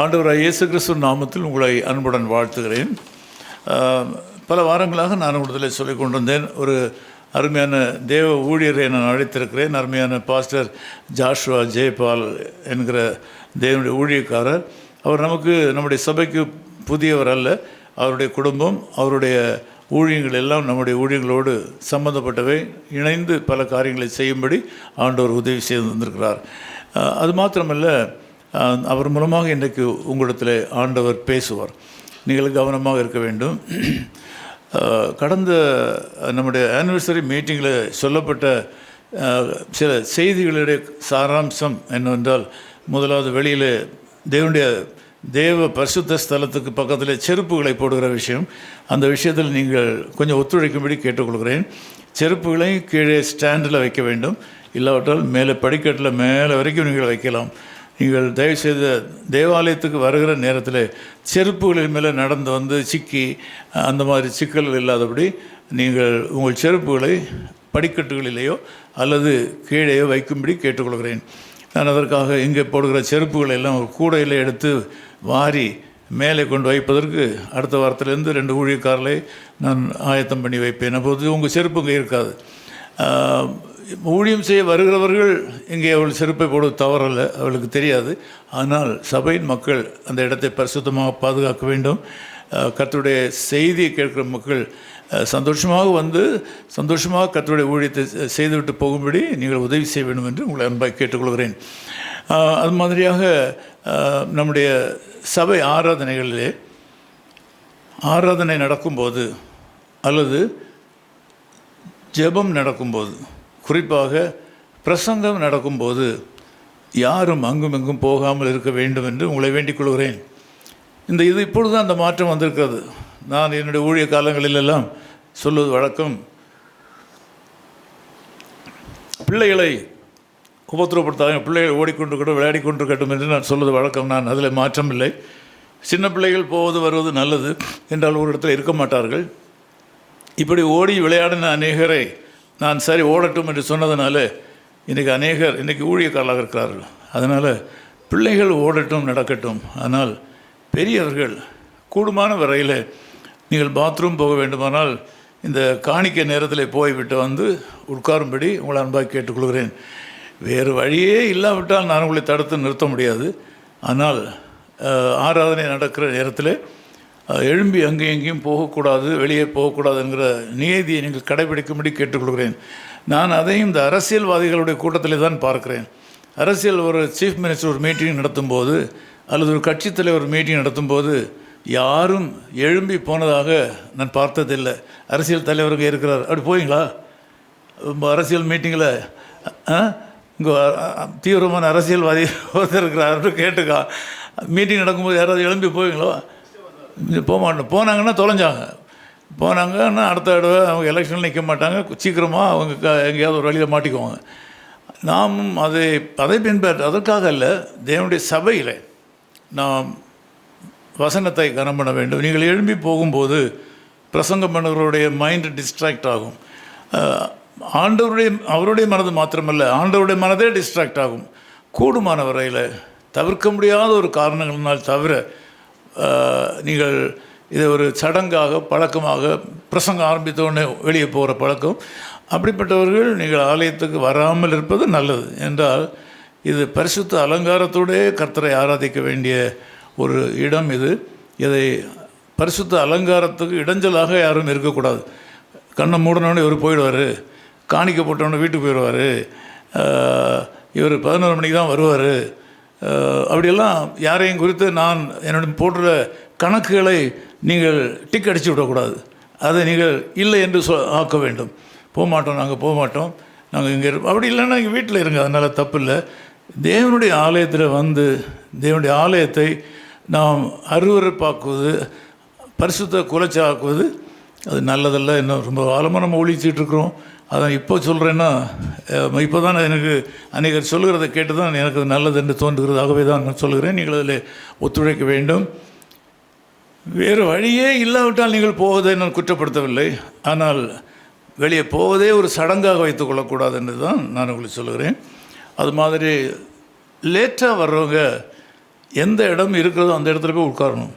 ஆண்டவராகிய இயேசு கிறிஸ்துவின் நாமத்தில் உங்களை அன்புடன் வாழ்த்துகிறேன். பல வாரங்களாக நான் உங்களிடத்தில் சொல்லிக் கொண்டிருந்தேன். ஒரு அருமையான தேவ ஊழியரை நான் அழைத்திருக்கிறேன். அருமையான பாஸ்டர் ஜாஷுவா ஜெயபால் என்கிற தேவனுடைய ஊழியக்காரர். அவர் நம்முடைய சபைக்கு புதியவர் அல்ல. அவருடைய குடும்பம், அவருடைய ஊழியங்கள் எல்லாம் நம்முடைய ஊழியங்களோடு சம்பந்தப்பட்டவை. இணைந்து பல காரியங்களை செய்யும்படி ஆண்டவர் உதவி செய்து வந்திருக்கிறார். அது மாத்திரமல்ல, அவர் மூலமாக இன்றைக்கு உங்களிடத்தில் ஆண்டவர் பேசுவார். நீங்கள் கவனமாக இருக்க வேண்டும். கடந்த நம்முடைய ஆனிவர்சரி மீட்டிங்கில் சொல்லப்பட்ட சில செய்திகளுடைய சாராம்சம் என்னவென்றால், முதலாவது வெளியில் தேவ பரிசுத்த ஸ்தலத்துக்கு பக்கத்தில் செருப்புகளை போடுகிற விஷயம். அந்த விஷயத்தில் நீங்கள் கொஞ்சம் ஒத்துழைக்கும்படி கேட்டுக்கொள்கிறேன். செருப்புகளை கீழே ஸ்டாண்டில் வைக்க வேண்டும். இல்லாவிட்டால் மேலே படிக்கட்டில் மேலே வரைக்கும் நீங்கள் வைக்கலாம். நீங்கள் தயவுசெய்து தேவாலயத்துக்கு வருகிற நேரத்தில் செருப்புகளின் மேலே நடந்து வந்து சிக்கி அந்த மாதிரி சிக்கல்கள் இல்லாதபடி நீங்கள் உங்கள் செருப்புகளை படிக்கட்டுகளிலேயோ அல்லது கீழேயோ வைக்கும்படி கேட்டுக்கொள்கிறேன். நான் அதற்காக இங்கே போடுகிற செருப்புகளை எல்லாம் ஒரு கூடையில் எடுத்து வாரி மேலே கொண்டு வைப்பதற்கு அடுத்த வாரத்திலேருந்து 2 ஊழியக்காரர்களை நான் ஆயத்தம் பண்ணி வைப்பேன். அப்போது உங்கள் செருப்பு இங்கே இருக்காது. ஊழியம் செய்ய வருகிறவர்கள் இங்கே அவள் செருப்பை போடுவது தவறல்ல, அவளுக்கு தெரியாது. ஆனால் சபையின் மக்கள் அந்த இடத்தை பரிசுத்தமாக பாதுகாக்க வேண்டும். கர்த்தருடைய செய்தியை கேட்கிற மக்கள் சந்தோஷமாக வந்து சந்தோஷமாக கர்த்தருடைய ஊழியத்தை செய்துவிட்டு போகும்படி நீங்கள் உதவி செய்ய வேண்டும் என்று உங்களை அன்பாக கேட்டுக்கொள்கிறேன். அது மாதிரியாக நம்முடைய சபை ஆராதனை நடக்கும்போது அல்லது ஜெபம் நடக்கும்போது, குறிப்பாக பிரசங்கம் நடக்கும்போது யாரும் அங்கும் எங்கும் போகாமல் இருக்க வேண்டும் என்று உங்களை வேண்டிக் கொள்கிறேன். இது இப்பொழுது தான் அந்த மாற்றம் வந்திருக்கிறது. நான் என்னுடைய ஊழிய காலங்களிலெல்லாம் சொல்வது வழக்கம், பிள்ளைகளை உபத்திரப்படுத்தாங்க, பிள்ளைகள் ஓடிக்கொண்டிருக்கட்டும், விளையாடி கொண்டிருக்கட்டும் என்று நான் சொல்வது வழக்கம். நான் அதில் மாற்றம் இல்லை. சின்ன பிள்ளைகள் போவது வருவது நல்லது என்றால் ஒரு இடத்துல இருக்க மாட்டார்கள். இப்படி ஓடி விளையாடின அநேகரை நான் சரி ஓடட்டும் என்று சொன்னதுனால இன்றைக்கி ஊழியக்காரர்களாக இருக்கிறார்கள். அதனால் பிள்ளைகள் ஓடட்டும், நடக்கட்டும். ஆனால் பெரியவர்கள் கூடுமான வரையில் நீங்கள் பாத்ரூம் போக வேண்டுமானால் இந்த காணிக்கை நேரத்தில் போய்விட்டு வந்து உட்காரும்படி உங்களை அன்பாக கேட்டுக்கொள்கிறேன். வேறு வழியே இல்லாவிட்டால் நான் உங்களை தடுத்து நிறுத்த முடியாது. ஆனால் ஆராதனை நடக்கிற நேரத்தில் எழும்பி அங்கேயும் எங்கேயும் போகக்கூடாது, வெளியே போகக்கூடாதுங்கிற நியதியை நீங்கள் கடைபிடிக்கும்படி கேட்டுக்கொள்கிறேன். நான் அதையும் இந்த அரசியல்வாதிகளுடைய கூட்டத்தில் தான் பார்க்கிறேன். ஒரு சீஃப் மினிஸ்டர் ஒரு மீட்டிங் நடத்தும்போது அல்லது ஒரு கட்சி தலைவர் மீட்டிங் நடத்தும்போது யாரும் எழும்பி போனதாக நான் பார்த்ததில்லை. அரசியல் தலைவருங்க இருக்கிறார், அப்படி போவீங்களா? அரசியல் மீட்டிங்கில் இங்கே தீவிரமான அரசியல்வாதி ஒருத்தர் இருக்கிறார் கேட்டுக்கா, மீட்டிங் நடக்கும்போது யாராவது எழும்பி போவீங்களோ? போக மாட்டோம். போனாங்கன்னா தொலைஞ்சாங்க. போனாங்கன்னா அடுத்த தடவை அவங்க எலெக்ஷனில் நிற்க மாட்டாங்க. சீக்கிரமாக அவங்க எங்கேயாவது ஒரு வழியில் மாட்டிக்குவாங்க. நாமும் அதை பின்பற்ற அதற்காக அல்ல, தேவனுடைய சபையில் நாம் வசனத்தை கனம் பண்ண வேண்டும். நீங்கள் எழும்பி போகும்போது பிரசங்கம் பண்ணுறவருடைய மைண்டு டிஸ்ட்ராக்ட் ஆகும். அவருடைய மனது மாத்திரமல்ல, ஆண்டவருடைய மனதே டிஸ்ட்ராக்ட் ஆகும். கூடுமான வரையில் தவிர்க்க முடியாத ஒரு காரணங்களினால் தவிர நீங்கள் இதை ஒரு சடங்காக பழக்கமாக பிரசங்கம் ஆரம்பித்தோடனே வெளியே போகிற பழக்கம், அப்படிப்பட்டவர்கள் நீங்கள் ஆலயத்துக்கு வராமல் இருப்பது நல்லது. என்றால் இது பரிசுத்த அலங்காரத்தோடே கர்த்தரை ஆராதிக்க வேண்டிய ஒரு இடம். இதை பரிசுத்த அலங்காரத்துக்கு இடைஞ்சலாக யாரும் இருக்கக்கூடாது. கண்ணை மூடினோடனே இவர் போயிடுவார், காணிக்க போட்டோடனே வீட்டுக்கு போயிடுவார், இவர் 11 மணிக்கு தான் வருவார், அப்படியெல்லாம் யாரையும் குறித்து நான் என்னுடைய போடுற கணக்குகளை நீங்கள் டிக் அடித்து விடக்கூடாது. அதை நீங்கள் இல்லை என்று ஆக்க வேண்டும். போக மாட்டோம், நாங்கள் இங்கே அப்படி இல்லைன்னா இங்கே வீட்டில் இருங்க, அதனால் தப்பு இல்லை. தேவனுடைய ஆலயத்தில் வந்து தேவனுடைய ஆலயத்தை நாம் அருவருப்பாக்குவது, பரிசுத்த குலைச்சாக்குவது அது நல்லதல்ல. இன்னும் ரொம்ப காலமாக நம்ம ஒழிச்சிட்டு இருக்கிறோம். அதான் இப்போ சொல்கிறேன்னா, இப்போ தான் எனக்கு அநேகர் சொல்லுகிறத கேட்டு தான் எனக்கு நல்லது என்று தோன்றுகிறது. ஆகவே தான் நான் சொல்லுகிறேன், நீங்கள் அதில் ஒத்துழைக்க வேண்டும். வேறு வழியே இல்லாவிட்டால் நீங்கள் போவதை நான் குற்றப்படுத்தவில்லை. ஆனால் வெளியே போவதே ஒரு சடங்காக வைத்துக் கொள்ளக்கூடாது என்று தான் நான் உங்களுக்கு சொல்லுகிறேன். அது மாதிரி லேட்டாக வர்றவங்க எந்த இடம் இருக்கிறதோ அந்த இடத்துல போய் உட்காரணும்.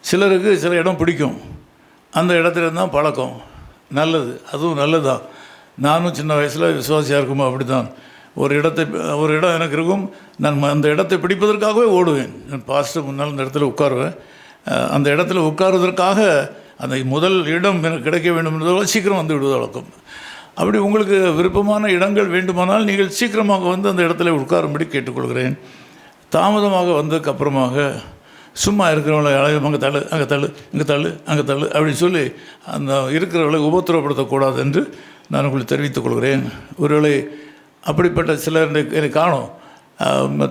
சிலருக்கு சில இடம் பிடிக்கும், அந்த இடத்துல தான் பழக்கம், நல்லது, அதுவும் நல்லது தான். நானும் சின்ன வயசில் விசுவாசியாக இருக்குமோ அப்படி தான். ஒரு இடம் எனக்கு இருக்கும், நான் அந்த இடத்தை பிடிப்பதற்காகவே ஓடுவேன். நான் பாஸ்டர் முன்னால் அந்த இடத்துல உட்காருவேன். அந்த இடத்துல உட்காருவதற்காக அந்த முதல் இடம் எனக்கு கிடைக்க வேண்டும் என்பதால் சீக்கிரம் வந்து விடுவது வழக்கம். அப்படி உங்களுக்கு விருப்பமான இடங்கள் வேண்டுமானால் நீங்கள் சீக்கிரமாக வந்து அந்த இடத்துல உட்காரும்படி கேட்டுக்கொள்கிறேன். தாமதமாக வந்ததுக்கு அப்புறமாக சும்மா இருக்கிறவங்களை அங்கே தள்ளு, அங்கே தள்ளு, இங்கே தள்ளு, அங்கே தள்ளு அப்படின்னு சொல்லி அந்த இருக்கிறவர்களை உபத்திரப்படுத்தக்கூடாது என்று நான் உங்களுக்கு தெரிவித்துக் கொள்கிறேன். ஒருவேளை அப்படிப்பட்ட சிலர் எனக்கு காணும்.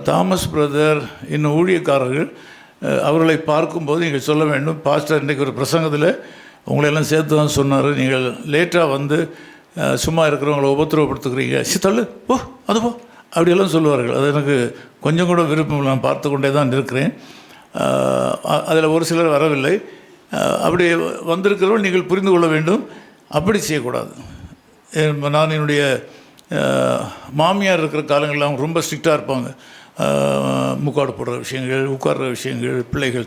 தாமஸ் பிரதர் இன்னும் ஊழியக்காரர்கள் அவர்களை பார்க்கும்போது நீங்கள் சொல்ல வேண்டும், பாஸ்டர் இன்றைக்கு ஒரு பிரசங்கத்தில் உங்களையெல்லாம் சேர்த்து தான் சொன்னார், நீங்கள் லேட்டாக வந்து சும்மா இருக்கிறவங்களை உபத்திரவப்படுத்துக்கிறீங்க, தள்ளு போ அது போ அப்படியெல்லாம் சொல்லுவார்கள். அது எனக்கு கொஞ்சம் கூட விருப்பம், நான் பார்த்து கொண்டே தான் இருக்கிறேன். அதில் ஒரு சிலர் வரவில்லை. அப்படி வந்திருக்கிறவர்கள் நீங்கள் புரிந்து கொள்ள வேண்டும், அப்படி செய்யக்கூடாது. நான் என்னுடைய மாமியார் இருக்கிற காலங்களில் அவங்க ரொம்ப ஸ்ட்ரிக்டாக இருப்பாங்க. முக்காடு போடுற விஷயங்கள், உட்கார்ற விஷயங்கள், பிள்ளைகள்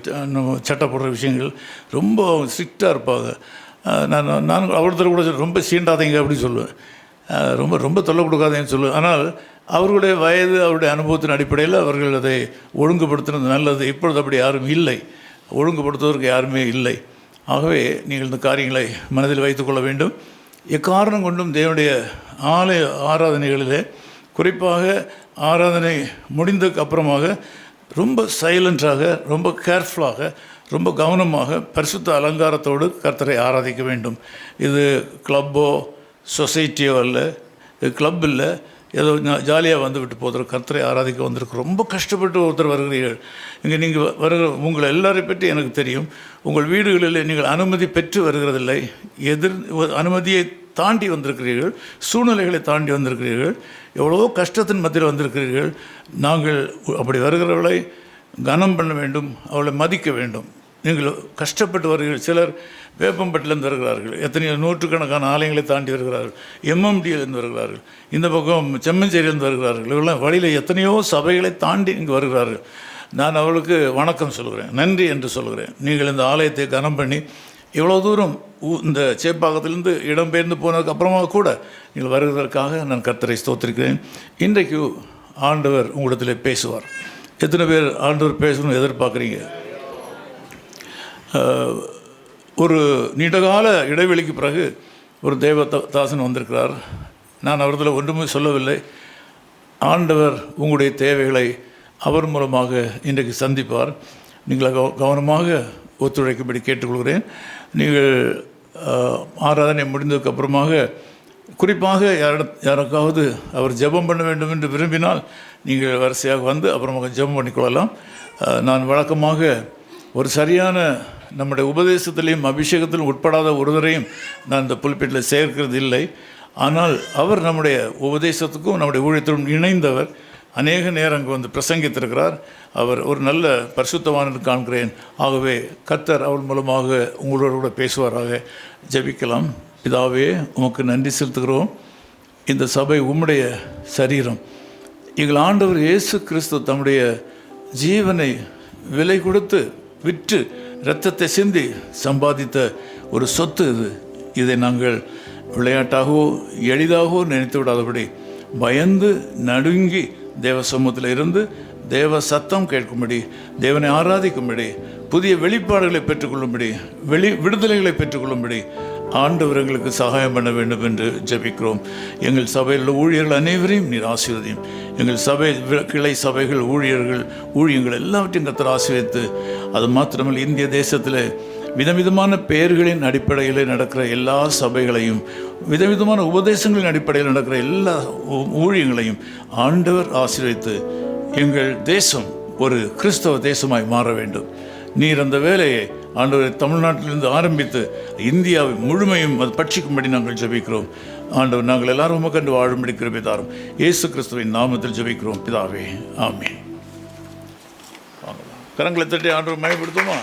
சட்டை போடுற விஷயங்கள் ரொம்ப ஸ்ட்ரிக்டாக இருப்பாங்க. நான் ஒருத்தர் கூட ரொம்ப சீண்டாதீங்க அப்படின்னு சொல்லுவேன், ரொம்ப ரொம்ப தொல்லை கொடுக்காதேன்னு சொல்லுவேன். ஆனால் அவர்களுடைய வயது, அவருடைய அனுபவத்தின் அடிப்படையில் அவர்கள் அதை ஒழுங்குபடுத்துறது நல்லது. இப்பொழுது அப்படி யாரும் இல்லை, ஒழுங்குபடுத்துவதற்கு யாருமே இல்லை. ஆகவே நீங்கள் இந்த காரியங்களை மனதில் வைத்துக்கொள்ள வேண்டும். எக்காரணம் கொண்டும் தேவனுடைய ஆலய ஆராதனைகளிலே, குறிப்பாக ஆராதனை முடிந்ததுக்கு அப்புறமாக ரொம்ப சைலண்ட்டாக, ரொம்ப கேர்ஃபுல்லாக, ரொம்ப கவனமாக பரிசுத்த அலங்காரத்தோடு கர்த்தரை ஆராதிக்க வேண்டும். இது கிளப்போ சொசைட்டியோ அல்ல, இது கிளப் இல்லை, ஏதோ ஜாலியாக வந்து விட்டு போகிற கர்த்தரை ஆராதிக்க வந்திருக்கு. ரொம்ப கஷ்டப்பட்டு ஒருத்தர் வருகிறீர்கள். இங்கே நீங்கள் வருகிற உங்கள் எல்லாரை பற்றி எனக்கு தெரியும். உங்கள் வீடுகளில் நீங்கள் அனுமதி பெற்று வருகிறதில்லை, அனுமதியை தாண்டி வந்திருக்கிறீர்கள், சூழ்நிலைகளை தாண்டி வந்திருக்கிறீர்கள், எவ்வளவோ கஷ்டத்தின் மத்தியில் வந்திருக்கிறீர்கள். நாங்கள் அப்படி வருகிறவர்களை கனம் பண்ண வேண்டும், அவளை மதிக்க வேண்டும். நீங்கள் கஷ்டப்பட்டு வருகிறீர்கள். சிலர் வேப்பம்பட்டிலேருந்து வருகிறார்கள், எத்தனையோ நூற்றுக்கணக்கான ஆலயங்களை தாண்டி வருகிறார்கள், எம்எம்டியிலேருந்து வருகிறார்கள், இந்த பக்கம் செம்மஞ்சேரியிலேருந்து வருகிறார்கள். இவெல்லாம் வழியில் எத்தனையோ சபைகளை தாண்டி இங்கே வருகிறார்கள். நான் அவளுக்கு வணக்கம் சொல்கிறேன், நன்றி என்று சொல்கிறேன். நீங்கள் இந்த ஆலயத்தை கனம் பண்ணி இவ்வளோ தூரம் இந்த சேப்பாக்கத்திலேருந்து இடம்பெயர்ந்து போனதுக்கு அப்புறமா கூட நீங்கள் வருவதற்காக நான் கர்த்தரை ஸ்தோத்திரிக்கிறேன். இன்றைக்கு ஆண்டவர் உங்களிடத்தில் பேசுவார். எத்தனை பேர் ஆண்டவர் பேசணும்னு எதிர்பார்க்குறீங்க? ஒரு நீண்டகால இடைவெளிக்கு பிறகு ஒரு தேவதாசன் வந்திருக்கிறார். நான் அவர்களில் ஒன்றுமே சொல்லவில்லை. ஆண்டவர் உங்களுடைய தேவைகளை அவர் மூலமாக இன்றைக்கு சந்திப்பார். நீங்கள் கவனமாக ஒத்துழைக்கும்படி கேட்டுக்கொள்கிறேன். நீங்கள் ஆராதனை முடிந்ததுக்கு அப்புறமாக குறிப்பாக யாருக்காவது அவர் ஜெபம் பண்ண வேண்டும் என்று விரும்பினால் நீங்கள் வரிசையாக வந்து அப்புறமாக ஜெபம் பண்ணிக்கொள்ளலாம். நான் வழக்கமாக ஒரு சரியான நம்முடைய உபதேசத்திலையும் அபிஷேகத்திலும் உட்படாத ஒருவரையும் நான் இந்த புல்பிட்டில் சேர்க்கிறது இல்லை. ஆனால் அவர் நம்முடைய உபதேசத்துக்கும் நம்முடைய ஊழியத்துடன் இணைந்தவர். அநேக நேரம் அங்கே வந்து பிரசங்கித்திருக்கிறார். அவர் ஒரு நல்ல பரிசுத்தவான் காண்கிறேன். ஆகவே கர்த்தர் அவள் மூலமாக உங்களோடு கூட பேசுவாராக. ஜெபிக்கலாம். பிதாவே, உமக்கு நன்றி செலுத்துகிறோம். இந்த சபை உம்முடைய சரீரம். எங்கள் ஆண்டவர் இயேசு கிறிஸ்து தம்முடைய ஜீவனை விலை கொடுத்து விற்று இரத்தத்தை சிந்தி சம்பாதித்த ஒரு சொத்து இது. இதை நாங்கள் விளையாட்டாகவோ எளிதாகவோ நினைத்து விடாதபடி பயந்து நடுங்கி தேவ சமூகத்தில் இருந்து தேவ சத்தம் கேட்கும்படி, தேவனை ஆராதிக்கும்படி, புதிய வெளிப்பாடுகளை பெற்றுக்கொள்ளும்படி, விடுதலைகளை பெற்றுக்கொள்ளும்படி ஆண்டவர் எங்களுக்கு சகாயம் பண்ண வேண்டும் என்று ஜெபிக்கிறோம். எங்கள் சபையில் உள்ள ஊழியர்கள் அனைவரையும் நீர் ஆசீர்வதியும். எங்கள் சபை கிளை சபைகள், ஊழியங்கள் எல்லாவற்றையும் கர்த்தர் ஆசீர்வதித்து, அது மாத்திரமல்ல இந்திய தேசத்தில் விதவிதமான பெயர்களின் அடிப்படையில் நடக்கிற எல்லா சபைகளையும், விதவிதமான உபதேசங்களின் அடிப்படையில் நடக்கிற எல்லா ஊழியங்களையும் ஆண்டவர் ஆசீர்வதித்து எங்கள் தேசம் ஒரு கிறிஸ்தவ தேசமாய் மாற வேண்டும். நீர் அந்த வேலையை ஆண்டவர் தமிழ்நாட்டிலிருந்து ஆரம்பித்து இந்தியாவை முழுமையும் அது பட்சிக்கும்படி நாங்கள் ஜெபிக்கிறோம். ஆண்டவர், நாங்கள் எல்லாரும் கண்டு வாழும்படி கிருபை தாரும். இயேசு கிறிஸ்துவின் நாமத்தில் ஜெபிக்கிறோம் பிதாவே, ஆமென். கரங்களை தட்டி ஆண்டவர் மகிமைப்படுத்துமா?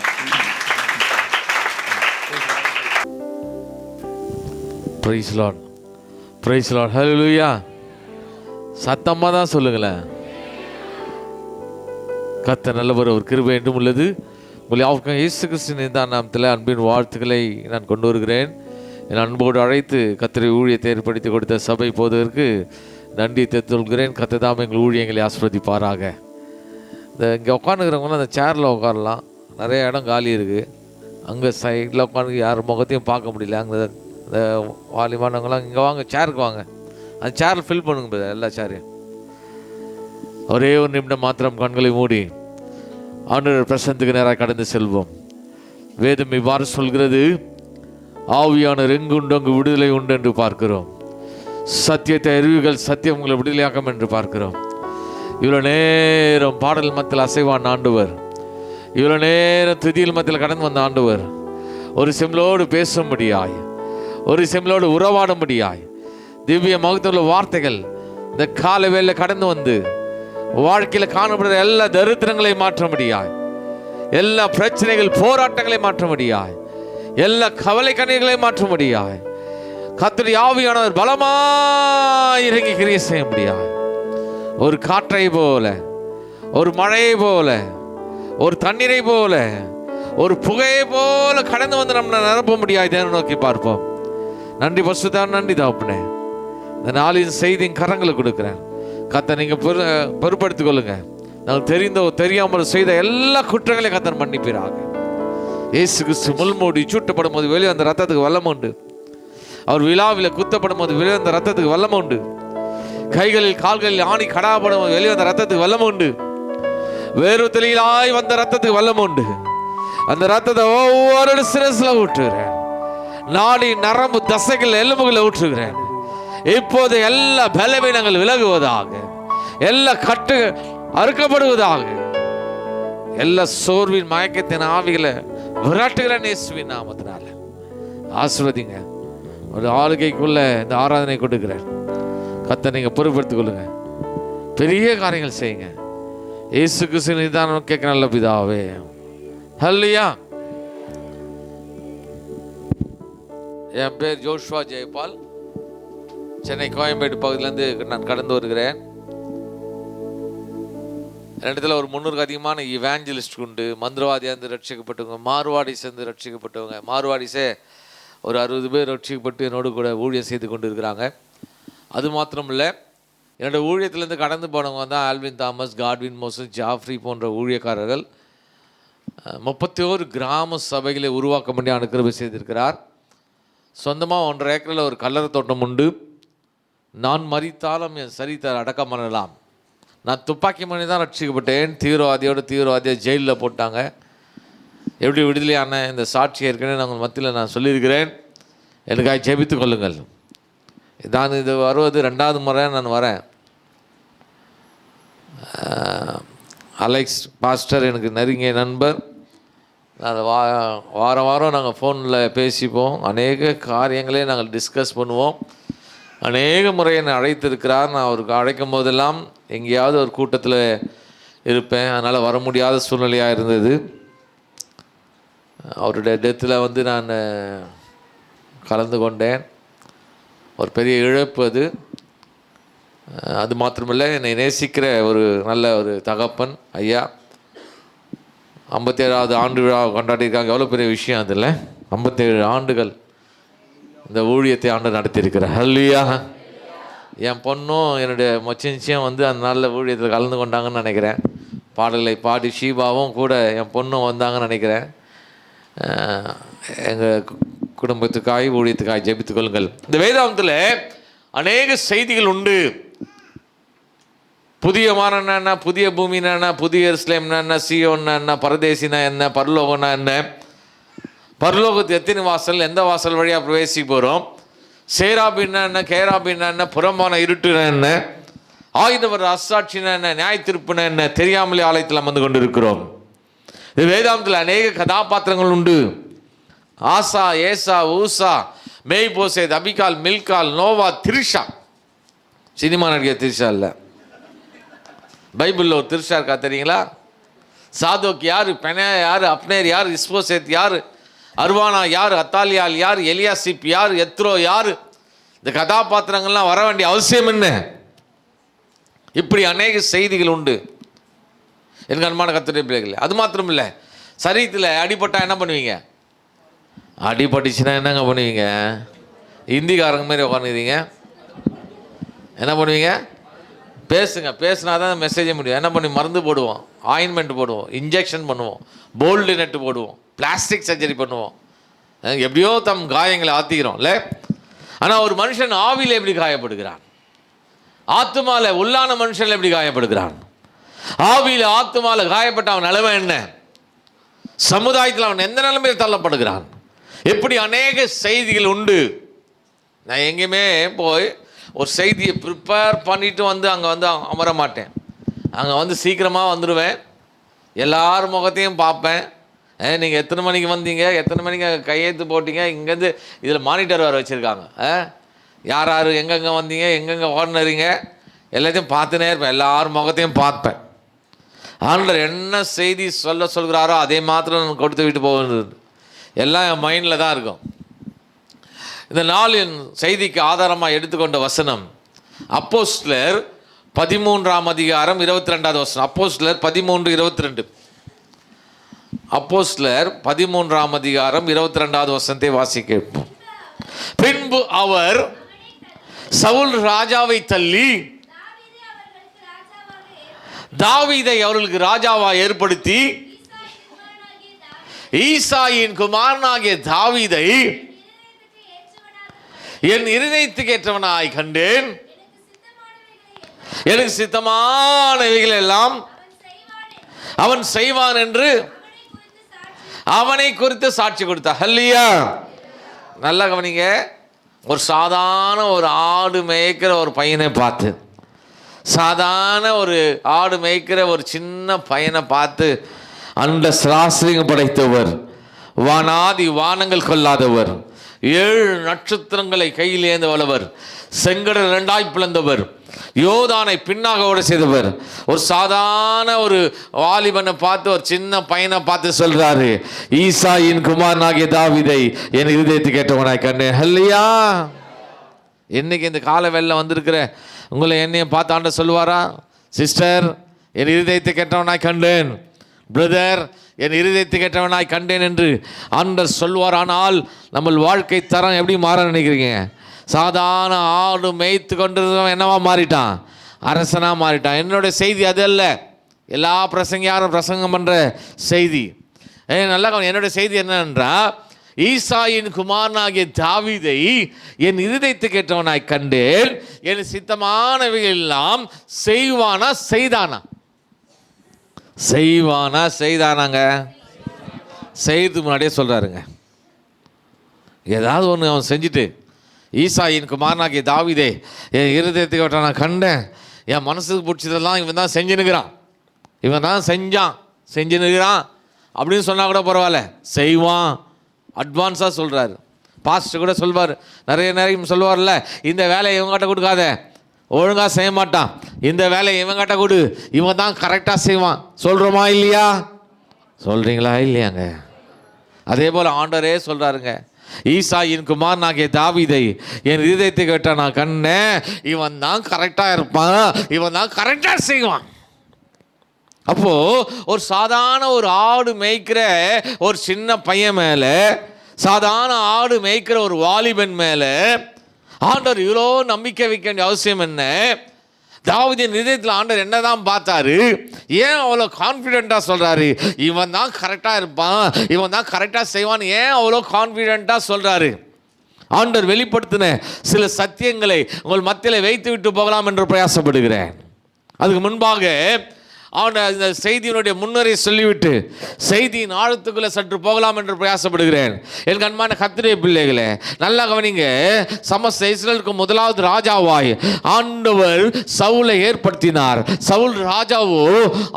பிரைஸ் லார்ட், பிரைஸ் லார்ட், ஹல்லேலூயா. சத்தமாக தான் சொல்லுங்களேன். கர்த்தர் நல்லவர், ஒரு கிருபை என்றும் உள்ளது. உங்களை யாவுக்கும் இயேசு கிறிஸ்துவின் தான் நாமத்தில் அன்பின் வாழ்த்துக்களை நான் கொண்டு வருகிறேன். என் அன்போடு அழைத்து கர்த்தரை ஊழியத்தை ஏற்படுத்தி கொடுத்த சபை போதற்கு நன்றி தெரிவித்துக்கொள்கிறேன். கர்த்தர் தாம் எங்கள் ஊழியங்களை ஆசீர்வதிப்பாராக. இங்கே உட்காந்துக்கிறவங்களாம் அந்த சேரில் உட்காரலாம், நிறைய இடம் காலி இருக்குது. அங்கே சைடில் உட்காந்து யார் முகத்தையும் பார்க்க முடியல. அங்கே இந்த வாலிபானவங்களாம் இங்கே வாங்க, சேருக்கு வாங்க, அந்த சேரில் ஃபில் பண்ணுங்க எல்லா சேரையும். ஒரே ஒரு நிமிடம் மாத்திரம் கண்களை மூடி ஆண்டவர் பிரசன்னத்துக்கு நேராக கடந்து செல்வோம். வேதம் இவ்வாறு சொல்கிறது, ஆவியானவர் எங்குண்டு அங்கு விடுதலை உண்டு என்று பார்க்கிறோம். சத்தியத்தை அறிவுகள் சத்தியம் உங்களை விடுதலையாக்கும் என்று பார்க்கிறோம். இவ்வளோ நேரம் பாடல் மத்தியில் அசைவான் ஆண்டவர், இவ்வளோ நேரம் துதியில் மத்தியில் கடந்து வந்த ஆண்டவர் ஒரு செம்மலோடு பேசும்படியாய், ஒரு செம்மலோடு உறவாடும்படியாய் திவ்ய மகத்துவ வார்த்தைகள் இந்த கால வேளையில கடந்து வந்து வாழ்க்கையில் காணப்படுற எல்லா தரித்திரங்களையும் மாற்ற முடியாய், எல்லா பிரச்சனைகள் போராட்டங்களை மாற்ற முடியாய், எல்லா கவலை கண்ணீர்களையும் மாற்ற முடியாய். கர்த்தருடைய ஆவியானவர் பலமாய் இறங்கி கிரியை செய்ய முடியாய். ஒரு காற்றை போல, ஒரு மழையை போல, ஒரு தண்ணீரை போல, ஒரு புகையை போல கடந்து வந்து நம்ம நிரப்ப முடியாது. தேவனை நோக்கி பார்ப்போம். நன்றி பசுதான், நன்றி தாப்பனே. இந்த நாளின் செய்தியின் கரங்களை கொடுக்குறேன். கர்த்தர் நீங்கள் பொறுப்படுத்திக் கொள்ளுங்க. நாங்கள் தெரிந்தோ தெரியாமல் செய்த எல்லா குற்றங்களையும் கர்த்தர் மன்னிப்பீராக. இயேசு கிறிஸ்து முள்மூடி சூட்டப்படும் போது வெளியே அந்த ரத்தத்துக்கு வல்லம் உண்டு. அவர் விழாவில் குத்தப்படும் போது வெளியே அந்த ரத்தத்துக்கு வல்லம் உண்டு. கைகளில் கால்களில் ஆணி கடாப்படும் போது வெளியே அந்த ரத்தத்துக்கு வல்லம் உண்டு. வேறு தெளிவாய் வந்த ரத்தத்துக்கு வல்லம் உண்டு. அந்த ரத்தத்தை ஒவ்வொரு சிரஸ்ல ஊற்றுகிறேன். நாடி நரம்பு தசைகள் எலும்புகளை ஊற்றுகிறேன். இப்போது எல்லா பலவீனங்கள் விலகுவதாக, எல்லா கட்டு அறுக்கப்படுவதாக, எல்லா சோர்வின் மயக்கத்தின் ஆவிகளை விரட்டுகிறேன் இயேசுவின் நாமத்தினால. ஆசீர்வதிங்க. ஒரு ஆளுகைக்குள்ள இந்த ஆராதனை கொடுக்கிறேன். கர்த்தர் நீங்க பொறுப்படுத்திக் கொள்ளுங்க. பெரிய காரியங்கள் செய்யுங்க. இயேசு கிறிஸ்துவின் நிதானம் கேட்க நல்ல பிதாவே. ஹல்லேலூயா. என் பேர் ஜோஷ்வா ஜெயபால். சென்னை கோயம்பேடு பகுதியிலேருந்து நான் கடந்து வருகிறேன். இடத்துல ஒரு 300க்கு அதிகமான இவாஞ்சலிஸ்ட் உண்டு. மந்திரவாதியாக இருந்து ரட்சிக்கப்பட்டவங்க, மார்வாடி சேர்ந்து ரட்சிக்கப்பட்டவங்க, மார்வாடிஸே ஒரு 60 பேர் ரட்சிக்கப்பட்டு என்னோடு கூட ஊழியம் செய்து கொண்டு இருக்கிறாங்க. அது மாத்திரம் இல்லை, என்னோடய ஊழியத்திலேருந்து கடந்து போனவங்க தான் Alvin Thomas, Godwin Moses, Jafri போன்ற ஊழியக்காரர்கள். 31 கிராம சபைகளை உருவாக்க வேண்டிய அனுக்கிரபை செய்திருக்கிறார். சொந்தமாக 1.5 ஏக்கரில் ஒரு கல்லறை தோட்டம் உண்டு. நான் மரித்தாலும் என் சரித்தை அடக்கம் பண்ணலாம். நான் துப்பாக்கி மணி தான் ரட்சிக்கப்பட்டேன். தீவிரவாதியாக ஜெயிலில் போட்டாங்க. எப்படி விடுதலையான இந்த சாட்சி ஏற்கனவே நாங்கள் மத்தியில் நான் சொல்லியிருக்கிறேன். எனக்காக ஜெபித்து கொள்ளுங்கள். நான் இது வருவது 2வது முறை நான் வரேன். அலெக்ஸ் பாஸ்டர் எனக்கு நெருங்கிய நண்பர். நான் வாரம் நாங்கள் ஃபோனில் பேசிப்போம். அநேக காரியங்களே நாங்கள் டிஸ்கஸ் பண்ணுவோம். அநேக முறை என்னை அழைத்திருக்கிறார். நான் அவருக்கு அழைக்கும் போதெல்லாம் எங்கேயாவது ஒரு கூட்டத்தில் இருப்பேன். அதனால் வர முடியாத சூழ்நிலையாக இருந்தது. அவருடைய டெத்தில் வந்து நான் கலந்து கொண்டேன். ஒரு பெரிய இழப்பு அது. அது மாத்திரமில்லை, என்னை நேசிக்கிற ஒரு நல்ல ஒரு தகப்பன் ஐயா. 57வது ஆண்டு விழா கொண்டாடியிருக்காங்க. எவ்வளோ பெரிய விஷயம் அதில். 57 ஆண்டுகள் இந்த ஊழியத்தை ஆண்டு நடத்தியிருக்கிறேன். ஹல்லேலூயா. என் பொண்ணும் என்னுடைய மொச்சின்சியும் வந்து அந்த நாளில் ஊழியத்தில் கலந்து கொண்டாங்கன்னு நினைக்கிறேன். பாடலை பாடி ஷீபாவும் கூட என் பொண்ணும் வந்தாங்கன்னு நினைக்கிறேன். எங்கள் குடும்பத்துக்காய் ஊழியத்துக்காய் ஜெபித்துக் கொள்ளுங்கள். இந்த வேதாந்தத்தில் அநேக செய்திகள் உண்டு. புதிய மாறனா என்ன, புதிய பூமினா என்ன, புதிய எருசலேம்னா என்ன, சீயோன்னா என்ன, பரதேசினா என்ன, பரலோகம்னா என்ன, பரலோகத்து எத்தனை வாசல், எந்த வாசல் வழியாக பிரவேசிக்க போகிறோம், சேராபின்னா என்ன, கேராபின்னா என்ன, புறம்பான இருட்டுனா என்ன, ஆயுதவர் அசாட்சினா என்ன, நியாய தீர்ப்புனா என்ன, தெரியாமலே ஆலயத்தில் அமர்ந்து கொண்டு இருக்கிறோம். இது வேதாந்தத்தில் அநேக கதாபாத்திரங்கள் உண்டு. ஆசா, ஏசா, ஊசா, மேய்போசேத், அபிகால், மில்கால், நோவா, திரிஷா. சினிமா நடிகர் திரிஷா இல்லை, பைபிளில் ஒரு திரிஷா இருக்கா தெரியுங்களா? சாதோக் யார், பெனா யார், அப்னேர் யார், இஸ்போசேத் யார், அர்வானா யார், அத்தாலியால் யார், எலியாசிப் யார், எத்ரோ யார்? இந்த கதாபாத்திரங்கள்லாம் வர வேண்டிய அவசியம் என்ன? இப்படி அநேக செய்திகள் உண்டு. எனக்கு அன்பான கர்த்தருடைய பிள்ளைகளே, அது மாத்திரம் இல்லை, சரீரத்தில் அடிபட்டால் என்ன பண்ணுவீங்க? அடிபட்டுச்சுன்னா என்னங்க பண்ணுவீங்க? இந்திக்காரங்க மாதிரி உட்காந்துக்கிறீங்க. என்ன பண்ணுவீங்க? பேசுனா தான் மெசேஜே முடியும். என்ன பண்ணி மருந்து போடுவோம், ஆயின்மெண்ட் போடுவோம், இன்ஜெக்ஷன் பண்ணுவோம், போல்டு நெட்டு போடுவோம், பிளாஸ்டிக் சர்ஜரி பண்ணுவோம், எப்படியோ தம் காயங்களை ஆற்றிக்கிறோம் இல்லை? ஆனால் ஒரு மனுஷன் ஆவியில் எப்படி காயப்படுகிறான்? ஆத்துமால உள்ளான மனுஷன் எப்படி காயப்படுகிறான்? ஆவியில் ஆத்துமால காயப்பட்ட அவன் நிலைமை என்ன? சமுதாயத்தில் அவன் எந்த நிலைமையில் தள்ளப்படுகிறான்? எப்படி அநேக செய்திகள் உண்டு. நான் எங்கேயுமே போய் ஒரு செய்தியை ப்ரிப்பேர் பண்ணிட்டு அங்கே அமர மாட்டேன். அங்கே சீக்கிரமாக வந்துடுவேன். எல்லார் முகத்தையும் பார்ப்பேன். நீங்கள் எத்தனை மணிக்கு வந்தீங்க, எத்தனை மணிக்கு கையெழுத்து போட்டீங்க, இங்கேருந்து இதில் மானிட்டர் வேறு வச்சுருக்காங்க. யார் யார் எங்கெங்கே வந்தீங்க, எங்கெங்கே ஓடினறீங்க, எல்லாத்தையும் பார்த்துனே இருப்பேன். எல்லார் முகத்தையும் பார்ப்பேன். ஆண்டவர் என்ன செய்தி சொல்கிறாரோ அதே மாத்திரம் நான் கொடுத்து விட்டு போகிறது எல்லாம் என் மைண்டில் தான் இருக்கும். இந்த நாளின் செய்திக்கு ஆதாரமாக எடுத்துக்கொண்ட வசனம் அப்போஸ்தலர் 13ஆம் அதிகாரம் 22வது வசனம். அப்போஸ்தலர் 13:22. அப்போஸ்தலர் 13ஆம் அதிகாரம் 22வது வசனத்தை வாசிக்க. பின்பு அவர் சவுல் ராஜாவை தள்ளி தாவீதை அவர்களுக்கு ராஜாவா ஏற்படுத்தி ஈசாயின் குமாரனாகிய தாவீதை என் இருதயத்துக்கு ஏற்றவனாய் கண்டேன், எனக்கு சித்தமானவைகள் எல்லாம் அவன் செய்வான் என்று அவனை குறித்து சாட்சி கொடுத்தார். ஹல்லேலூயா. நல்லா கவனிங்க. ஒரு சாதாரண ஒரு ஆடு மேய்க்கிற ஒரு பையனை பார்த்து, சாதாரண ஒரு ஆடு மேய்க்கிற ஒரு சின்ன பையனை பார்த்து, அந்த சாஸ்திரியம் படைத்தவர், வானாதி வானங்கள் கொள்ளாதவர், 7 நட்சத்திரங்களை கையில் ஏந்த வல்லவர், செங்கடல் 2 பிளந்தவர், யோதானை பின்னாக ஓட செய்தவர், ஒரு சாதாரண ஒரு வாலிபனை பார்த்து, ஒரு சின்ன பையனை பார்த்து சொல்றாரு, ஈசாயின் குமாரனாகிய தாவீதை என் இருதயத்துக்கு ஏற்றவனாய் கண்டேன். ஹல்லேலூயா. என்னைக்கு இந்த கால வேளையில வந்திருக்கிற உங்களை என்னையும் பார்த்து ஆண்டவர் சொல்லுவாரா? சிஸ்டர், என் இருதயத்துக்கு ஏற்றவனாய் கண்டேன், பிரதர், என் இருதயத்துக்கு ஏற்றவனாய் கண்டேன் என்று ஆண்டவர் சொல்வார். ஆனால் நம்ம வாழ்க்கை தரம் எப்படி மாற நினைக்கிறீங்க? சாதாரண ஆடு மேய்த்து கொண்டிருந்தவன் என்னவா மாறிட்டான்? அரசனாக மாறிட்டான். என்னுடைய செய்தி அது அல்ல. எல்லா பிரசங்கியாரும் பிரசங்கம் பண்ணுற செய்தி நல்லா. என்னுடைய செய்தி என்னென்றால், ஈசாயின் குமாரனாகிய தாவீதை என் இருதயத்துக்கு ஏற்றவனாய் கண்டேன், என் சித்தமானவைகள் எல்லாம் செய்வானா செய்தானா? செய்வானா செய்தானாங்க? செய்து முன்னாடியே சொல்கிறாருங்க. ஏதாவது ஒன்று அவன் செஞ்சுட்டு, ஈசாயின் குமாரனாகிய தாவீதே என் இருதயத்துக்கு ஏற்ற நான் கண்டேன், என் மனசுக்கு பிடிச்சதெல்லாம் இவன் தான் செஞ்சுனுக்கிறான், இவன் தான் செஞ்சுனுக்கிறான் அப்படின்னு சொன்னால் கூட பரவாயில்ல, செய்வான். அட்வான்ஸாக சொல்கிறாரு. பாஸ்டர் கூட சொல்வார், நிறைய நேரம் சொல்லுவார்ல, இந்த வேலையை இவங்ககிட்ட கொடுக்காத, ஒழுங்காக செய்ய மாட்டான், இந்த வேலையை இவங்ககிட்ட கொடு, இவன் தான் கரெக்டாக செய்வான். சொல்கிறோமா இல்லையா? சொல்கிறீங்களா இல்லையாங்க? அதே போல் ஆண்டவரே சொல்கிறாருங்க, ஈசாயின் குமாரனாகிய தாவீதை என் இருதயத்துக்கு கேட்ட நான் கண்டேன், இவன் தான் கரெக்டாக இருப்பான், இவன் தான் கரெக்டாக செய்வான். அப்போது ஒரு சாதாரண ஒரு ஆடு மேய்க்கிற ஒரு சின்ன பையன் மேலே, சாதாரண ஆடு மேய்க்கிற ஒரு வாலிபன் மேலே ஆண்டவர் இவ்வளோ நம்பிக்கை வைக்க வேண்டிய அவசியம் என்ன? தாவீதின் இதயத்தில் ஆண்டவர் என்ன தான் பார்த்தாரு? ஏன் அவ்வளோ கான்ஃபிடென்ட்டாக சொல்கிறாரு, இவன் தான் கரெக்டாக இருப்பான், இவன் தான் கரெக்டாக செய்வான்? ஏன் அவ்வளோ கான்ஃபிடென்ட்டாக சொல்கிறாரு? ஆண்டவர் வெளிப்படுத்தின சில சத்தியங்களை உங்கள் மத்தியில் வைத்து விட்டு போகலாம் என்று பிரயாசப்படுகிறேன். அதுக்கு முன்பாக இந்த செய்தியினுடைய முன்னரை சொல்லிவிட்டு செய்தியின் ஆழத்துக்குள்ளே சற்று போகலாம் என்று பிரயாசப்படுகிறேன். என் அன்பான கர்த்தருடைய பிள்ளைகளே, நல்லா கவனிங்க. சமஸ்த இஸ்ரவேலுக்கு முதலாவது ராஜாவாய் ஆண்டவர் சவுலை ஏற்படுத்தினார். சவுல் ராஜாவோ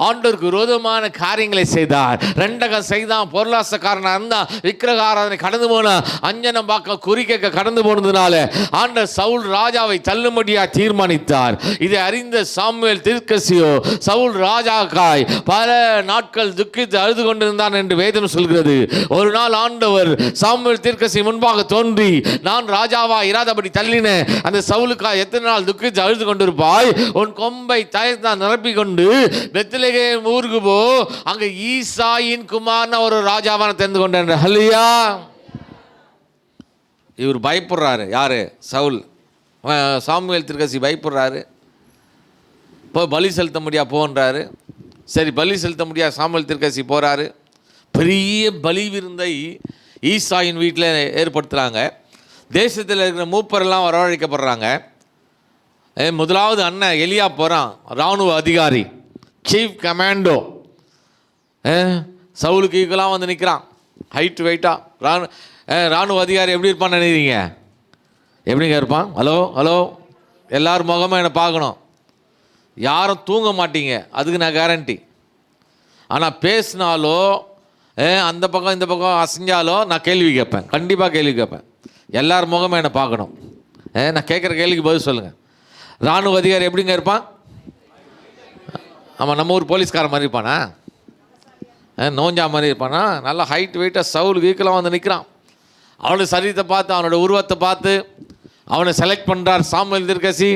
ஆண்டவருக்கு விரோதமான காரியங்களை செய்தார், ரெண்டகம் செய்தான், பொருளாசக்காரனாக இருந்தான், விக்கிரக ஆராதனை கடந்து போன, அஞ்சனம் பார்க்க குறி கேட்க கடந்து போனதுனால ஆண்டவர் சவுல் ராஜாவை தள்ளும்படியாக தீர்மானித்தார். இதை அறிந்த சாமுவேல் தீர்க்கதரிசியோ சவுல் ராஜாக்காய் பல நாட்கள் துக்கித்து அழுது கொண்டிருந்தான் என்று வேதம் சொல்கிறது. ஒரு நாள் ஆண்டவர் சாமுவேல் தீர்க்கதரிசி முன்பாக தோன்றி, நான் ராஜாவா இராதபடி தள்ளின அந்த சவுலுக்காய் எத்தனை நாள் துக்கித்து அழுது கொண்டிருப்பாய்? உன் கொம்பை தயத்தான் நிரப்பி கொண்டு பெத்லகேம் ஊருக்கு போ, அங்க ஈசாயின் குமார்னு ஒரு ராஜாவான தெரிந்து கொண்டேன். ஹல்லேலூயா. இவர் பயப்படுறாரு. யாரு? சவுல். சாமுவேல் தீர்க்கதரிசி பயப்படுறாரு. இப்போ பலி செலுத்த முடியா போன்றாரு. சரி, பலி செலுத்த முடியா சாமுவேல் தீர்க்கதரிசி போகிறாரு. பெரிய பலி விருந்தை ஈசாயின் வீட்டில் ஏற்படுத்துகிறாங்க. தேசத்தில் இருக்கிற மூப்பரெல்லாம் வரவழைக்கப்படுறாங்க. முதலாவது அண்ணன் எலியா போகிறான், இராணுவ அதிகாரி, சீஃப் கமாண்டோ. சவுலுக்கு ஈக்குவலாக வந்து நிற்கிறான், ஹைட் வெயிட்டாக. இராணுவ அதிகாரி எப்படி இருப்பான்னு நினைக்கிறீங்க? எப்படிங்க இருப்பான்? ஹலோ ஹலோ, எல்லாரும் முகமாக என்னை பார்க்கணும், யாரும் தூங்க மாட்டீங்க, அதுக்கு நான் கேரண்டி. ஆனால் பேசினாலோ அந்த பக்கம் இந்த பக்கம் அசைஞ்சாலோ நான் கேள்வி கேட்பேன், கண்டிப்பாக கேள்வி கேட்பேன். எல்லார் முகமாக என்னை பார்க்கணும். நான் கேட்குற கேள்விக்கு பதில் சொல்லுங்கள். இராணுவ அதிகாரி எப்படிங்க இருப்பான்? ஆமாம், நம்ம ஊர் போலீஸ்கார மாதிரி இருப்பானா? நோஞ்சா மாதிரி இருப்பானா? நல்லா ஹைட் வெயிட்டாக சவுலுக்கு ஈக்குவலாக வந்து நிற்கிறான். அவனோட சரீரத்தை பார்த்து, அவனோட உருவத்தை பார்த்து அவனை செலக்ட் பண்ணுறார் சாமுவேல் தீர்க்கதரிசி.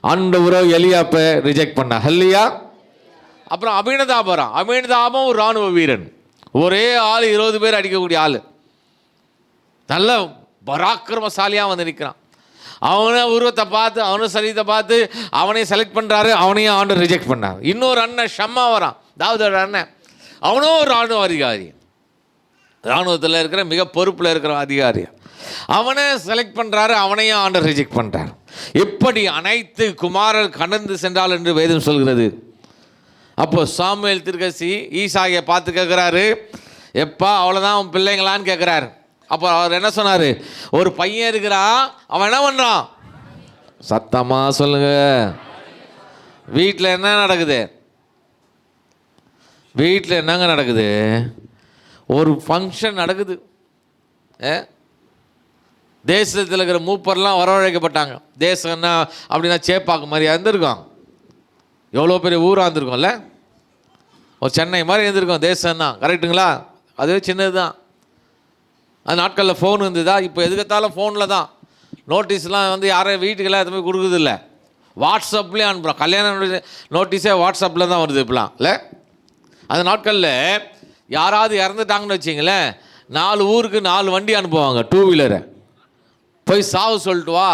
ஆண்டவரோ எலியாப்பை ரிஜெக்ட் பண்ணார். ஹல்லேலூயா. அப்புறம் அபினதாபம். அபினதாபம் ஒரு இராணுவ வீரன், ஒரே ஆள் 20 பேர் அடிக்கக்கூடிய ஆள், நல்ல பராக்கிரமசாலியாக வந்து நிற்கிறான். அவனை உருவத்தை பார்த்து, அவனை சரீரத்தை பார்த்து அவனையும் செலக்ட் பண்ணுறாரு. அவனையும் ஆண்டவர் ரிஜெக்ட் பண்ணார். இன்னொரு அண்ணன் ஷம்மா வரான், தாவீதோட அண்ணன். அவனும் ஒரு இராணுவ அதிகாரி, இராணுவத்தில் இருக்கிற மிக பொறுப்பில் இருக்கிற அதிகாரி. அவனை செலக்ட் பண்ணுறாரு, அவனையும் ஆண்டவர் ரிஜெக்ட் பண்ணுறார். இப்படி அனைத்து குமாரர் கடந்து சென்றால் என்று வேதம் சொல்கிறது. அப்போ சாமுவேல் தீர்க்கதரிசி ஈசாயை பார்த்து கேட்குறாரு, எப்பா அவ்வளோதான் அவன் பிள்ளைங்களான்னு கேட்குறாரு. அப்போ அவர் என்ன சொன்னார்? ஒரு பையன் இருக்கிறான், அவன் என்ன பண்ணுறான்? சத்தமாக சொல்லுங்க. வீட்டில் என்ன நடக்குது? வீட்டில் என்னங்க நடக்குது? ஒரு ஃபங்க்ஷன் நடக்குது. தேசத்தில் இருக்கிற மூப்பர்லாம் வரவழைக்கப்பட்டாங்க. தேசம்னா அப்படின்னா சேப்பாக்கு மாதிரியா இருந்திருக்கோம்? எவ்வளோ பெரிய ஊராக இருந்திருக்கோம்ல? ஒரு சென்னை மாதிரி இருந்திருக்கோம் தேசம்னா. கரெக்டுங்களா? அதுவே சின்னது தான். அது நாட்களில் ஃபோன் இருந்ததா? இப்போ எதுக்கத்தாலும் ஃபோனில் தான். நோட்டீஸ்லாம் வந்து யாரும் வீட்டுக்கெல்லாம் எதுவுமே கொடுக்குறதில்ல, வாட்ஸ்அப்லேயே அனுப்புகிறோம். கல்யாண நோட்டீஸே வாட்ஸ்அப்பில் தான் வருது இப்போலாம் இல்லை? அந்த நாட்களில் யாராவது இறந்துட்டாங்கன்னு வச்சிங்களேன், 4 ஊருக்கு 4 வண்டி அனுப்புவாங்க, 2 வீலரை. போய் சாவு சொல்லிட்டு வா,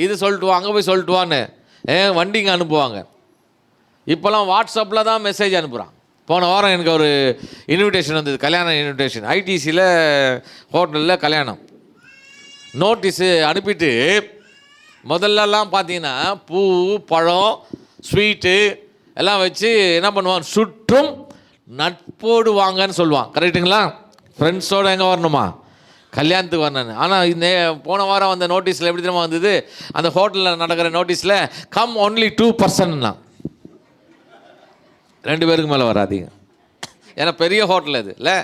இது சொல்லிட்டு வா, அங்கே போய் சொல்லிட்டு வான்னு வண்டிங்க அனுப்புவாங்க. இப்போலாம் வாட்ஸ்அப்பில் தான் மெசேஜ் அனுப்புகிறான். போன வாரம் எனக்கு ஒரு இன்விடேஷன் வந்தது, கல்யாண இன்விடேஷன். ஐடிசியில் ஹோட்டலில் கல்யாணம். நோட்டீஸு அனுப்பிட்டு முதல்லலாம் பார்த்தீங்கன்னா பூ, பழம், ஸ்வீட்டு எல்லாம் வச்சு என்ன பண்ணுவான், சுற்றும் நட்போடு வாங்கன்னு சொல்லுவான். கரெக்டுங்களா? ஃப்ரெண்ட்ஸோடு எங்கே வரணுமா? கல்யாணத்துக்கு வரணும். ஆனால் இந்த போன வாரம் அந்த நோட்டீஸில் எப்படி தெரியுமா வந்தது? அந்த ஹோட்டலில் நடக்கிற நோட்டீஸில் கம் ஒன்லி 2%. 2 பேருக்கு மேலே வராதிங்க. ஏன்னா பெரிய ஹோட்டல் அது இல்லை?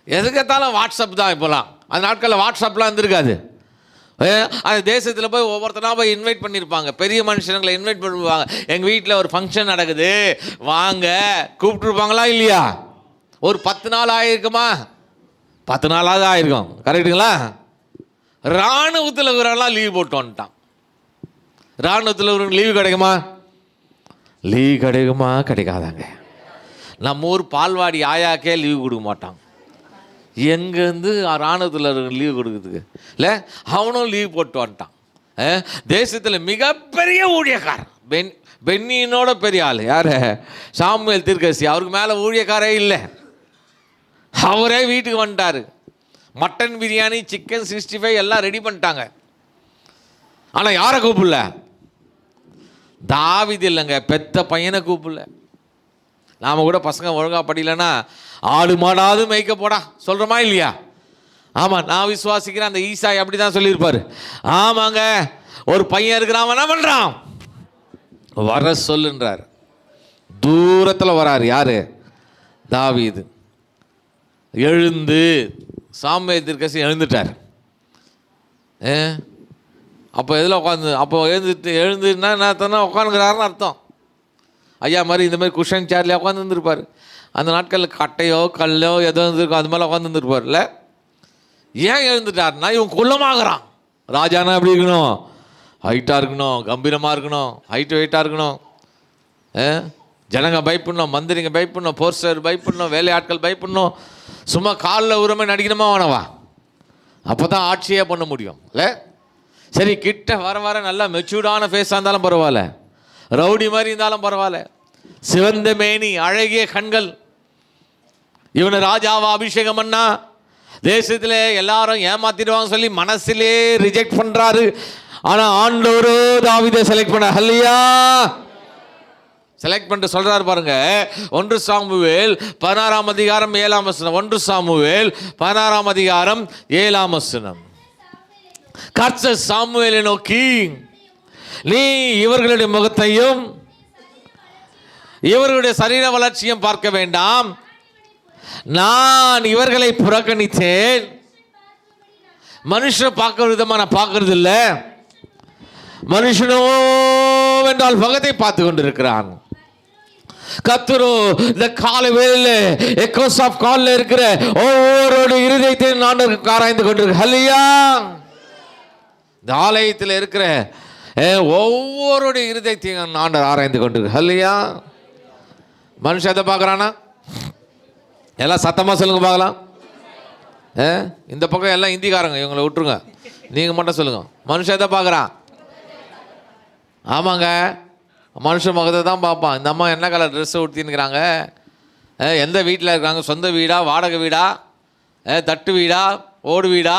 எதுக்கத்தாலும் வாட்ஸ்அப் தான் இப்போலாம். அந்த நாட்களில் வாட்ஸ்அப்லாம் இருந்திருக்காது. அந்த தேசத்தில் போய் ஒவ்வொருத்தனா போய் இன்வைட் பண்ணியிருப்பாங்க, பெரிய மனுஷங்களை இன்வைட் பண்ணுவாங்க. எங்கள் வீட்டில் ஒரு ஃபங்க்ஷன் நடக்குது வாங்க கூப்பிட்டுருப்பாங்களா இல்லையா? ஒரு 10 நாள் ஆகிருக்குமா? 10 நாளாவது ஆகிருக்கும். கரெக்டுங்களா? இராணுவத்தில் இருக்கிறவங்களாம் லீவ் போட்டு வந்துட்டான். இராணுவத்தில் இருக்கிறவங்க லீவு கிடைக்குமா? லீவ் கிடைக்குமா? கிடைக்காதாங்க. நம்ம ஊர் பால்வாடி ஆயாக்கே லீவு கொடுக்க மாட்டான். எங்கேருந்து இராணுவத்தில் இருக்கிற லீவு கொடுக்குறதுக்கு இல்லை? அவனும் லீவ் போட்டு வந்துட்டான். தேசத்தில் மிகப்பெரிய ஊழியக்காரன், பென்னியினோட பெரிய ஆள் யார்? சாமுவேல் தீர்க்கதரிசி. அவருக்கு மேலே ஊழியக்காரே இல்லை. அவரே வீட்டுக்கு வந்துட்டார். மட்டன் பிரியாணி, சிக்கன் 65 எல்லாம் ரெடி பண்ணிட்டாங்க. ஆனால் யாரை கூப்பிடல? தாவீது இல்லைங்க, பெத்த பையனை கூப்பிடல. நாம் கூட பசங்க ஒழுங்காக படிக்கலைன்னா ஆடு மாடாவது மேய்க்க போடா சொல்கிறோமா இல்லையா? ஆமாம், நான் விசுவாசிக்கிறேன் அந்த ஈசாய் அப்படி தான் சொல்லியிருப்பார். ஆமாங்க, ஒரு பையன் இருக்கிறான், அவன் என்ன பண்ணுறான்? வர சொல்லுன்றார். தூரத்தில் வராரு. யார்? தாவீது. எழுந்து சாமுவேல் தீர்க்கதரிசி எழுந்துட்டார். அப்போ எதில் உட்காந்து? அப்போ எழுந்துன்னா என்ன அர்த்தம்னா உட்காந்துக்கிறாருன்னு அர்த்தம். ஐயா மாதிரி இந்த மாதிரி குஷன் சேர்லேயே உட்காந்துருந்துருப்பார். அந்த நாட்களில் கட்டையோ கல்லோ ஏதோ இருந்திருக்கும், அது மேலே உட்காந்துருந்துருப்பார்ல. ஏன் எழுந்துட்டார்னா இவன் குள்ளமாகறான். ராஜானா எப்படி இருக்கணும்? ஹைட்டாக இருக்கணும், கம்பீரமாக இருக்கணும், ஹைட்டு வெயிட்டாக இருக்கணும். ஜனங்க பயப்படணும், மந்திரிங்க பயப்படணும், போர்ஸ்டர் பயப்படணும், வேலையாட்கள் பயப்படணும். சும்மா காலில் உரிமை நடிக்கணுமா வேணவா? அப்போ தான் ஆட்சியே பண்ண முடியும் இல்லை? சரி, கிட்ட வர வர நல்லா மெச்சூர்டான ஃபேஸாக இருந்தாலும் பரவாயில்ல, ரவுடி மாதிரி இருந்தாலும் பரவாயில்ல, சிவந்த மேனி, அழகிய கண்கள், இவனை ராஜாவா அபிஷேகம் பண்ணா தேசத்தில் எல்லாரும் ஏமாத்திடுவாங்க சொல்லி மனசிலே ரிஜெக்ட் பண்ணுறாரு. ஆனால் ஆண்டவரோ தாவீதை செலக்ட் பண்ண. ஹல்லேலூயா! செலக்ட் பண்ணிட்டு சொல்கிறார் பாருங்க. 1 சாமுவேல் 16ஆம் அதிகாரம் 7ஆம் வசனம். 1 சாமுவேல் 16ஆம் அதிகாரம் 7ஆம் வசனம். கர்த்தர் சாமுவேலை நோக்கி, நீ இவர்களுடைய முகத்தையும் இவர்களுடைய சரீர வளர்ச்சியும் பார்க்க வேண்டாம், நான் இவர்களை புறக்கணித்தேன். மனுஷன் பார்க்கிற விதமா நான் பார்க்கறது இல்லை, மனுஷனோ என்றால் முகத்தை பார்த்து கொண்டிருக்கிறான். கர்த்தரோ இந்த காலை வேளையிலே எக்கோஸ் ஆஃப் கால்ல இருக்கிற ஒவ்வொரு இருதயத்தையும் நான் ஆராய்ந்து கொண்டிருக்கிறேன். ஹல்லேலூயா! இந்த ஆலயத்தில் இருக்கிற ஒவ்வொரு இருதயத்தையும் நான் ஆராய்ந்து கொண்டிருக்கிறேன். ஹல்லேலூயா! மனுஷன் எதை பார்க்குறானா? எல்லாம் சத்தமாக சொல்லுங்க பார்க்கலாம். இந்த பக்கம் எல்லாம் இந்திக்காரங்க, இவங்களை விட்டுருங்க, நீங்கள் மட்டும் சொல்லுங்கள். மனுஷன் எதை பார்க்குறான்? ஆமாங்க, மனுஷன் முகத்தை தான் பார்ப்பான். இந்த அம்மா என்ன கலர் ட்ரெஸ்ஸை உடுத்தின்னுக்கிறாங்க, எந்த வீட்டில் இருக்காங்க, சொந்த வீடா, வாடகை வீடா, தட்டு வீடா, ஓடு வீடா,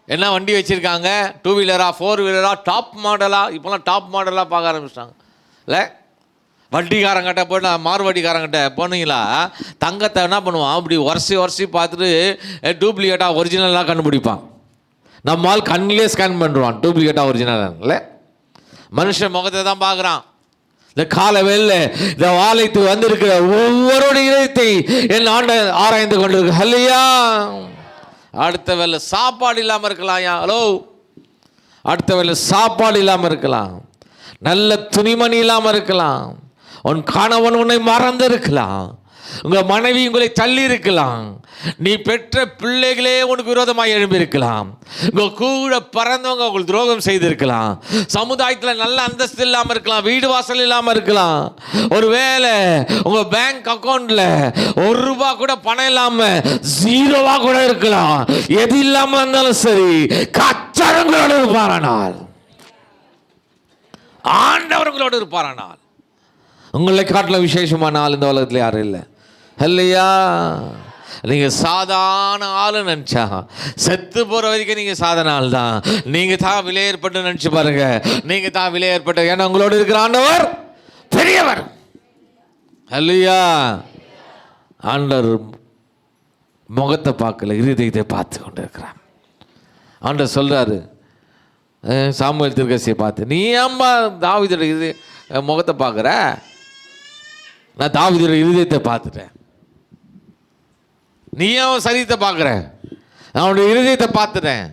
என்ன வண்டி வச்சுருக்காங்க, 2 வீலரா 4 வீலரா, டாப் மாடலா, இப்போலாம் டாப் மாடலாக பார்க்க ஆரம்பிச்சிட்டாங்க இல்லை? வட்டிக்காரங்கிட்ட போய் மார்வட்டிக்காரங்கிட்ட போனீங்களா, தங்கத்தை என்ன பண்ணுவான், அப்படி உரசி பார்த்துட்டு டூப்ளிகேட்டாக ஒரிஜினலாக கண்டுபிடிப்பான். நம்மால் கண்ணிலே ஸ்கேன் பண்ணுவான் டூப்ளிகேட்டாக ஒரிஜினலாக இல்லை. மனுஷன் முகத்தை தான் பார்க்குறான். இந்த கால வேளையில இந்த ஆலயத்துக்கு வந்திருக்கிற ஒவ்வொரு இதயத்தை என் ஆண்ட ஆராய்ந்து கொண்டிருக்கு. ஹல்லேலூயா! அடுத்த வேளை சாப்பாடு இல்லாமல் இருக்கலாம். ஹலோ, அடுத்த வேளை சாப்பாடு இல்லாமல் இருக்கலாம், நல்ல துணிமணி இல்லாமல் இருக்கலாம், உன் கணவன் உன்னை மறந்து இருக்கலாம், உங்கள் மனைவி உங்களை தள்ளி இருக்கலாம், நீ பெற்ற பிள்ளைகளே உனக்கு விரோதமாக எழும்பி இருக்கலாம், உங்கள் கூட பறந்தவங்க உங்களுக்கு துரோகம் செய்திருக்கலாம், சமுதாயத்தில் நல்ல அந்தஸ்து இல்லாமல் இருக்கலாம், வீடு வாசல் இல்லாமல் இருக்கலாம், ஒருவேளை உங்கள் பேங்க் அக்கௌண்ட்டில் ₹1 கூட பணம் இல்லாமல் 0 கூட இருக்கலாம். எது இல்லாமல் இருந்தாலும் சரி, கர்த்தரோடு இருப்பாரானால், ஆண்டவர்களோடு இருப்பாரானால், உங்களை காட்டில் விசேஷமான ஆள் இந்த உலகத்தில் யாரும் இல்லை. ஹல்லேலூயா! நீங்கள் சாதாரண ஆள் நினச்சா செத்து போகிற வரைக்கும் நீங்கள் சாதாரண ஆள் தான். நீங்கள் தான் விலை ஏற்பட்டு நினச்சி பாருங்க, நீங்கள் தான் விலை ஏற்பட்டு. ஏன்னா உங்களோடு இருக்கிற ஆண்டவர் பெரியவர். ஹல்லேலூயா! ஆண்டவர் முகத்தை பார்க்கல, இருதயத்தை பார்த்து கொண்டு இருக்கிறார். ஆண்டவர் சொல்கிறாரு சாமுவேல் தீர்க்கதரிசியை பார்த்து, நீ ஏம்மா தாவீதுடைய முகத்தை பார்க்குற? நான் தாவீதுடைய இருதயத்தை பார்த்துட்டேன். நீ அவன் சரீரத்தை பார்க்குற? அவனுடைய இருதயத்தை பார்த்துட்டேன்.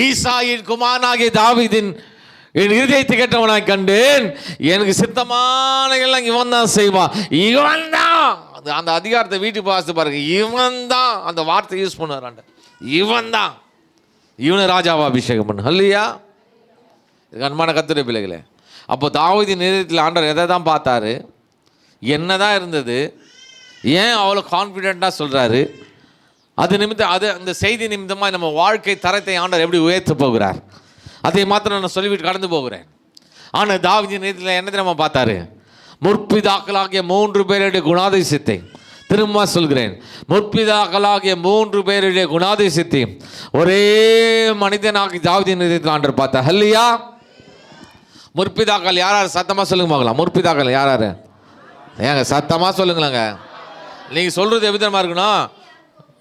ஈசாயின் குமாரனாகிய தாவீதின் என் இருதயத்தை கேட்டவனாய் கண்டேன், எனக்கு சித்தமான எல்லாம் இவன் தான் செய்வான். இவன் தான் அந்த அதிகாரத்தை வீட்டுக்கு பார்த்து பாருங்க, இவன் தான் அந்த வார்த்தை யூஸ் பண்ணுவார். இவன் தான், இவனை ராஜாவா அபிஷேகம் பண்ணு. ஹல்லேலூயா! அன்பான கர்த்தருடைய பிள்ளைகளே, அப்போ தாவீதின் இருதயத்தில் ஆண்டவர் எதை தான் பார்த்தாரு, என்ன தான் இருந்தது, ஏன் அவ்வளோ கான்ஃபிடென்ட்டாக சொல்கிறாரு? அது நிமித்தம், அது அந்த செய்தி நிமித்தமாக நம்ம வாழ்க்கை தரத்தை ஆண்டவர் எப்படி உயர்த்த போகிறார், அதை மாத்திரம் நான் சொல்லிவிட்டு கடந்து போகிறேன். ஆனால் தாவீதின் இருதயத்தில் என்ன நம்ம பார்த்தாரு? முற்பிதாக்களாகிய 3 பேருடைய குணாதிசயத்தை, திரும்ப சொல்கிறேன், முற்பிதாக்களாகிய 3 பேருடைய குணாதிசயத்தை ஒரே மனிதனாகி தாவீதின் இருதயத்தில் ஆண்டவர் பார்த்தார். ஹல்லேலூயா! முற்பிதாக்கள் யார் யார்? சத்தமாக சொல்லுங்க பார்க்கலாம். முற்பிதாக்கள் யார் யார்? ஏங்க சத்தமாக சொல்லுங்களேங்க. நீங்கள் சொல்கிறது எவ்விதமாக இருக்கணும்,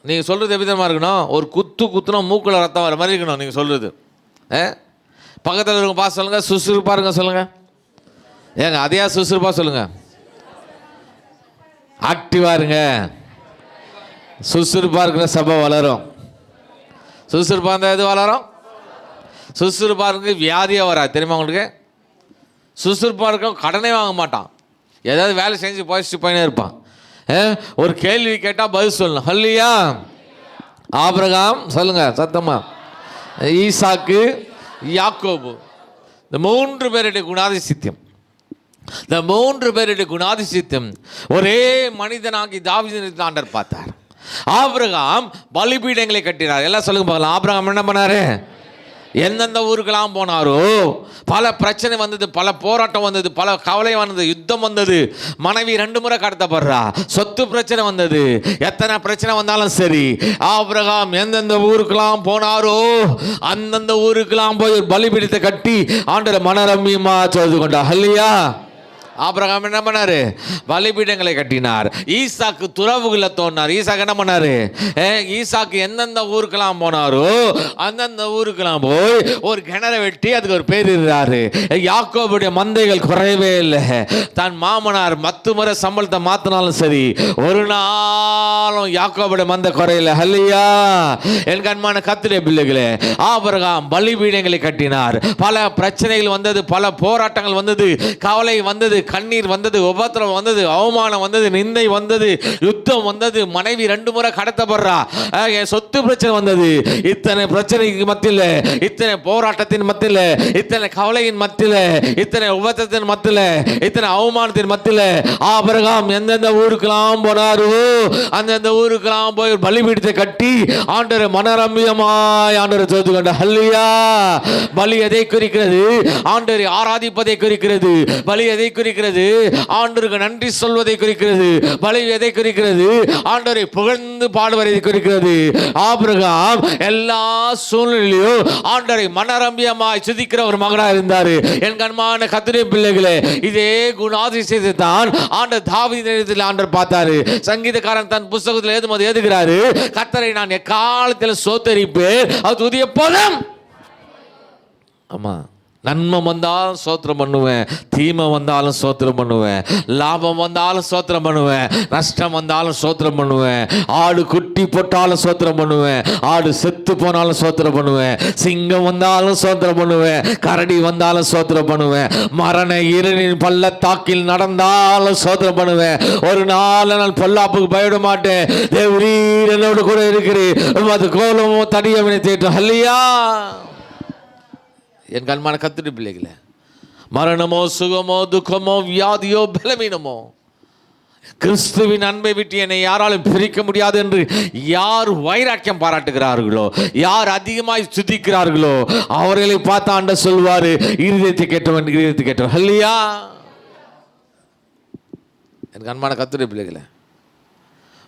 நீங்கள் சொல்கிறது எவ்விதமாக இருக்கணும், ஒரு குத்துனா மூக்கில் ரத்தம் வர மாதிரி இருக்கணும் நீங்கள் சொல்கிறது. பக்கத்தில் இருக்க பார்த்து சொல்லுங்கள், சுறுசுறுப்பாக இருங்க சொல்லுங்கள். ஏங்க அதையா சுறுசுறுப்பாக சொல்லுங்கள், ஆக்டிவாக இருங்க. சுறுசுறுப்பாக இருக்கிற சபை வளரும். சுறுசுறுப்பாக இருந்தால் எது வளரும்? சுறுசுறுப்பாக இருக்கு வியாதியாக வராது, தெரியுமா உங்களுக்கு? சுறுசுறுப்பாக இருக்க கடனே வாங்க மாட்டான். ஏதாவது வேலை செஞ்சு போயிட்டு போயினே இருப்பான். ஒரு கேள்வி கேட்டால் பதில் சொல்லணும். ஹல்லேலூயா. ஆபிரகாம் சொல்லுங்க சத்தமா, ஈசாக்கு, யாக்கோபு, இந்த 3 பேருடைய குணாதிசயம், இந்த 3 பேருடைய குணாதிசயம் ஒரே மனிதனாகி தாவீதை ஆண்டவர் பார்த்தார். ஆபிரகாம் பலிபீடங்களை கட்டினார். எல்லாம் சொல்லுங்க பார்க்கலாம். ஆபிரகாம் என்ன பண்ணாரு? எந்தெந்த ஊருக்கெல்லாம் போனாரோ பல பிரச்சனை வந்தது, பல போராட்டம் வந்தது, பல கவலை வந்தது, யுத்தம் வந்தது, மனைவி 2 முறை கடத்தப்படுறா, சொத்து பிரச்சனை வந்தது, எத்தனை பிரச்சனை வந்தாலும் சரி ஆபிரகாம் எந்தெந்த ஊருக்கெல்லாம் போனாரோ அந்தந்த ஊருக்கெல்லாம் போய் ஒரு பலிபீடத்தை கட்டி ஆண்டவரை மனரம்யமா தொழுது கொண்டார். ஹல்லேலூயா. ஆபிரகாம் என்ன பண்ணாரு? பலிபீடங்களை கட்டினார். ஈசாக்கு துறவுகளை தோன்றார். ஈசாக்கு என்ன பண்ணாரு? ஈசாக்கு எந்தெந்த ஊருக்கெல்லாம் போனாரோ அந்தந்த ஊருக்கெல்லாம் போய் ஒரு கிணறை வெட்டி அதுக்கு ஒரு பேர் இருந்தாரு. யாக்கோபுடைய மந்தைகள் குறையவே இல்லை. தன் மாமனார் 10 முறை சம்பளத்தை மாத்தினாலும் சரி ஒரு நாளும் யாக்கோபுடைய மந்தை குறையல. ஹல்லேலூயா. என் கண்மான கர்த்தருடைய பிள்ளைகளே, ஆபிரகாம் பலிபீடங்களை கட்டினார். பல பிரச்சனைகள் வந்தது, பல போராட்டங்கள் வந்தது, கவலை வந்தது, கண்ணீர் வந்தது, உபத்திரம் வந்தது, அவமானம் வந்தது, நிந்தை வந்தது, யுத்தம் வந்தது, மனைவி 2 முறை கடத்தப்படுறா, என் சொத்து பிரச்சனை வந்தது. இத்தனை பிரச்சனைக்கு மத்தியில், இத்தனை போராட்டத்தின் மத்தியில், இத்தனை கவலையின் மத்தியில், இத்தனை உபத்திரத்தின் மத்தியில், இத்தனை அவமானத்தின் மத்தியில் ஆபிரகாம் எந்தெந்த ஊருக்கெல்லாம் போனாரோ அந்தந்த ஊருக்கெல்லாம் போய் பலிபீடத்தை கட்டி ஆண்டவரை மனரம்யமாய் ஆண்டவரை தொழுது கொண்டார். ஹல்லேலூயா. பலி எதை குறிக்கிறது? ஆண்டவரை ஆராதிப்பதை குறிக்கிறது. பலி எதை குறிக்கிறது? ஆண்டவருக்கு நன்றி சொல்வதை குறிக்கிறது. பலி எதை குறிக்கிறது? ஆண்டவரை புகழ்ந்து பாடுவதை குறிக்கிறது. ஆபிரகாம் எல்லா சூழ்நிலையிலும் ஆண்டவரை மனரம்யமாய் துதிக்கிற ஒரு மகனாக இருந்தார். என் கண்மான கர்த்தருடைய பிள்ளைகளே, இதே குணாதிசயத்தை தான் ஆண்டவர் தாவீதில் ஆண்டவர் பார்த்தாரு. சங்கீதக்காரன் தன் புத்தகத்தில் எழுதுகிறாரு, கர்த்தரை நான் எக்காலத்தில் ஸ்தோத்தரிப்பேன், அது துதி எப்போதும். ஆமா, நன்மை வந்தாலும் ஸ்தோத்திரம் பண்ணுவேன், தீமை வந்தாலும் ஸ்தோத்திரம் பண்ணுவேன், லாபம் வந்தாலும் ஸ்தோத்திரம் பண்ணுவேன், நஷ்டம் வந்தாலும் ஸ்தோத்திரம் பண்ணுவேன், ஆடு குட்டி போட்டாலும் ஸ்தோத்திரம் பண்ணுவேன், ஆடு செத்து போனாலும் ஸ்தோத்திரம் பண்ணுவேன், சிங்கம் வந்தாலும் ஸ்தோத்திரம் பண்ணுவேன், கரடி வந்தாலும் ஸ்தோத்திரம் பண்ணுவேன், மரண இருளின் பள்ளத்தாக்கில் நடந்தாலும் ஸ்தோத்திரம் பண்ணுவேன். ஒரு நாள் நான் பொல்லாப்புக்கு பயப்பட மாட்டேன். தேவரீர் என்னோடு கூட இருக்கிறேன், அது கோலமோ தடியவனை தேற்றும். ஹல்லேலூயா. என் கண்மான கர்த்தருடைய பிள்ளைகளே, மரணமோ சுகமோ துக்கமோ வியாதியோ பலவீனமோ கிறிஸ்துவின் அன்பை விட்டு என்னை யாராலும் பிரிக்க முடியாது என்று யார் வைராக்கியம் பாராட்டுகிறார்களோ, யார் அதிகமாய் துதிக்கிறார்களோ அவர்களை பார்த்து ஆண்டவர் சொல்வாரு, இருதயத்தை கேட்டவன் இருதயத்தை கேட்டவன். ஹல்லேலூயா. என் கண்மான கர்த்தருடைய பிள்ளைகளே,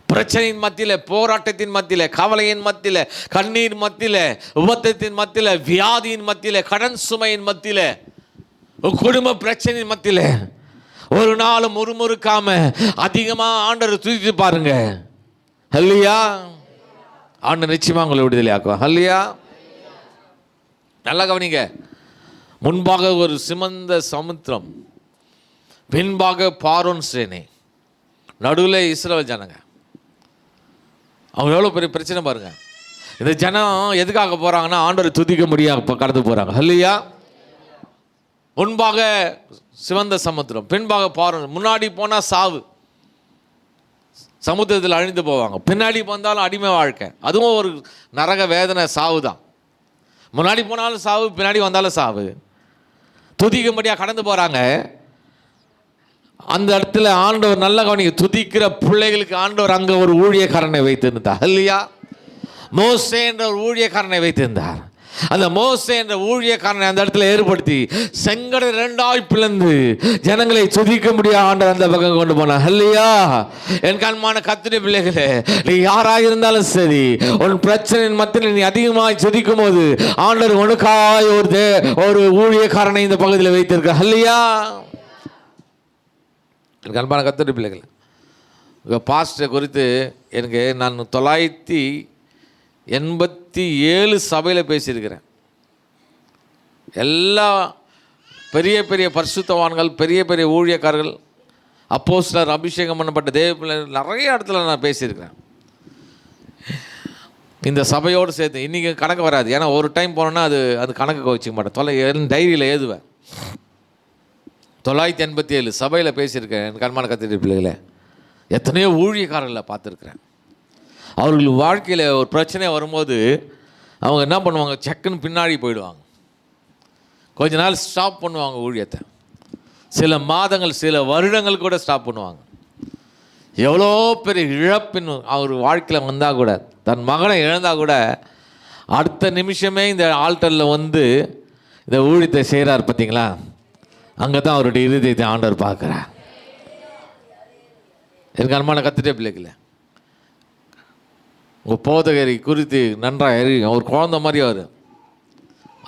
பிரச்சனையின் மத்தியில், போராட்டத்தின் மத்தியில், கவலையின் மத்தியில், கண்ணீர் மத்தியில், உபத்திரத்தின் மத்தியில், வியாதியின் மத்தியில், கடன் சுமையின் மத்தியில், குடும்ப பிரச்சனையின் மத்தியில் ஒரு நாளும் முறுமுறுக்காம அதிகமாக ஆண்டவரை துதித்து பாருங்க. ஹல்லேலூயா. ஆண்டவர் நிச்சயமாக உங்களை விடுதலை ஆக்குவார். ஹல்லேலூயா. நல்லா கவனிங்க. முன்பாக ஒரு சிமந்த சமுத்திரம், பின்பாக பார்வோன் சேனை, நடுவில் இஸ்ரவேல் ஜனங்க. அவங்க எவ்வளோ பெரிய பிரச்சனை பாருங்க. இந்த ஜனம் எதுக்காக போகிறாங்கன்னா ஆண்டவரை துதிக்க முடியாது இப்போ கடந்து போகிறாங்க. ஹல்லேலூயா. முன்பாக சிவந்த சமுத்திரம், பின்பாக பார்வோன். முன்னாடி போனால் சாவு, சமுத்திரத்தில் அழிந்து போவாங்க. பின்னாடி வந்தாலும் அடிமை வாழ்க்கை, அதுவும் ஒரு நரக வேதனை, சாவு தான். முன்னாடி போனாலும் சாவு, பின்னாடி வந்தாலும் சாவு. துதிக்கும்படியாக கடந்து போகிறாங்க. அந்த இடத்துல ஆண்டவர் நல்ல கவனிக்க, துதிக்கிற பிள்ளைகளுக்கு ஆண்டவர் அங்கே ஒரு ஊழியக்காரனை வைத்திருந்தார். ஹல்லேலூயா. மோசே என்ற ஒரு ஊழியக்காரனை வைத்திருந்தார். அந்த மோசே என்ற ஊழியக்காரனை அந்த இடத்துல ஏற்படுத்தி செங்கடலை 2ஆய் பிளந்து ஜனங்களை துதிக்க முடியாத ஆண்டவர் அந்த பக்கம் கொண்டு போனார். ஹல்லேலூயா. என் கண்மான கர்த்தருடைய பிள்ளைகளே, நீ யாராக இருந்தாலும் சரி, உன் பிரச்சனையின் மத்தியில் நீ அதிகமாக துதிக்கும் போது ஆண்டவர் உனக்காய் ஒரு ஊழியக்காரனை இந்த பகுதியில் வைத்திருக்க. ஹல்லேலூயா. எனக்கு அன்பான கர்த்தருடைய பிள்ளைகள், பாஸ்டரை குறித்து எனக்கு நான் 987 சபையில் பேசியிருக்கிறேன். எல்லா பெரிய பெரிய பரிசுத்தவான்கள், பெரிய பெரிய ஊழியக்காரர்கள், அப்போஸ்தலர், அபிஷேகம் பண்ணப்பட்ட தேவ பிள்ளைகள் நிறைய இடத்துல நான் பேசியிருக்கிறேன். இந்த சபையோடு சேர்த்து இன்றைக்கி கணக்கு வராது, ஏன்னா ஒரு டைம் போனோன்னா அது கணக்கு வச்சுக்க மாட்டேன். டைரியில் எழுதுவேன். 987 சபையில் பேசியிருக்கேன். என் கண்மான கத்திரி பிள்ளைகளே, எத்தனையோ ஊழியக்காரர்களை பார்த்துருக்குறேன். அவர்கள் வாழ்க்கையில் ஒரு பிரச்சனை வரும்போது அவங்க என்ன பண்ணுவாங்க, சக்குன்னு பின்னாடி போயிடுவாங்க. கொஞ்ச நாள் ஸ்டாப் பண்ணுவாங்க ஊழியத்தை, சில மாதங்கள் சில வருடங்கள் கூட ஸ்டாப் பண்ணுவாங்க. எவ்வளோ பெரிய இழப்பின் அவர் வாழ்க்கையில் வந்தால் கூட, தன் மகனை இழந்தால் கூட அடுத்த நிமிஷமே இந்த ஆல்டரில் வந்து இந்த ஊழியத்தை செய்கிறார். பார்த்தீங்களா, அங்கே தான் அவருடைய இருதயத்தை ஆண்டவர் பார்க்குறார். எனக்கு அன்பான கத்துட்டே பிள்ளைகள, உங்கள் போதகரை குறித்து நன்றாக அறியும். அவர் குழந்த மாதிரி அவர்.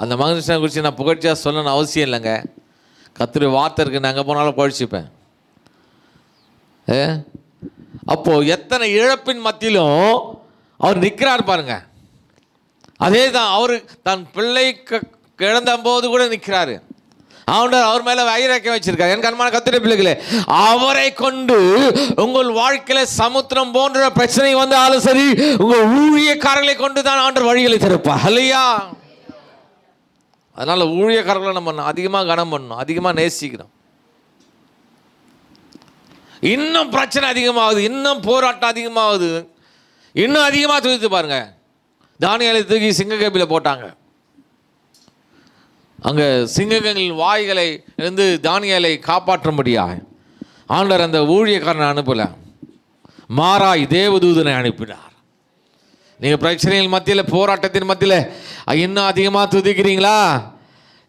அந்த மனுஷனை குறித்து நான் புகழ்ச்சியாக சொல்லணும்னு அவசியம் இல்லைங்க. கத்துடைய வார்த்தை இருக்கு, நான் எங்கே போனாலும் புகழ்ச்சிப்பேன். அப்போது எத்தனை இழப்பின் மத்தியிலும் அவர் நிற்கிறார் பாருங்க. அதே தான் அவர் தன் பிள்ளை கிழந்த போது கூட நிற்கிறாரு. அவர் மேலே வைராக்கியம் வச்சிருக்காரு. என் கண்மான கத்துடைய பிள்ளைகளே, அவரை கொண்டு உங்கள் வாழ்க்கையில் சமுத்திரம் போன்ற பிரச்சனை வந்தாலும் சரி, உங்கள் ஊழியக்காரர்களை கொண்டு தான் ஆண்டவர் வழிகளை திறப்பார். இல்லையா? அதனால் ஊழியக்காரர்களை நம்ம அதிகமாக கனம் பண்ணணும், அதிகமாக நேசிக்கணும். இன்னும் பிரச்சனை அதிகமாகுது, இன்னும் போராட்டம் அதிகமாகுது, இன்னும் அதிகமாக தூக்கி பாருங்க. தானியேலை தூக்கி சிங்கக்கேபியில் போட்டாங்க. அங்கே சிங்கங்களின் வாய்களை இருந்து தானியேலை காப்பாற்றும்படியாக ஆண்டவர் அந்த ஊழியக்காரனை அனுப்பலை, மாறாய் தேவதூதனை அனுப்பினார். நீங்கள் பிரச்சனைகள் மத்தியில், போராட்டத்தின் மத்தியில் இன்னும் அதிகமாக துதிக்கிறீங்களா?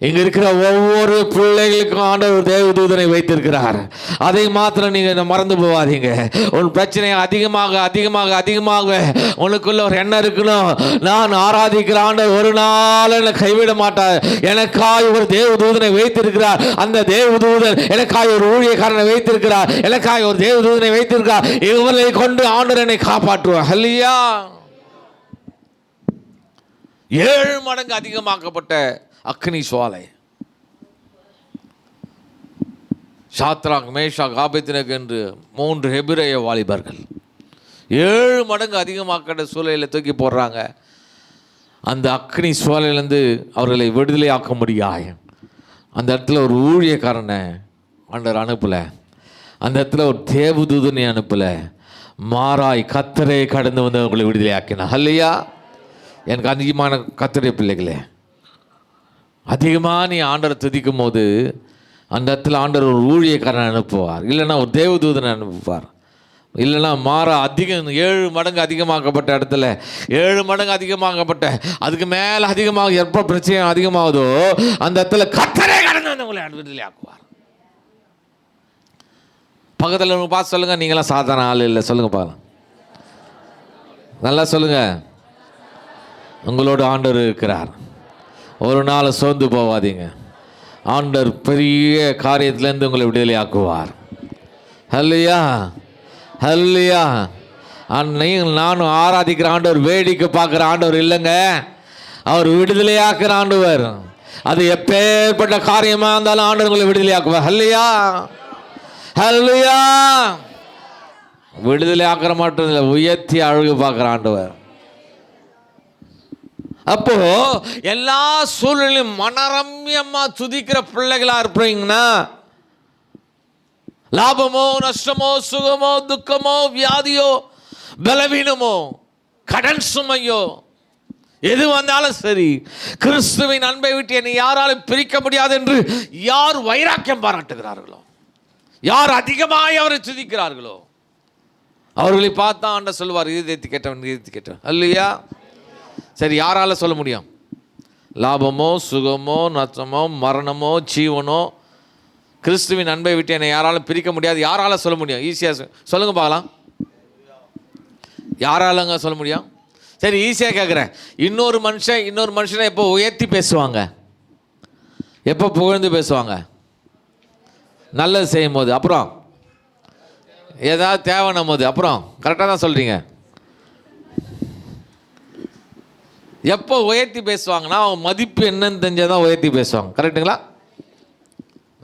இங்கே இருக்கிற ஒவ்வொரு பிள்ளைகளுக்கும் ஆண்டவர் தேவதூதனை வைத்திருக்கிறார். அதை மாத்திரம் நீங்கள் மறந்து போகாதீங்க. உன் பிரச்சனை அதிகமாக அதிகமாக அதிகமாக உனக்குள்ள ஒரு எண்ணம் இருக்கணும், நான் ஆராதிக்கிற ஆண்டவர் ஒரு நாள் என்னை கைவிட மாட்டார், எனக்காய் ஒரு தேவதூதனை வைத்திருக்கிறார், அந்த தேவதூதன் எனக்காய் ஒரு ஊழியக்காரனை வைத்திருக்கிறார், எனக்காய் ஒரு தேவதூதனை வைத்திருக்கிறார், இவர்களை கொண்டு ஆண்டவர் என்னை காப்பாற்றுவார். ஹல்லேலூயா. 7 மடங்கு அதிகமாக்கப்பட்ட அக்னி சுவாலை. சாத்ராக், மேஷாக், ஆபேத்நேகோ என்று 3 எபிரேய வாலிபர்கள் 7 மடங்கு அதிகமாக்கப்பட்ட சூழலில் தூக்கி போடுறாங்க. அந்த அக்னி சூழலிலிருந்து அவர்களை விடுதலை ஆக்க முடியாது. அந்த இடத்துல ஒரு ஊழியக்காரனை ஆண்டவர் அனுப்பலை, அந்த இடத்துல ஒரு தேவதூதனை அனுப்பலை, மாறாய் கர்த்தரே கடந்து வந்து அவர்களை விடுதலை ஆக்கினார். ஹல்லேலூயா. எனக்கு அதிகமான கர்த்தருடைய பிள்ளைகளே, அதிகமாக நீ ஆண்டரை துதிக்கும் போது அந்த இடத்துல ஆண்டவர் ஒரு ஊழியக்காரனை அனுப்புவார், இல்லைன்னா ஒரு தேவதூதனை அனுப்புவார், இல்லைன்னா மாற அதிகம் 7 மடங்கு அதிகமாக்கப்பட்ட இடத்துல 7 மடங்கு அதிகமாக்கப்பட்ட அதுக்கு மேலே அதிகமாக எப்போ பிரச்சனை அதிகமாகுதோ அந்த இடத்துல கர்த்தரே கடந்து வந்து உங்களை விடுதலை ஆக்குவார். பக்கத்தில் பார்த்து சொல்லுங்கள், நீங்களாம் சாதாரண ஆள் இல்லை. சொல்லுங்கள் பார்க்கலாம், நல்லா சொல்லுங்கள். உங்களோட ஆண்டவர் இருக்கிறார். ஒரு நாள் சோர்ந்து போவாதீங்க. ஆண்டவர் பெரிய காரியத்திலேருந்து உங்களை விடுதலை ஆக்குவார். ஹல்லேலூயா, ஹல்லேலூயா. நீங்கள் நானும் ஆராதிக்கிற ஆண்டவர் வேடிக்கை பார்க்குற ஆண்டவர் இல்லைங்க, அவர் விடுதலை ஆக்குற ஆண்டவர். அது எப்பேற்பட்ட காரியமாக இருந்தாலும் ஆண்டவர் உங்களை விடுதலை ஆக்குவார். ஹல்லேலூயா, ஹல்லேலூயா. விடுதலை ஆக்கிற மட்டும் இல்லை, உயர்த்தி அழகு பார்க்குற ஆண்டவர். அப்போ எல்லா சூழலையும் மனரம்யமா துதிக்கிற பிள்ளைகளா இருப்பீங்கன்னா, லாபமோ நஷ்டமோ சுகமோ துக்கமோ வியாதியோ பலவீனமோ கடன் சுமையோ எது வந்தாலும் சரி, கிறிஸ்துவின் அன்பை விட்டு என்னை யாராலும் பிரிக்க முடியாது என்று யார் வைராக்கியம் பாராட்டுகிறார்களோ, யார் அதிகமாய் அவரை துதிக்கிறார்களோ அவர்களை பார்த்தா ஆண்டவர் சொல்வார், இதயத்தை கேட்டவன் இதயத்தை கேட்டவன். அல்லையா? சரி, யாரால் சொல்ல முடியும்? லாபமோ சுகமோ நஷ்டமோ மரணமோ ஜீவனோ கிறிஸ்துவின் அன்பை விட்டு என்னை யாராலும் பிரிக்க முடியாது. யாரால் சொல்ல முடியும்? ஈஸியாக சொல்லுங்க பார்க்கலாம். யாராலங்க சொல்ல முடியும்? சரி, ஈஸியாக கேட்குறேன். இன்னொரு மனுஷனை எப்போ உயர்த்தி பேசுவாங்க, எப்போ புகழ்ந்து பேசுவாங்க? நல்லது செய்யும் போது, அப்புறம் ஏதாவது தேவைன்னும் போது, அப்புறம் கரெக்டாக தான் சொல்கிறீங்க. எப்போ உயர்த்தி பேசுவாங்கன்னா அவங்க மதிப்பு என்னன்னு தெரிஞ்சால் தான் உயர்த்தி பேசுவாங்க. கரெக்டுங்களா?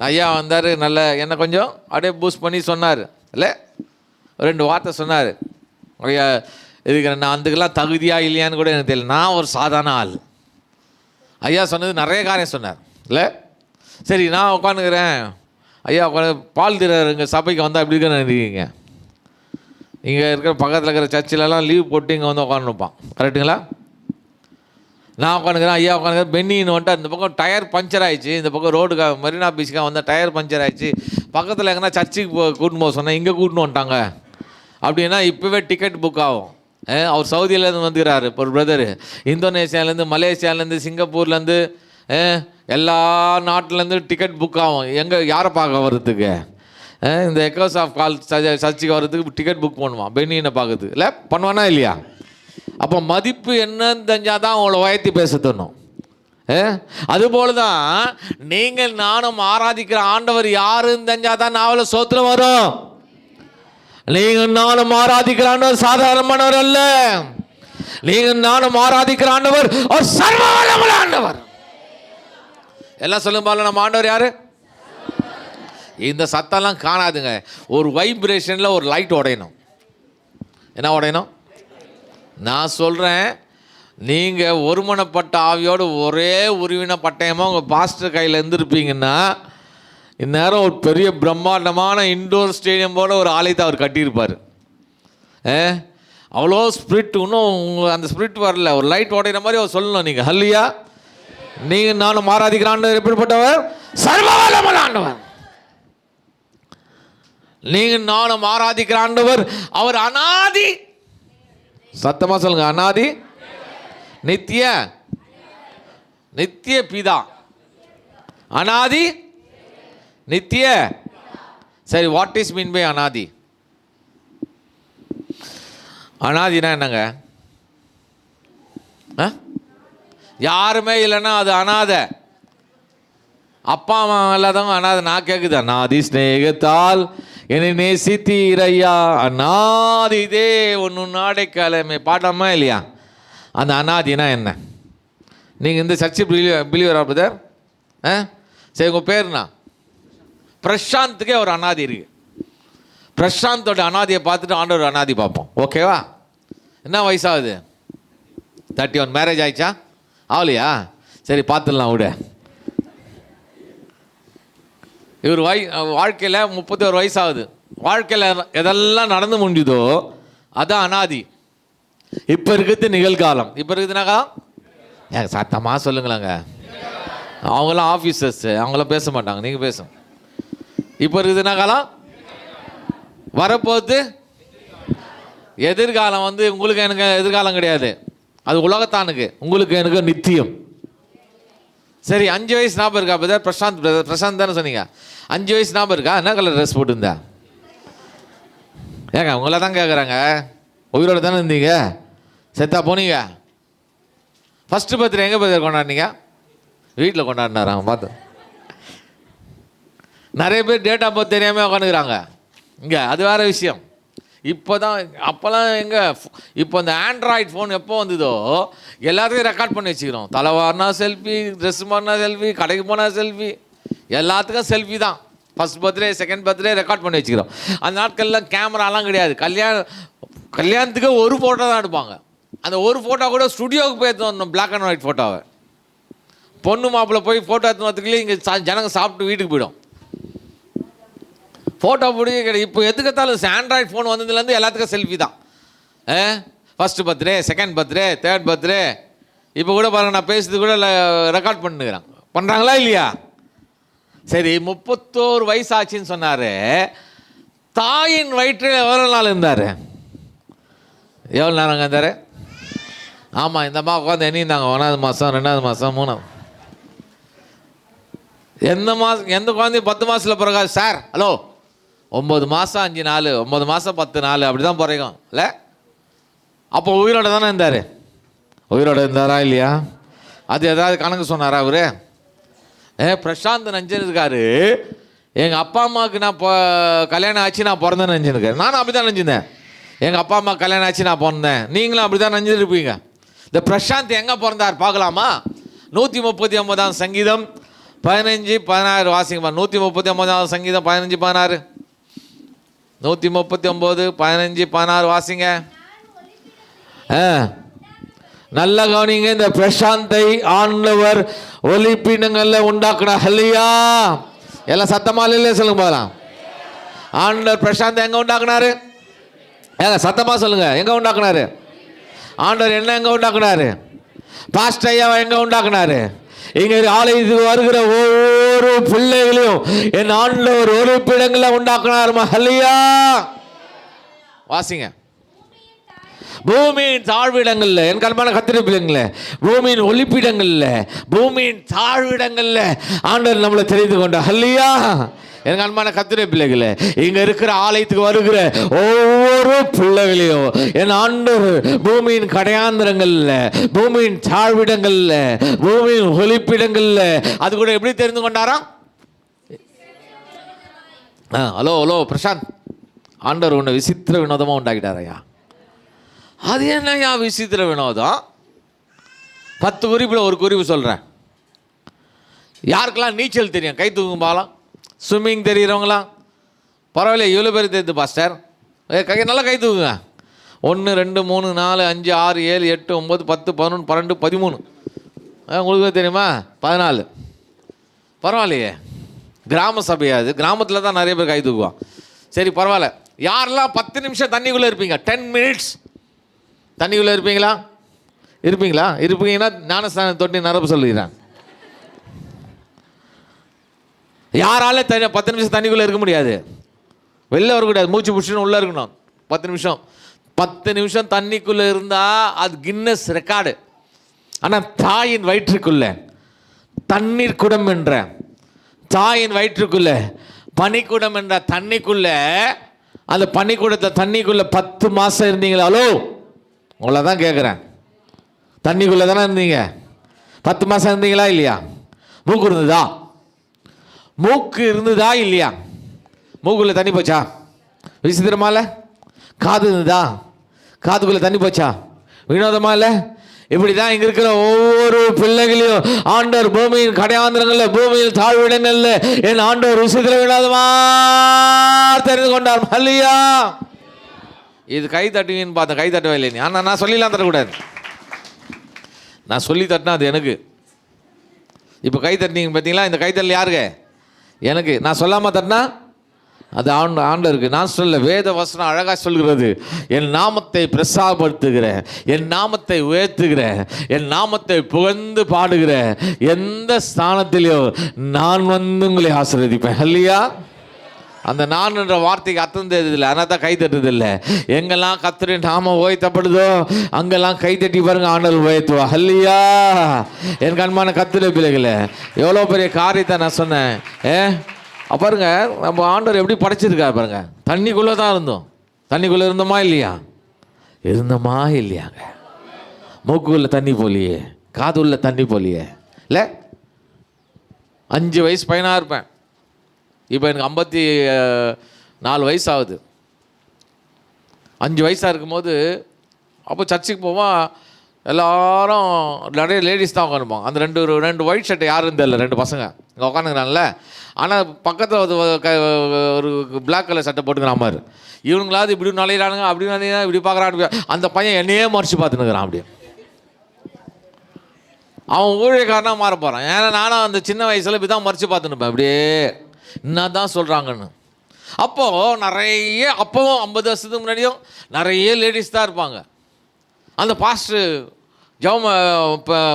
ஐயா வந்தார், நல்ல என்னை கொஞ்சம் அப்படியே பூஸ்ட் பண்ணி சொன்னார், இல்லை 2 வார்த்தை சொன்னார். ஐயா இதுக்கு நான் அதுக்கெல்லாம் தகுதியாக இல்லையான்னு கூட எனக்கு தெரியல, நான் ஒரு சாதாரண ஆள். ஐயா சொன்னது நிறைய காரியம் சொன்னார், இல்லை? சரி, நான் உட்காந்துக்கிறேன், ஐயா பால் தீரங்க சபைக்கு வந்தால் எப்படி இருக்குன்னு நினைக்கிறீங்க? இங்கே இருக்கிற பக்கத்தில் இருக்கிற சர்ச்சிலலாம் லீவ் போட்டு இங்கே வந்து உட்காந்துருப்பான். கரெக்டுங்களா? நான் உட்காந்துக்கிறேன், ஐயா உட்காந்துக்கிறேன். பெண்ணின்னு வந்துட்டு அந்த பக்கம் டயர் பஞ்சர் ஆகிடுச்சு, இந்த பக்கம் ரோடுக்கா மெரினா பீச்சுக்காக வந்தால் டயர் பஞ்சர் ஆகிடுச்சு, பக்கத்தில் எங்கன்னா சர்ச்சுக்கு கூட்டின்னு போக சொன்னேன், இங்கே கூட்டின்னு வந்துட்டாங்க அப்படின்னா இப்போவே டிக்கெட் புக் ஆகும். அவர் சவுதியிலேருந்து வந்துக்கிறாரு ஒரு பிரதரு, இந்தோனேஷியாலேருந்து, மலேசியாலேருந்து, சிங்கப்பூர்லேருந்து, எல்லா நாட்டிலேருந்து டிக்கெட் புக் ஆகும். எங்கே யாரை பார்க்க வர்றதுக்கு? இந்த எக்கோஸ் ஆஃப் கால் சர்ச்சுக்கு வர்றதுக்கு டிக்கெட் புக் பண்ணுவான், பெண்ணினை பார்க்கறதுக்கு. இல்லை பண்ணுவானா இல்லையா? அப்போ மதிப்பு என்னன்னு தெரிஞ்சால் தான் அவங்கள உயர்த்தி பேச தரணும். அதுபோல தான் நீங்கள் நானும் ஆராதிக்கிற ஆண்டவர் யாருன்னு தெரிஞ்சால் தான் நாவல சோத்திரம் வரும். நீங்கள் நானும் ஆராதிக்கிற ஆண்டவர் சாதாரணமானவர் அல்ல. நீங்கள் நானும் ஆராதிக்கிற ஆண்டவர் ஒரு சர்வ வல்லமையுள்ள ஆண்டவர். எல்லாம் சொல்லும் போல நம்ம ஆண்டவர் யாரு? இந்த சத்தம்லாம் காணாதுங்க. ஒரு வைப்ரேஷனில் ஒரு லைட் உடையணும். என்ன உடையணும்? நான் சொல்கிறேன், நீங்கள் ஒருமனப்பட்ட ஆவியோடு ஒரே உருவின பட்டயமாக உங்கள் பாஸ்டர் கையில் இருந்திருப்பீங்கன்னா இந்நேரம் ஒரு பெரிய பிரம்மாண்டமான இன்டோர் ஸ்டேடியம் போல ஒரு ஆலயத்தை அவர் கட்டியிருப்பார். அவ்வளோ ஸ்பிரிட், இன்னும் அந்த ஸ்பிரிட் வரல. ஒரு லைட் உடையிற மாதிரி அவர் சொல்லணும். நீங்கள் ஹல்லியா, நீங்கள் நானும் ஆராதிக்கிற ஆண்டவர் எப்படிப்பட்டவர்? சர்வ வல்லமையுள்ள ஆண்டவர். நீங்கள் நானும் ஆராதிக்கிற ஆண்டவர் அவர் அநாதி. சத்தமாக சொல்லுங்க, அநாதி, நித்திய, நித்திய பிதா, அநாதி, நித்திய. சரி, வாட் இஸ் மீன் பை அநாதி? அநாதினா என்னங்க? யாருமே இல்லைன்னா அது அநாதை. அப்பா அம்மா இல்லாதவங்க அநாதை. நான் கேட்குது, அநாதி ஸ்நேகத்தால் என்னை நேசித்தீரையா அநாதி இதே ஒன்று நாடை காலமே பாடாமா இல்லையா? அந்த அநாதினா என்ன? நீங்கள் இந்த சர்ச்சு பிலீவரா பிரதர்? சரி, உங்கள் பேருண்ணா? பிரசாந்துக்கே ஒரு அநாதி இருக்கு. பிரசாந்தோட அநாதியை பார்த்துட்டு ஆண்டவர் அநாதி பார்ப்போம். ஓகேவா? என்ன வயசாகுது? 31. மேரேஜ் ஆயிடுச்சா? ஆகலையா? சரி, பார்த்துடலாம் விட. இவர் வாழ்க்கையில் 31 வயசாகுது. வாழ்க்கையில் எதெல்லாம் நடந்து முடிஞ்சுதோ அதான் அநாதி. இப்போ இருக்கிறது நிகழ்காலம். இப்போ இருக்குதுனாக்கா ஏங்க சத்தமாக சொல்லுங்களாங்க. அவங்களாம் ஆஃபீஸர்ஸ், அவங்களாம் பேச மாட்டாங்க, நீங்கள் பேசுங்க. இப்போ இருக்குதுனாக்காலாம் வரப்போகுது எதிர்காலம். உங்களுக்கு எனக்கு எதிர்காலம் கிடையாது, அது உலகத்தானுக்கு. உங்களுக்கு எனக்கு நித்தியம். சரி, 5 வயசு ஞாபகம் இருக்கா பிரதர்? பிரசாந்த் தானே சொன்னீங்க? 5 வயசு ஞாபகம் இருக்கா? என்ன கலர் ட்ரெஸ் போட்டுருந்தா? ஏங்க உங்களை தான் கேட்குறாங்க. உயிரோட தானே இருந்தீங்க, செத்தா போனீங்க. ஃபஸ்ட்டு பர்த்டே எங்கே பிரதர் கொண்டாடினீங்க? வீட்டில் கொண்டாடினாராங்க. பார்த்து நிறைய பேர் டேட் ஆஃப் பர்த் தெரியாமல் உட்காந்துக்கிறாங்க இங்கே. அது வேறு விஷயம். இப்போ தான், அப்போல்லாம் எங்கே, இப்போ இந்த ஆண்ட்ராய்டு ஃபோன் எப்போ வந்ததோ எல்லாத்தையும் ரெக்கார்ட் பண்ணி வச்சுக்கிறோம். தலை வாரினா செல்ஃபி, ட்ரெஸ் மாறினா செல்ஃபி, கடைக்கு போனால் செல்ஃபி, எல்லாத்துக்கும் செல்ஃபி தான். First birthday, second birthday record பண்ணி வச்சுக்கிறோம். அந்த நாட்களில் கேமராலாம் கிடையாது. கல்யாணத்துக்கு ஒரு ஃபோட்டோ தான் எடுப்பாங்க. அந்த ஒரு ஃபோட்டோ கூட ஸ்டுடியோவுக்கு போய் எடுத்து வந்தோம், பிளாக் அண்ட் ஒயிட் ஃபோட்டோவை. பொண்ணு மாப்பிள்ளை போய் ஃபோட்டோ எடுத்து வரத்துக்குள்ளே இங்கே ஜனங்க சாப்பிட்டு வீட்டுக்கு போயிடும். ஃபோட்டோ பிடிக்க கிடையாது. இப்போ எதுக்கத்தாலும் ஆண்ட்ராய்டு ஃபோன் வந்ததுலேருந்து எல்லாத்துக்கும் செல்ஃபி தான். First birthday, second birthday, third birthday. இப்போ கூட பாருங்கள், நான் பேசுறது கூட ரெக்கார்ட் பண்ணுறாங்க. பண்ணுறாங்களா இல்லையா? சரி, 31 வயசு ஆச்சுன்னு சொன்னார். தாயின் வயிற்றில் எவ்வளோ நாள் இருந்தார்? எவ்வளோ நேரங்க இருந்தார்? ஆமாம், இந்த அம்மா உட்காந்து எண்ணிந்தாங்க. 1வது மாதம், 2வது மாதம், 3வது. எந்த குழந்தையும் 10 மாதத்தில் பிறகு சார் ஹலோ 9 மாதம் 5 நாள், 9 மாதம் 10 நாள் அப்படி தான் பிறக்கும் இல்லை? அப்போ உயிரோட தானே இருந்தார். உயிரோட இருந்தாரா இல்லையா? அது ஏதாவது கணக்கு சொன்னாரா அவரு? பிரசாந்த் நினச்சிருக்காரு, எங்கள் அப்பா அம்மாவுக்கு நான் கல்யாணம் ஆச்சு நான் பிறந்தேன்னு நினச்சிருக்கேன். நானும் அப்படி தான் நினச்சிருந்தேன். எங்கள் அப்பா அம்மா கல்யாணம் ஆச்சு நான் பிறந்தேன். நீங்களும் அப்படி தான் நினச்சிருப்பீங்க. இந்த பிரசாந்த் எங்கே பிறந்தார் பார்க்கலாமா? 139ஆம் சங்கீதம் 15-16 வாசிங்கம்மா. 139ஆம் சங்கீதம் 15-16. 139 15-16 வாசிங்க. நல்ல கவனிங்க. இந்த பிரசாந்தை ஆண்டவர் ஒலிப்பினங்கள்ல உண்டாக்குற ஹல்லியா எல்லாம் சத்தமா இல்லையே சொல்லுங்க போகலாம். ஆண்டவர் பிரசாந்த் எங்கே உண்டாக்குனாரு? ஏங்க சத்தமாக சொல்லுங்க, எங்கே உண்டாக்குனாரு? ஆண்டவர் என்ன எங்கே உண்டாக்குனாரு? பாஸ்டர் ஐயாவை எங்கே உண்டாக்குனாரு? இங்கே ஆலயத்துக்கு வருகிற ஒவ்வொரு பிள்ளைகளையும் என் ஆண்டவர் உறுப்பிடங்களை உண்டாக்குனாருமா. ஹல்லேலூயா. வாசிங்க. பூமியின் தாழ்விடங்கள்ல, என் கண்பான கர்த்தருடைய பிள்ளைங்களே, பூமியின் ஒளிப்பிடங்கள்ல, பூமியின் தாழ்விடங்கள்ல ஆண்டவர் நம்மளை தெரிந்து கொண்டார். ஹல்லேலூயா. என் அன்பான கர்த்தருடைய பிள்ளைகளே, இங்க இருக்கிற ஆலயத்துக்கு வருகிற ஒவ்வொரு பிள்ளைகளையும் என் ஆண்டவர் பூமியின் கடையாந்திரங்கள்ல, பூமியின் தாழ்விடங்கள்ல, பூமியின் ஒளிப்பிடங்கள்ல அது கூட எப்படி தெரிந்து கொண்டாராம்? ஹலோ ஹலோ பிரசாந்த், ஆண்டவர் உன்னை விசித்திர வினோதமாக உண்டாக்கிட்டாரையா. அது என்னையா விசித்திர வினோதம்? 10 குறிப்பில் ஒரு குறிப்பு சொல்கிறேன். யாருக்கெல்லாம் நீச்சல் தெரியும் கை தூக்கும் பாலம்? ஸ்விம்மிங் தெரிகிறவங்களாம் பரவாயில்ல, இவ்வளோ பேர் தெரியுது பாஸ்டர், கை நல்லா கை தூக்குங்க. 1 2 3 4 5 6 7 8 9 10 11 12 13. உங்களுக்கு தெரியுமா? 14. பரவாயில்லையே, கிராம சபையாது, கிராமத்தில் தான் நிறைய பேர் கை தூக்குவான். சரி பரவாயில்ல. யாரெல்லாம் 10 நிமிஷம் தண்ணிக்குள்ளே இருப்பீங்க? 10 மினிட்ஸ் தண்ணிக்குள்ளே இருப்பீங்களா? இருப்பீங்கன்னா ஞானஸ்தானம் தொட்டி நிரப்ப சொல்லுகிறேன். யாரால 10 நிமிஷம் தண்ணிக்குள்ளே இருக்க முடியாது? வெளில வரக்கூடாது, மூச்சு பிடிச்சின்னு உள்ளே இருக்கணும். 10 நிமிஷம் தண்ணிக்குள்ளே இருந்தால் அது கின்னஸ் ரெக்கார்டு. ஆனால் தாயின் வயிற்றுக்குள்ளே தண்ணீர் குடம் என்ற, தாயின் வயிற்றுக்குள்ளே பனிக்குடம் என்ற தண்ணிக்குள்ளே, அந்த பனிக்கூடத்தை தண்ணிக்குள்ளே 10 மாதம் இருந்தீங்களா? ஹலோ, உங்களை தான் கேட்குறேன். தண்ணிக்குள்ளே தானே இருந்தீங்க? 10 மாதம் இருந்தீங்களா இல்லையா? மூக்கு இருந்ததா? மூக்கு இருந்ததா இல்லையா? மூக்குள்ளே தண்ணி போச்சா? விசித்திரமா இல்லை? காது இருந்ததா? காதுக்குள்ளே தண்ணி போச்சா? வினோதமா இல்லை? இப்படி தான் இங்கே இருக்கிற ஒவ்வொரு பிள்ளைகளையும் ஆண்டவர் பூமியின் கடையாந்திரங்களில், பூமியில் தாழ்விடங்களில் என் ஆண்டவர் விசித்திர வினோதமா தெரிந்து கொண்டார். ஹல்லேலூயா. இது கை தட்டுவீன்னு பார்த்தேன், கை தட்டவே இல்லை. ஆனால் நான் சொல்லிலாம் தரக்கூடாது. நான் சொல்லி தட்டினா அது எனக்கு. இப்போ கை தட்டினீங்க பார்த்தீங்களா? இந்த கைத்தல் யாருக்கு? எனக்கு. நான் சொல்லாமல் தட்டினா அது ஆண்டவருக்கு. நான் சொல்ல, வேத வசனம் அழகாக சொல்கிறது, என் நாமத்தை பிரசாபடுத்துகிற, என் நாமத்தை உயர்த்துகிற, என் நாமத்தை புகழ்ந்து பாடுகிற எந்த ஸ்தானத்திலையும் நான் வந்து உங்களை ஆசீர்வதிப்பேன். ஹல்லேலூயா. அந்த நான் என்ற வார்த்தைக்கு அர்த்தம் தெரியுதில்லை, ஆனால் தான் கை தட்டுறதில்லை. எங்கெல்லாம் கர்த்தரின் நாமம் உயர்த்தப்படுதோ அங்கெல்லாம் கை தட்டி பாருங்க, ஆண்டவர் உயர்த்துவா. ஹல்லேலூயா. என் கண்மான கர்த்தருடைய பிள்ளைகளே, எவ்வளோ பெரிய காரியத்தை நான் சொன்னேன். பாருங்க, நம்ம ஆண்டவர் எப்படி படைச்சிருக்காரு பாருங்க. தண்ணிக்குள்ளே தான் இருந்தோம். தண்ணிக்குள்ளே இருந்தோமா இல்லையா? இருந்தோமா இல்லையாங்க? மூக்குள்ள தண்ணி போலியே, காது உள்ள தண்ணி போலியே. இல்லை, 5 வயசு பையனாக இருப்பேன். இப்போ எனக்கு 54 வயசு ஆகுது. 5 வயசாக இருக்கும்போது அப்போ சர்ச்சுக்கு போவோம். எல்லாரும் நிறைய லேடிஸ் தான் உட்காந்துப்பாங்க. அந்த ரெண்டு ஒயிட் ஷர்ட்டை யாருன்னு தெரியல, 2 பசங்க இங்கே உட்காந்துக்கிறான்ல. ஆனால் பக்கத்தில் ஒரு பிளாக் கலர் சட்டை போட்டுக்கிறான் மாதிரி. இவனுங்களாவது இப்படி நலையிறானுங்க, அப்படி நலையிறான், இப்படி பார்க்குறான். அந்த பையன் என்னையே மறைச்சு பார்த்துன்னுக்குறான். அப்படியே அவன் ஊழியக்காரனாக மாற போகிறான். ஏன்னா நானும் அந்த சின்ன வயசில் இப்படி தான் மறைச்சு பார்த்துன்னுப்பேன். அப்படியே என்ன தான் சொல்கிறாங்கன்னு. அப்போது நிறைய, அப்போவும் 50 வருஷத்துக்கு முன்னாடியும் நிறைய லேடிஸ் தான் இருப்பாங்க. அந்த பாஸ்டர்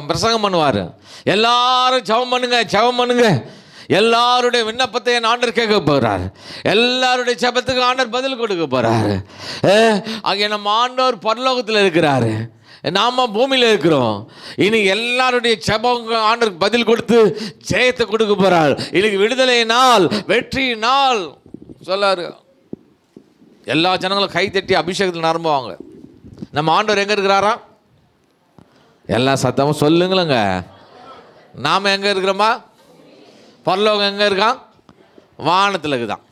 பிரசங்கம் பண்ணுவார். எல்லாரும் ஜெபம் பண்ணுங்க, எல்லாருடைய விண்ணப்பத்தை என் ஆண்டவர் கேட்க போகிறார். எல்லாருடைய ஜெபத்துக்கு ஆண்டவர் பதில் கொடுக்க போகிறாரு. அங்கே நம்ம ஆண்டவர் பரலோகத்தில் இருக்கிறாரு, நாம பூமியில் இருக்கிறோம். இனி எல்லாருடைய ஜெபம் ஆண்டவருக்கு பதில் கொடுத்து ஜெயத்தை கொடுக்க போகிறார். இன்னைக்கு விடுதலை நாள், வெற்றி நாள் சொல்லாரு. எல்லா ஜனங்களும் கை தட்டி அபிஷேகத்தில் நிரம்புவாங்க. நம்ம ஆண்டவர் எங்கே இருக்கிறாரா? எல்லா சத்தமும் சொல்லுங்களேங்க. நாம் எங்கே இருக்கிறோமா? பரலோகம் எங்கே இருக்கான்? வானத்தில் இருக்குதான்.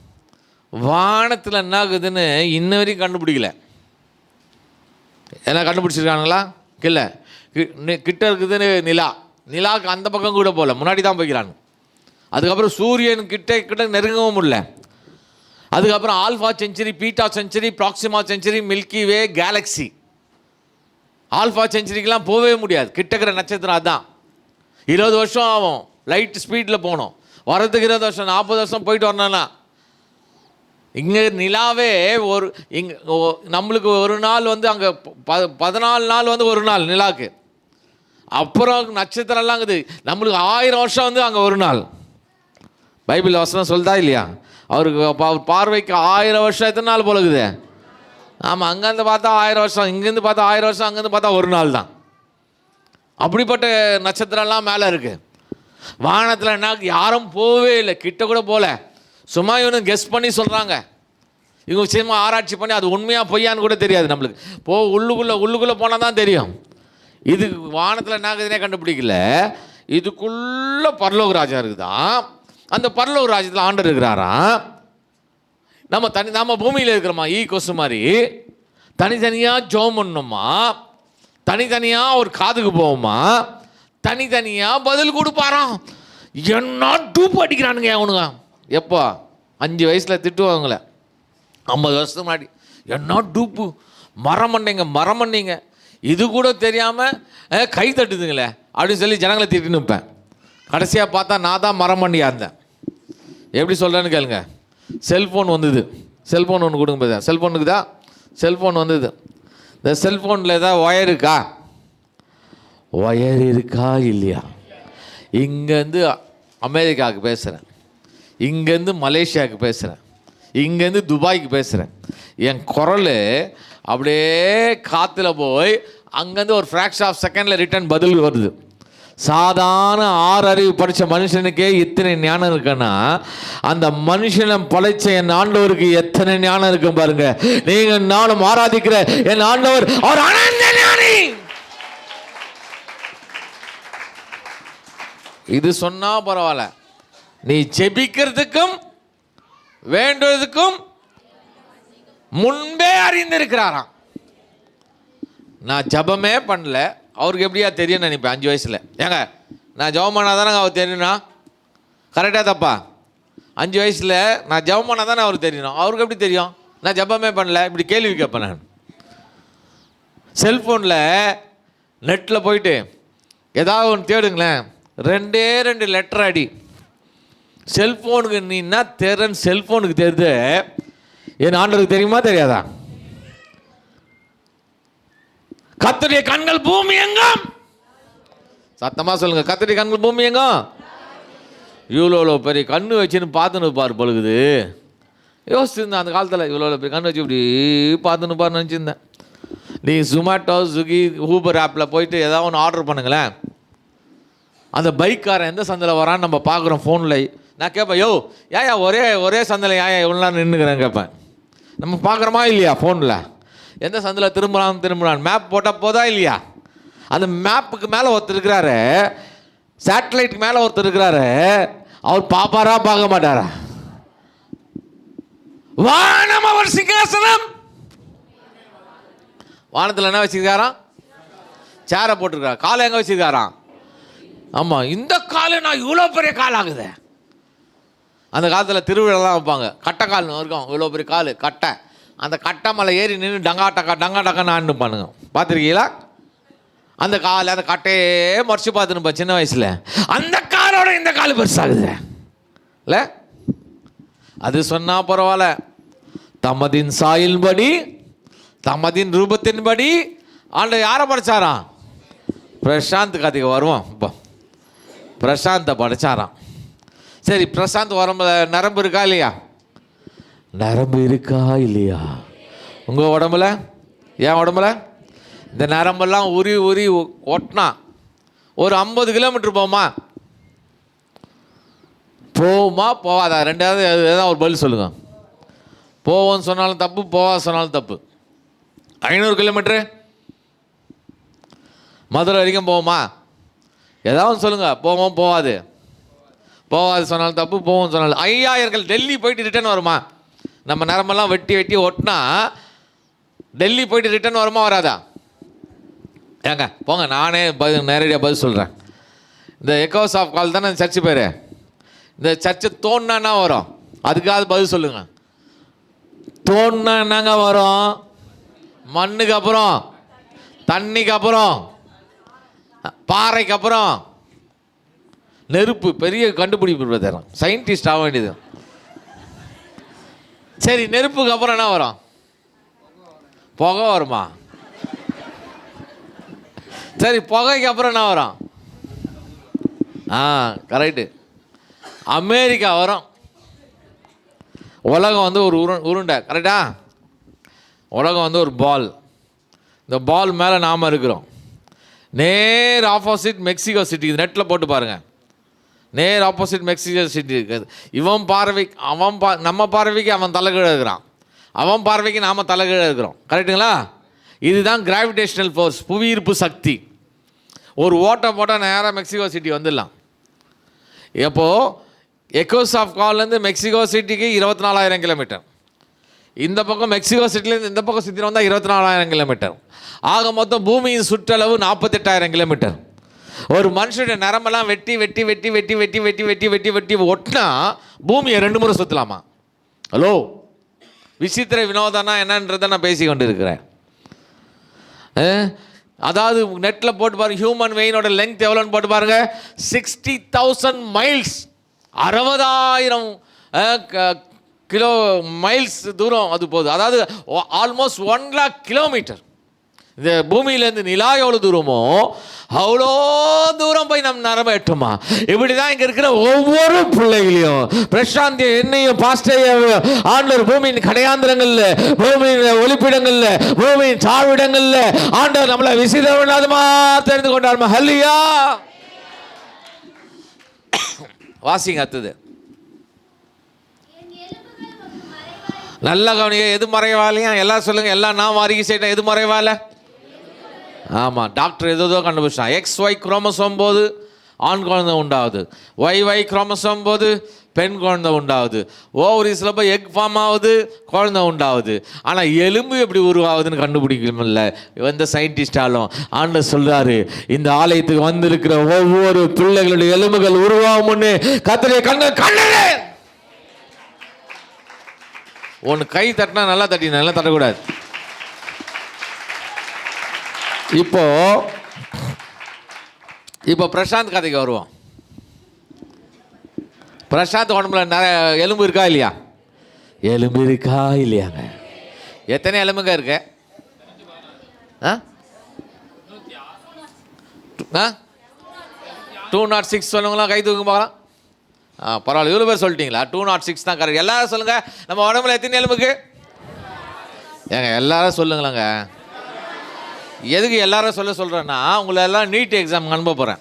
வானத்தில் என்ன ஆகுதுன்னு இன்ன வரைக்கும் கண்டுபிடிக்கல. என்ன கண்டுபிடிச்சிருக்கானுங்களா? இல்லை, கிட்ட இருக்குதுன்னு நிலாவுக்கு அந்த பக்கம் கூட போகல, முன்னாடி தான் போய்க்கிறாங்க. அதுக்கப்புறம் சூரியன் கிட்ட நெருங்கவும் முடியல. அதுக்கப்புறம் alpha Centauri, beta Centauri, Proxima Centauri, Milky Way, galaxy. Alpha செஞ்சுரிக்கெலாம் போகவே முடியாது. கிட்டக்கிற நட்சத்திரம் அதுதான். 20 வருஷம் ஆகும் லைட் ஸ்பீடில் போகணும். வரதுக்கு 20 வருஷம் 40 வருஷம் போயிட்டு வரணும்னா. இங்கே நிலாவே ஒரு இங்கே நம்மளுக்கு ஒரு நாள் வந்து அங்கே 14 நாள் வந்து ஒரு நாள் நிலாவுக்கு. அப்புறம் நட்சத்திரம்லாம் இருக்குது, நம்மளுக்கு 1000 வருஷம் வந்து அங்கே ஒரு நாள். பைபிள் வசனம் சொல்லுதா இல்லையா? அவருக்கு பார்வைக்கு 1000 வருஷம் எத்தனை நாள் போலக்குது? ஆமாம், அங்கேருந்து பார்த்தா 1000 வருஷம், இங்கேருந்து பார்த்தா 1000 வருஷம், அங்கேருந்து பார்த்தா ஒரு நாள் தான். அப்படிப்பட்ட நட்சத்திரம்லாம் மேலே இருக்குது. வானத்தில் என்ன யாரும் போகவே இல்லை, கிட்ட கூட போகல. சும்மா இவனு கெஸ் பண்ணி சொல்கிறாங்க. இவங்க சும்மா ஆராய்ச்சி பண்ணி அது உண்மையாக பொய்யான்னு கூட தெரியாது நம்மளுக்கு. உள்ளுக்குள்ளே போனால் தான் தெரியும். இது வானத்தில் என்ன ஆகுதுன்னே கண்டுபிடிக்கல. இதுக்குள்ளே பரலோக ராஜா இருக்குதான். அந்த பரலோக ராஜ்யத்தில் ஆண்டவர் இருக்கிறாராம். நம்ம பூமியில் இருக்கிறோமா, கொசு மாதிரி தனித்தனியாக ஜெபம் பண்ணணுமா, தனித்தனியாக ஒரு காதுக்கு போவோமா, தனித்தனியாக பதில் கொடுப்பாராம். என்ன டூப் அடிக்கிறானுங்க அவனுங்க. எப்போ 5 வயசில் திட்டுவாங்களே, 50 வருஷத்துக்கு முன்னாடி என்ன டூப்பு, மரம் பண்ணீங்க இது கூட தெரியாமல் கை தட்டுதுங்களே அப்படின்னு சொல்லி ஜனங்களை திட்டின்னு இருப்பேன். கடைசியாக பார்த்தா நான் தான் மரம் பண்ணியா இருந்தேன். எப்படி சொல்கிறேன்னு கேளுங்க. செல்ஃபோன் வந்தது, செல்ஃபோன் ஒன்று கொடுங்க போதா, செல்ஃபோனுக்குதா செல்ஃபோன் வந்தது. இந்த செல்ஃபோனில் ஏதாவது ஒயர் இருக்கா இல்லையா? இங்கேருந்து அமெரிக்காவுக்கு பேசுகிறேன், இங்கேருந்து மலேசியாவுக்கு பேசுகிறேன், இங்கேருந்து துபாய்க்கு பேசுகிறேன். என் குரல் அப்படியே காற்றுல போய் அங்கேருந்து ஒரு ஃப்ராக்ஷன் ஆஃப் செகண்டில் ரிட்டர்ன் பதில் வருது. சாதாரண 6 அறிவு படித்த மனுஷனுக்கே இத்தனை ஞானம் இருக்குன்னா, அந்த மனுஷனை படைச்ச என் ஆண்டவருக்கு எத்தனை ஞானம் இருக்கும் பாருங்க. நீங்கள் நானும் ஆராதிக்கிற என் ஆண்டவர் அவர் அனந்த ஞானி. இது சொன்னா பரவாயில்ல, நீ ஜெபிக்கிறதுக்கும் வேண்டுவதற்கும் முன்பே அறிந்திருக்கிறாராம். நான் ஜபமே பண்ணல, அவருக்கு எப்படியா தெரியும்னு நினைப்பேன் 5 வயசில். ஏங்க நான் ஜபம் பண்ணால் தானே அவர் தெரியணும்னா? கரெக்டாக தப்பா? 5 வயசில் நான் ஜபம் பண்ணால் தானே அவருக்கு தெரியணும். அவருக்கு எப்படி தெரியும்? நான் ஜபமே பண்ணல. இப்படி கேள்வி கேட்பேன் நான். செல்ஃபோனில் நெட்டில் போயிட்டு ஏதாவது ஒன்று தேடுங்களேன், 2 லெட்டர் அடி. செல்ஃபோனுக்கு நீ என்ன தேர்றன்னு செல்ஃபோனுக்கு தெரியுது, என் ஆண்டவருக்கு தெரியுமா தெரியாதா? கர்த்தருடைய கண்கள் பூமி எங்கும், சத்தமா சொல்லுங்க, கர்த்தருடைய கண்கள் பூமி எங்கும். இவ்வளோ பெரிய கண்ணு வச்சுன்னு பார்த்துன்னு பாரு பழுகுது. யோசிச்சுருந்தேன் அந்த காலத்தில், இவ்வளோ பெரிய கண்ணு வச்சு இப்படி பார்த்துன்னு பாரு நினச்சிருந்தேன். நீ ஜொமேட்டோ ஸ்விக்கி ஊபர் ஆப்பில் போயிட்டு ஏதாவது ஒன்று ஆர்டர் பண்ணுங்களேன், அந்த பைக்காரன் எந்த சந்தையில் வரான்னு நம்ம பார்க்குறோம் ஃபோனில். நான் கேட்பேன், யோ ஏயா ஒரே சந்தையில் ஏன் எவ்வளோ நேரம் நின்றுக்கிறேன் கேட்பேன். நம்ம பார்க்குறோமா இல்லையா ஃபோனில், எந்த சந்தில் திரும்பலாம் மேப் போட்டால் போதா இல்லையா? அந்த மேப்புக்கு மேலே ஒருத்தர் இருக்கிறாரு, சேட்டலைட்டுக்கு மேலே ஒருத்தர் இருக்கிறாரு, அவர் பாப்பாரா பார்க்க மாட்டாரா? வானம் அவர் சிங்காசனம். வானத்தில் என்ன வச்சிருக்காராம்? சேரை போட்டிருக்காரா. காலை எங்கே வச்சிருக்காராம்? ஆமாம், இந்த காலை நான் இவ்வளோ பெரிய கால் ஆகுது. அந்த காலத்தில் திருவிழாலாம் வைப்பாங்க, கட்டை கால்னு இருக்கும், இவ்வளோ பெரிய கால் கட்டை. அந்த கட்டை மேலே ஏறி நின்று டங்கா டக்கான்னு ஆண்டுப்பானுங்க. பார்த்துருக்கீங்களா? அந்த கால் அந்த கட்டையே மறைச்சு பார்த்துனுப்பா சின்ன வயசில். அந்த காலோட இந்த கால் பெருசாகுது இல்லை? அது சொன்னால் பரவாயில்ல. தமதின் சாயல்படி தமதின் ரூபத்தின்படி ஆண்டவர் யாரை படைச்சாராம்? பிரசாந்த் கதைக்கு வருவோம். இப்போ பிரசாந்தை படைச்சாராம். சரி, பிரசாந்த் உடம்புல நரம்பு இருக்கா இல்லையா? நரம்பு இருக்கா இல்லையா உங்கள் உடம்புல? என் உடம்புல இந்த நரம்பெல்லாம் உரி ஒட்டினா ஒரு 50 கிலோமீட்டர் போகுமா போவாதா? ரெண்டாவது எதாவது ஒரு பதில் சொல்லுங்க. போவோன்னு சொன்னாலும் தப்பு, போவா சொன்னாலும் தப்பு. 500 கிலோமீட்ரு மதுரை வரைக்கும் போவோமா? ஏதாவது சொல்லுங்கள். போவோம் போவாது சொன்னாலும் தப்பு, போவோம் சொன்னாலும். 5000 டெல்லி போயிட்டு ரிட்டர்ன் வருமா? நம்ம நரம்பெல்லாம் வெட்டி ஒட்டினா டெல்லி போயிட்டு ரிட்டர்ன் வருமா வராதா? ஏங்க போங்க, நானே நேரடியாக பதில் சொல்கிறேன். இந்த எக்கோஸ் ஆஃப் கால் தானே சர்ச்சு பேர். இந்த சர்ச்சை தோணுனா வரும், அதுக்காவது பதில் சொல்லுங்கள். தோணுனா என்னங்க வரும்? மண்ணுக்கு அப்புறம், தண்ணிக்கு அப்புறம், பாறைக்கு அப்புறம், நெருப்பு பெரிய கண்டுபிடிப்பு பிரதர், சயின்டிஸ்ட் ஆக வேண்டியது. சரி, நெருப்புக்கு அப்புறம் என்ன வரும்? புகை வருமா? சரி, புகைக்கு அப்புறம் என்ன வரும்? கரெக்டு, அமெரிக்கா வரும். உலகம் வந்து ஒரு உருண்டை, கரெக்டா? உலகம் வந்து ஒரு பால். இந்த பால் மேலே நாம் இருக்கிறோம். நேர் ஆப்போசிட் மெக்சிகோ சிட்டி. இது நெட்டில் போட்டு பாருங்கள். நேர் ஆப்போசிட் மெக்சிகோ சிட்டி இருக்குது. இவன் பார்வைக்கு நம்ம பார்வைக்கு அவன் தலைகீழ இருக்கிறான், அவன் பார்வைக்கு நாம் தலைகீழ இருக்கிறோம். கரெக்டுங்களா? இதுதான் கிராவிடேஷனல் ஃபோர்ஸ், புவியீர்ப்பு சக்தி. ஒரு ஓட்டை போட்டால் நேராக மெக்சிகோ சிட்டி வந்துடலாம். எப்போது எக்கோஸ் ஆஃப் கால்லேருந்து மெக்சிகோ சிட்டிக்கு 24,000 கிலோமீட்டர். இந்த பக்கம் மெக்சிகோ சிட்டிலேருந்து இந்த பக்கம் சுற்றி வந்தால் 24,000 கிலோமீட்டர். ஆக மொத்தம் பூமியின் சுற்றளவு 48,000 கிலோமீட்டர். ஒரு மனுஷனுடைய நரம்பெல்லாம் வெட்டி வெட்டி வெட்டி வெட்டி வெட்டி வெட்டி வெட்டி வெட்டி வெட்டி ஒட்டினா பூமியை 2 முறை சுற்றலாமா? ஹலோ, விசித்திர வினோதனா என்னன்றதை நான் பேசி கொண்டு இருக்கிறேன். அதாவது நெட்டில் போட்டு பாருங்க, ஹியூமன் வெயினோட லெங்க் எவ்வளோன்னு போட்டு பாருங்க. 60,000 மைல்ஸ், 60,000 கிலோ மைல்ஸ் தூரம் அது போகுது. அதாவது ஆல்மோஸ்ட் 1 lakh கிலோமீட்டர். இந்த பூமியிலேருந்து நிலா எவ்வளோ தூரமோ அவ்வளோ தூரம் போய் நம்ம நரம்ப எட்டுமா. இப்படி தான் இங்கே இருக்கிற ஒவ்வொரு பிள்ளைகளையும் பிரசாந்தி என்னையும் பாஸ்டையும் ஆண்டவர் பூமியின் கடையாந்திரங்கள்ல, பூமியின் ஒளிப்பிடங்கள்ல, பூமியின் சார்விடங்கள்ல ஆண்டவர் நம்மளை விசிதமா தெரிந்து கொண்டாருமா. ஹல்லியா. வாசிங்க அத்துது நல்ல கவனிங்க. எது மறைவாலையா? எல்லாம் சொல்லுங்க. எல்லாம் நான் மாறி செய்யட்டேன். எது மறைவால? ஆமாம், டாக்டர் எதோ கண்டுபிடிச்சான். XY குரோமோசோம் போது ஆண் குழந்தை உண்டாகுது, YY குரோமோசோம் போது பெண் குழந்தை உண்டாகுது, ஓவரிஸில் போய் எக் ஃபார்ம் ஆகுது, குழந்தை உண்டாகுது. ஆனால் எலும்பு எப்படி உருவாகுதுன்னு கண்டுபிடிக்கல எந்த சயின்டிஸ்டாலும். ஆண்டவர் சொல்கிறாரு, இந்த ஆலயத்துக்கு வந்திருக்கிற ஒவ்வொரு பிள்ளைகளுடைய எலும்புகள் உருவாகும்னு கர்த்தருடைய கண்ணு. ஒன்று கை தட்டினா நல்லா தட்டி, நல்லா தட்டக்கூடாது. இப்போ பிரசாந்த் கதைக்கு வருவோம். பிரசாந்த் உடம்புல நிறைய எலும்பு இருக்கா இல்லையா? எலும்பு இருக்கா இல்லையாங்க? எத்தனை எலும்புங்க இருக்கு? 206 சொல்லுங்களா? கை தூக்கு பார்க்கலாம். பரவாயில்ல, இவ்வளோ பேர் சொல்லிட்டீங்களா? 206 தான் கரெக்ட். எல்லாரும் சொல்லுங்கள். நம்ம உடம்புல எத்தனை எலும்புக்கு? ஏங்க எல்லாரும் சொல்லுங்களாங்க. எதுக்கு எல்லாரும் சொல்கிறேன்னா, உங்களை எல்லாம் நீட் எக்ஸாம் அனுப்ப போகிறேன்.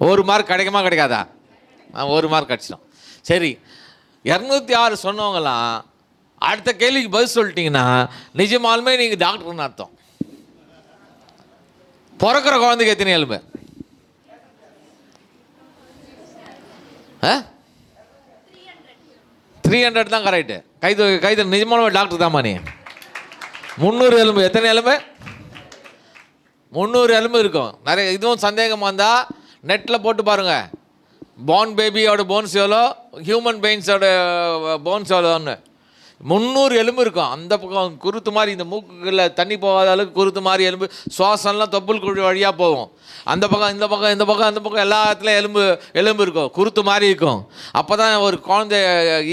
1 மார்க் கிடைக்குமா கிடைக்காதா? 1 மார்க் கிடச்சிடும். சரி, 206 சொன்னவங்களாம் அடுத்த கேள்விக்கு பதில் சொல்லிட்டீங்கன்னா நிஜமாலுமே நீங்கள் டாக்டர்னு அர்த்தம். பிறக்கிற குழந்தைக்கு எத்தனை எலும்பு? 300 தான் கரெக்டு. கைது நிஜமான டாக்டர் தான்மா நீ. 300 எலும்பு. எத்தனை எலும்பு? 300 எலும்பு இருக்கும். நிறைய இதுவும் சந்தேகமாக இருந்தால் நெட்டில் போட்டு பாருங்கள். பார்ன் பேபியோட போன்ஸ் எவ்வளோ, ஹியூமன் பெயின்ஸோட போன்ஸ் எவ்வளோன்னு. 300 எலும்பு இருக்கும். அந்த பக்கம் குருத்து மாதிரி, இந்த மூக்குகளில் தண்ணி போகாத அளவுக்கு குருத்து மாதிரி எலும்பு. சுவாசம்லாம் தொப்புள் குழி வழியாக போகும். அந்த பக்கம் இந்த பக்கம் இந்த பக்கம் அந்த பக்கம் எல்லா இடத்துலையும் எலும்பு இருக்கும், குருத்து மாதிரி இருக்கும். அப்போ தான் ஒரு குழந்தை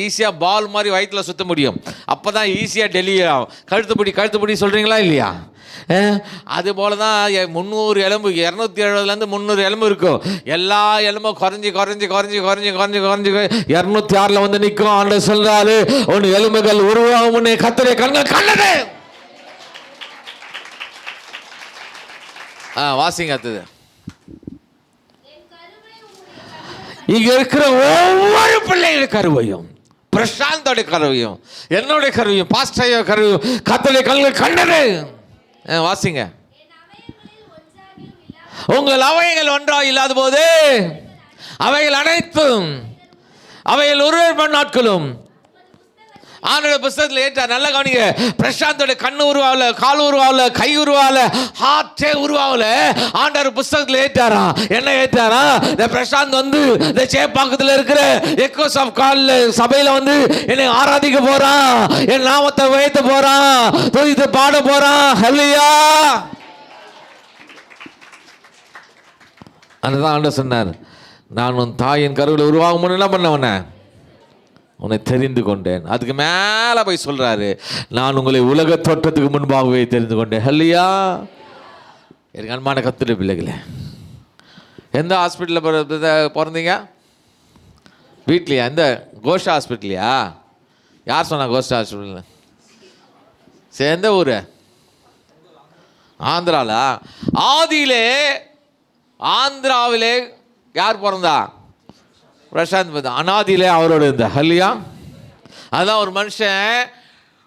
ஈஸியாக பால் மாதிரி வயிற்றில் சுற்ற முடியும். அப்போ தான் ஈஸியாக டெலிவரி ஆகும். கழுத்துப்பிடி சொல்கிறீங்களா இல்லையா? அதுபோல தான் 300 எலும்பு, 270லேருந்து 300 எலும்பு இருக்கும். எல்லா எலும்பும் குறைஞ்சி 206 வந்து நிற்கும். ஆண்டவர் சொல்றாரு, ஒன்று எலும்புகள் உருவாகும் கர்த்தருடைய கண்கள் கண்டது. வாசிங்க அடுத்தது. இங்க இருக்கிற ஒவ்வொரு பிள்ளைகளுடைய கருவையும், பிரசாந்தோட கருவையும், என்னுடைய கருவையும், பாஸ்டர் கருவையும் கர்த்தருடைய கண்கள் கண்டது. வாசிங்க. உங்கள் அவைகள் ஒன்றாக இல்லாத போது அவைகள் அனைத்தும், அவைகள் ஒரு நாட்களும் ஆண்டோட புஸ்தகத்தில் ஏற்றார். நல்ல கவனிங்க. பிரசாந்தோட கண்ணு உருவாகல, கால் உருவாகல, கை உருவாகல, ஹார்ட்டே உருவாகல. ஆண்டவர் புஸ்தகத்தில் ஏற்றாரா? என்ன ஏற்றாரா? இந்த பிரசாந்த் வந்து இந்த சேப்பாக்கத்தில் இருக்கிற எக்கோஸ் ஆஃப் கால் சபையில் வந்து என்னை ஆராதிக்க போறான், என் நாமத்தை உயர்த்த போறான், துதித்து பாட போறான். ஹல்லேலூயா. அதுதான் ஆண்டவர் சொன்னார், நான் உன் தாயின் கருவில் உருவாகும் முன்னு என்ன பண்ண உன்னை தெரிந்து கொண்டேன். அதுக்கு மேலே போய் சொல்கிறாரு, நான் உங்களை உலக தோற்றத்துக்கு முன்பாகவே தெரிந்து கொண்டேன். ஹல்லேலூயா. எனக்கு அன்பான கர்த்தருடைய பிள்ளைகளே, எந்த ஹாஸ்பிட்டலில் பிறந்தீங்க? வீட்லையா? எந்த கோஷ்டா ஹாஸ்பிட்டலையா? யார் சொன்னா கோஷ்டா ஹாஸ்பிட்டல்? சரி, எந்த ஊர்? ஆந்திராலா? ஆந்திராவிலே யார் பிறந்தா? பிரசாந்த். அனாதியிலே அவரோட இருந்த. ஹல்லேலூயா. அதான் ஒரு மனுஷன்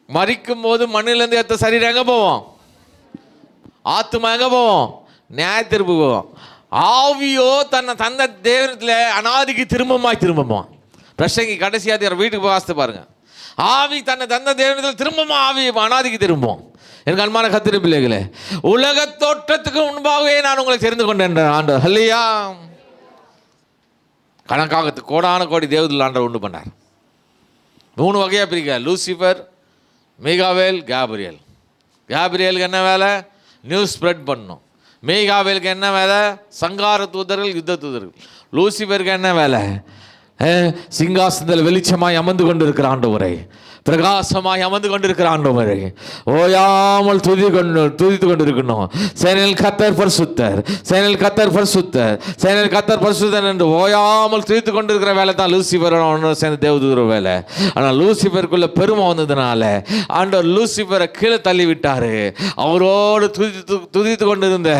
மரிக்கும் போது மண்ணிலேருந்து எடுத்த சரீரம் எங்கே போவோம்? ஆத்துமா எங்கே போவோம்? நியாயத்தீர்ப்பு போவோம். ஆவியோ தன்னை தந்த தேவனத்தில் அனாதிக்கு திரும்பவும். பிரசங்கி கடைசியாக வீட்டுக்கு போய் வாசித்து பாருங்க. ஆவி தன்னை தந்த தேவனத்தில் திரும்பவும் ஆவி அனாதிக்கு திரும்பும். எனக்கு அன்பான கர்த்தருடைய பிள்ளைகளே, உலக தோற்றத்துக்கு முன்பாகவே நான் உங்களை தெரிந்து கொண்டேன் ஆண்டவர். ஹல்லேலூயா. கணக்காக கோடான கோடி தேவதூதர்கள் ஆண்டவர் உண்டு பண்ணார். 3 வகையாக பிரிக்க: லூசிஃபர், மீகாவேல், கேப்ரியல். கேப்ரியலுக்கு என்ன வேலை? நியூஸ் ஸ்ப்ரெட் பண்ணணும். மீகாவேலுக்கு என்ன வேலை? சங்கார தூதர்கள், யுத்த தூதர்கள். லூசிஃபருக்கு என்ன வேலை? சிங்காசனத்தில் வெளிச்சமாய் அமர்ந்து கொண்டு இருக்கிற ஆண்டவரை, பிரகாசமாய் அமர்ந்து கொண்டிருக்கிற ஆண்டவரை ஓயாமல் துதித்து கொண்டு இருக்கணும். சேனல் கர்த்தர் பரிசுத்தர், சேனல் கர்த்தர் பரிசுத்தர், சேனல் கர்த்தர் பரிசுத்தர் என்று ஓயாமல் துதித்து கொண்டிருக்கிற வேலை தான் லூசிஃபரோட சேர்ந்து தேவதூதர் வேலை. ஆனால் லூசிஃபருக்குள்ள பெருமை வந்ததுனால ஆண்டவர் லூசிஃபரை கீழே தள்ளி விட்டாரு. அவரோடு துதித்து கொண்டிருந்த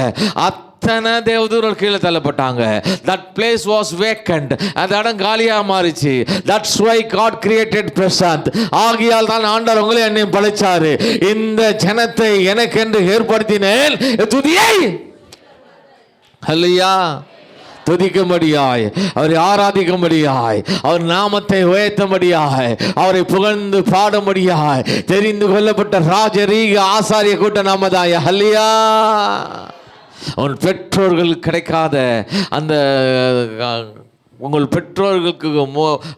அத்தனை தேவதூதர்கள் கீழே தள்ளப்பட்டாங்க. That place was vacant. அந்த இடம் காலியாக மாறிச்சு. That's why God created Prashanth. ஆகியால் தான் ஆண்டவர் உங்களை என்னையும் படைச்சாரு. இந்த ஜனத்தை எனக்கென்று ஏற்படுத்தினேன். துதியை ஹல்லேலூயா. துதிக்கும்படியாய், அவரை ஆராதிக்கும்படியாய், அவர் நாமத்தை உயர்த்தும்படியாய், அவரை புகழ்ந்து பாடும்படியாய் தெரிந்து கொள்ளப்பட்ட ராஜரீக ஆசாரிய கூட்ட நாமதாய. ஹல்லேலூயா. உன் பெற்றோர்களுக்கு கிடைக்காத அந்த, உங்கள் பெற்றோர்களுக்கு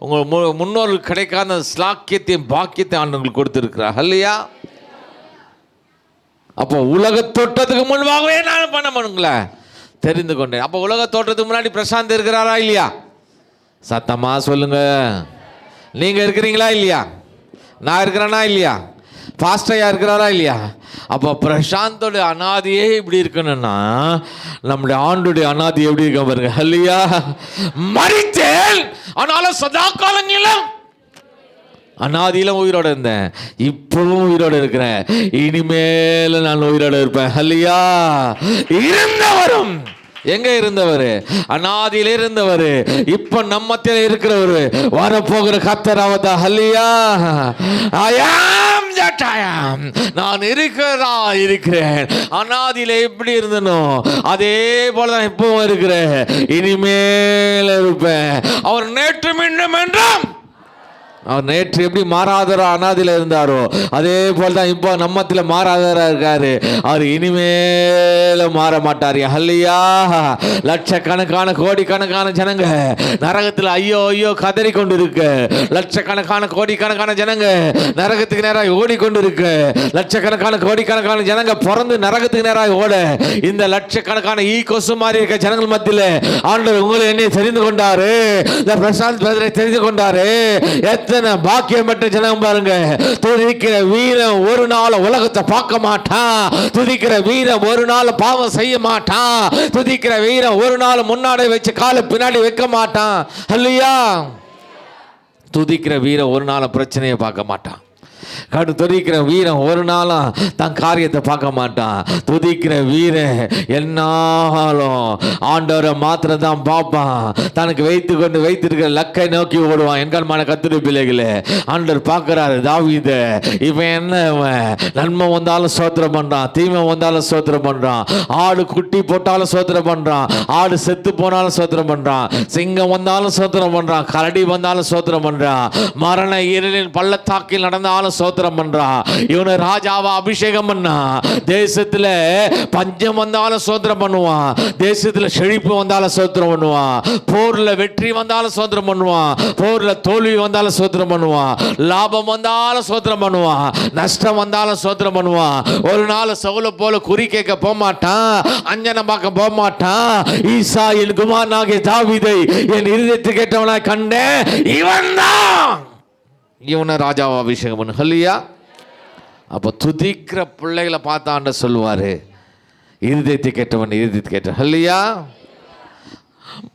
உங்கள் முன்னோர்களுக்கு கிடைக்காத ஸ்லாக்கியத்தையும் பாக்கியத்தை ஆண்டவர்கள் கொடுத்திருக்கிறார். ஹல்லேலூயா. அப்போ உலக தோற்றத்துக்கு முன்பாகவே நான் பண்ண பண்ணுங்களேன் தெரிந்து கொண்டேன். அப்போ உலக தோற்றத்துக்கு முன்னாடி பிரசாந்த் இருக்கிறாரா இல்லையா? சத்தமா சொல்லுங்க. நீங்க இருக்கிறீங்களா இல்லையா? நான் இருக்கிறேனா இல்லையா? பாஸ்டரையா இருக்கிறாரா இல்லையா? அப்போ பிரசாந்தோட அனாதியே இப்படி இருக்கணும்னா நம்முடைய ஆண்டுடைய அனாதி எப்படி இருக்க பாருங்க. ஹல்லேலூயா. மரித்தேன் ஆனாலும் சதா காலங்களிலும் அனாதியிலும் உயிரோடு இருந்தேன், இப்பவும் உயிரோடு இருக்கிறேன், இனிமேல நான் உயிரோடு இருப்பேன். ஹல்லேலூயா. இருந்தவரும் எங்க இருந்தவர்? அனாதியில இருந்தவர், இப்ப நம்மத்தில் இருக்கிறவர், வரப்போகிற கர்த்தர் அவர்தா. ஹல்லேலூயா. I am that I am. நான் இருக்கிறேன். அனாதியில எப்படி இருந்தனோ அதே போலதான் இப்பவும் இருக்கிறேன், இனிமேல் இருப்பேன். அவர் நேற்று மீண்டும் என்றும், அவர் நேற்று எப்படி மாறாதரா அனாதியில் இருந்தாரோ அதே போல தான் இப்போ நம்மத்தில் மாறாதரா இருக்காரு. அவர் இனிமேல மாற மாட்டார். ஹல்லேலூயா. லட்சக்கணக்கான கோடிக்கணக்கான ஜனங்க நரகத்தில் ஐயோ ஐயோ கதறி கொண்டு இருக்கு. லட்சக்கணக்கான கோடிக்கணக்கான ஜனங்க நரகத்துக்கு நேராக ஓடிக்கொண்டு இருக்கு. லட்சக்கணக்கான கோடிக்கணக்கான ஜனங்க பிறந்து நரகத்துக்கு நேராக ஓட, இந்த லட்சக்கணக்கான கொசு மாதிரி இருக்க ஜனங்கள் மத்தியில் ஆண்டவர் உங்களை என்னை தெரிந்து கொண்டாரு. பிரசாந்த் பிரதரை தெரிந்து கொண்டாரு. பாக்கியம் பெற்ற ஜனம் பாருங்க. துதிக்கிற வீரன் ஒரு நாள் உலகத்தை பார்க்க மாட்டான். துதிக்கிற வீரன் ஒரு நாள் பாவம் செய்ய மாட்டான். துதிக்கிற வீரன் ஒரு நாள் முன்னாடி வச்சு காலை பின்னாடி வைக்க மாட்டான். ஹல்லேலூயா. துதிக்கிற வீரன் ஒரு நாள் பிரச்சனையை பார்க்க மாட்டான். துதிக்கிற வீரன் ஒரு நாளும் தன் காரியத்தை பார்க்க மாட்டான். துதிக்கிற வீரன் என்னாலும் ஆண்டவரை மாத்திரம் தான் பார்ப்பான். தனக்கு வைத்திருக்கிற லக்கை நோக்கி ஓடுவான். என்காலமான கர்த்தருடைய பிள்ளைகளே, ஆண்டவர் பார்க்கிறாரு தாவீதை. இவன் என்ன, நன்மை வந்தாலும் ஸ்தோத்திரம் பண்றான், தீமை வந்தாலும் ஸ்தோத்திரம் பண்றான், ஆடு குட்டி போட்டாலும் ஸ்தோத்திரம் பண்றான், ஆடு செத்து போனாலும் ஸ்தோத்திரம் பண்றான், சிங்கம் வந்தாலும் ஸ்தோத்திரம் பண்றான், கரடி வந்தாலும் ஸ்தோத்திரம் பண்றான், மரண இருளின் பள்ளத்தாக்கில் நடந்தாலும் ஸ்தோத்திரம் ஸ்தோத்திரம் பண்றான். இவனை ராஜாவா அபிஷேகம் பண்ணா தேசத்துல பஞ்சம் வந்தாலும் ஸ்தோத்திரம் பண்ணுவான், தேசத்துல செழிப்பு வந்தாலும் ஸ்தோத்திரம் பண்ணுவான், போர்ல வெற்றி வந்தாலும் ஸ்தோத்திரம் பண்ணுவான், போர்ல தோல்வி வந்தாலும் ஸ்தோத்திரம் பண்ணுவான், லாபம் வந்தாலும் ஸ்தோத்திரம் பண்ணுவான், நஷ்டம் வந்தாலும் ஸ்தோத்திரம் பண்ணுவான். ஒரு நாள் சவுலை போல குறி கேட்க போக மாட்டான், அஞ்சனம் பார்க்க போக மாட்டான். ஈசா என் குமாரனாகிய தாவீதை என் இருதயத்துக்கு கேட்டவனா கண்டேன், இவன் தான், இவனை ராஜாவா அபிஷேகம் பண்ணு. ஹல்லேலூயா. அப்போ துதிக்கிற பிள்ளைகளை பார்த்தாண்ட சொல்லுவாரு, இருதயத்தை கேட்டவன் இருதயத்தை கேட்டவன். ஹல்லேலூயா.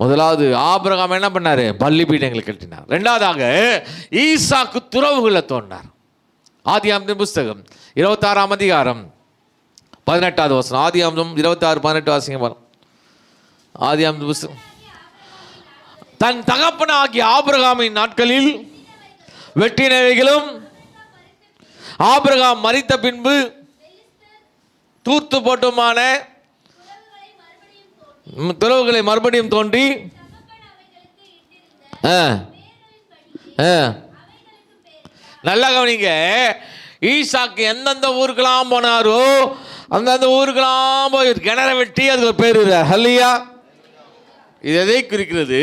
முதலாவது ஆபிரகாம் என்ன பண்ணாரு? பலிபீடங்களை கட்டினார். ரெண்டாவதாக ஈசாக்கு துறவுகளை தோண்டினார். ஆதியாகமத்தின் புஸ்தகம் 26ஆம் அதிகாரம் 18வது வசனம். ஆதியாகமம் 26:18 வாசிங்க. ஆதியாகமத்தின் புஸ்தகம். தன் தகப்பனாகிய ஆபிரகாமின் நாட்களில் வெட்டினவைகளும் ஆபிரகாம் மரித்த பின்பு தூர்த்து போட்டுமான துறவுகளை மறுபடியும் தோன்றி நல்லா கவனிங்க. ஈசாக்கு எந்தெந்த ஊருக்கெல்லாம் போனாரோ அந்தந்த ஊருக்கெல்லாம் போய் கிணற வெட்டி அதுக்கு ஒரு பேர். ஹல்லேலூயா. இது எதை குறிக்கிறது?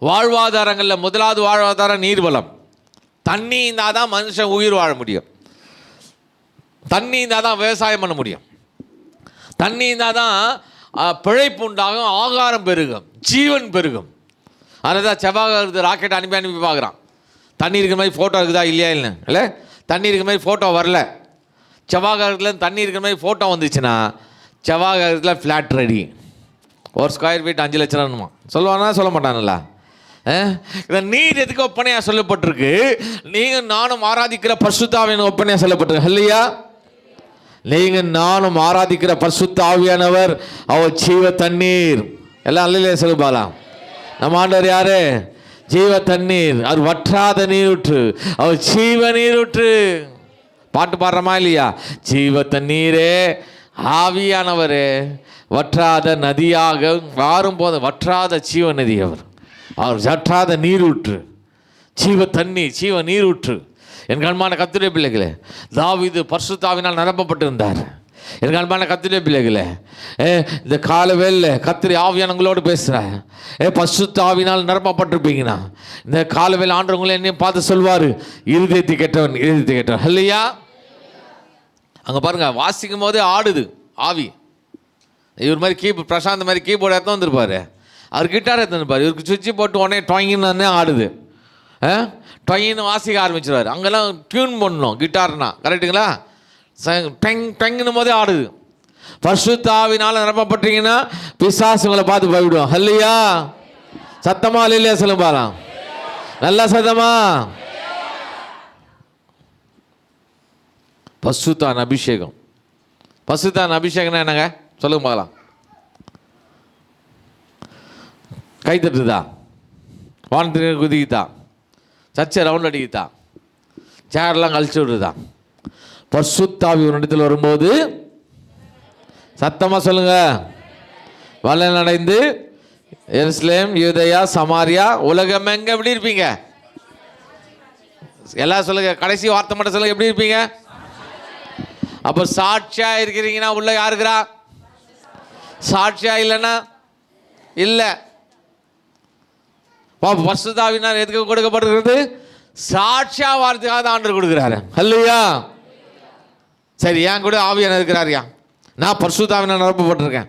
வாழ்வாதாரங்களில் முதலாவது வாழ்வாதாரம் நீர்வளம். தண்ணி இருந்தால் தான் மனுஷன் உயிர் வாழ முடியும், தண்ணி இருந்தால் தான் விவசாயம் பண்ண முடியும், தண்ணி இருந்தால் தான் பிழைப்பு உண்டாகும், ஆகாரம் பெருகும், ஜீவன் பெருகும். அதனால தான் செவ்வாய் ராக்கெட் அனுப்பி பார்க்குறான். தண்ணி இருக்கிற மாதிரி ஃபோட்டோ இருக்குதா இல்லையா இல்லை தண்ணி இருக்கிற மாதிரி ஃபோட்டோ வரல. செவ்வாய் தண்ணி இருக்கிற மாதிரி ஃபோட்டோ வந்துச்சுன்னா செவ்வாய் ஃப்ளாட் ரெடி. ஒரு ஸ்கொயர் ஃபீட் 5 லட்சம் சொல்லுவானா சொல்ல மாட்டானுங்களா? இந்த நீர் எதுக்கு ஒப்பனையாக சொல்லப்பட்டிருக்கு? நீங்கள் நானும் ஆராதிக்கிற பரிசுத்த ஆவியானவர் ஒப்பனையாக சொல்லப்பட்டிருக்கு. ஹல்லேலூயா. நீங்கள் நானும் ஆராதிக்கிற பரிசுத்த ஆவியானவர் அவர் ஜீவ தண்ணீர். எல்லாம் அல்லையிலே சொல்லுபாலாம். நம்ம ஆண்டவர் யாரு? ஜீவ தண்ணீர். அவர் வற்றாத நீரூற்று, அவர் ஜீவ நீரூற்று. பாட்டு பாடுறமா இல்லையா? ஜீவ தண்ணீரே ஆவியானவரே வற்றாத நதியாக வாரும் போது வற்றாத ஜீவ நதி. அவர் வற்றாத நீரூற்று, ஜீவ தண்ணி, ஜீவ நீரூற்று. என் கண்மான கர்த்தருடைய பிள்ளைகளே, தாவீது பரிசுத்த ஆவியினால் நிரப்பப்பட்டிருந்தார். என் கண்மான கர்த்தருடைய பிள்ளைகளே, இந்த காலவேளை கர்த்தர் ஆவியானவங்களோடு பேசுகிறேன். பரிசுத்த ஆவியினால் நிரப்பப்பட்டிருப்பீங்கன்னா இந்த காலவேளை ஆண்டவங்களை என்னையும் பார்த்து சொல்வார், இருதயத்தை கேட்டவன் இருதயத்தை கேட்டவன். ஹல்லேலூயா. அங்கே பாருங்க, வாசிக்கும் போதே ஆடுது ஆவி. இவர் மாதிரி பிரசாந்த் மாதிரி கீபோர்டு எடுத்து வந்துருப்பார், அவர் கிட்டார் எடுத்து வந்துருப்பார். இவருக்கு சுவிட்சு போட்டு உடனே டொயின்னு ஆடுது, டொயின்னு வாசிக்க ஆரம்பிச்சிருவார். அங்கெல்லாம் டியூன் பண்ணணும் கிட்டார்னா, கரெக்டுங்களா? டெங் டெங்குன்னு போதே ஆடுது. பரிசுத்த ஆவியினால் நிரப்பப்பட்டீங்கன்னா பிசாசுங்களை பார்த்து போய்விடும். ஹல்லேலூயா. சத்தமா இல்லையா சொல்லுங்க பாலாம், நல்லா சத்தமா. பரிசுத்த அபிஷேகம். பரிசுத்த அபிஷேகம்னா என்னங்க சொல்லுங்க பார்க்கலாம். கை தட்டுதா, வானத்துக்கு குதிக்குதா, சர்ச்சை ரவுண்ட் அடிக்குதா, சேர்லாம் கழிச்சு விடுதா? பரிசுத்த ஆவி ஒரு இடத்துல வரும்போது சத்தமாக சொல்லுங்க, வல்ல நடைந்து எருசலேம், யூதேயா, சமாரியா, உலகம் எங்க எப்படி இருப்பீங்க? எல்லாம் சொல்லுங்க, கடைசி வார்த்தை மட்டும் சொல்லுங்க, எப்படி இருப்பீங்க? அப்போ சாட்சியா இருக்கிறீங்கன்னா உள்ள யாருக்குறா? சாட்சியா இல்லைன்னா இல்லை. பரிசுத்த ஆவியினால் எதுக்கு கொடுக்கப்படுகிறது? சாட்சியா வார்த்தைக்காக தான் ஆண்டவர் கொடுக்குறாரு. ஹல்லேலூயா. சரி, ஏன் கூட ஆவியானவர் இருக்கிறாரியா? நான் பரிசுத்த ஆவியினால் நிரப்பப்பட்டிருக்கேன்.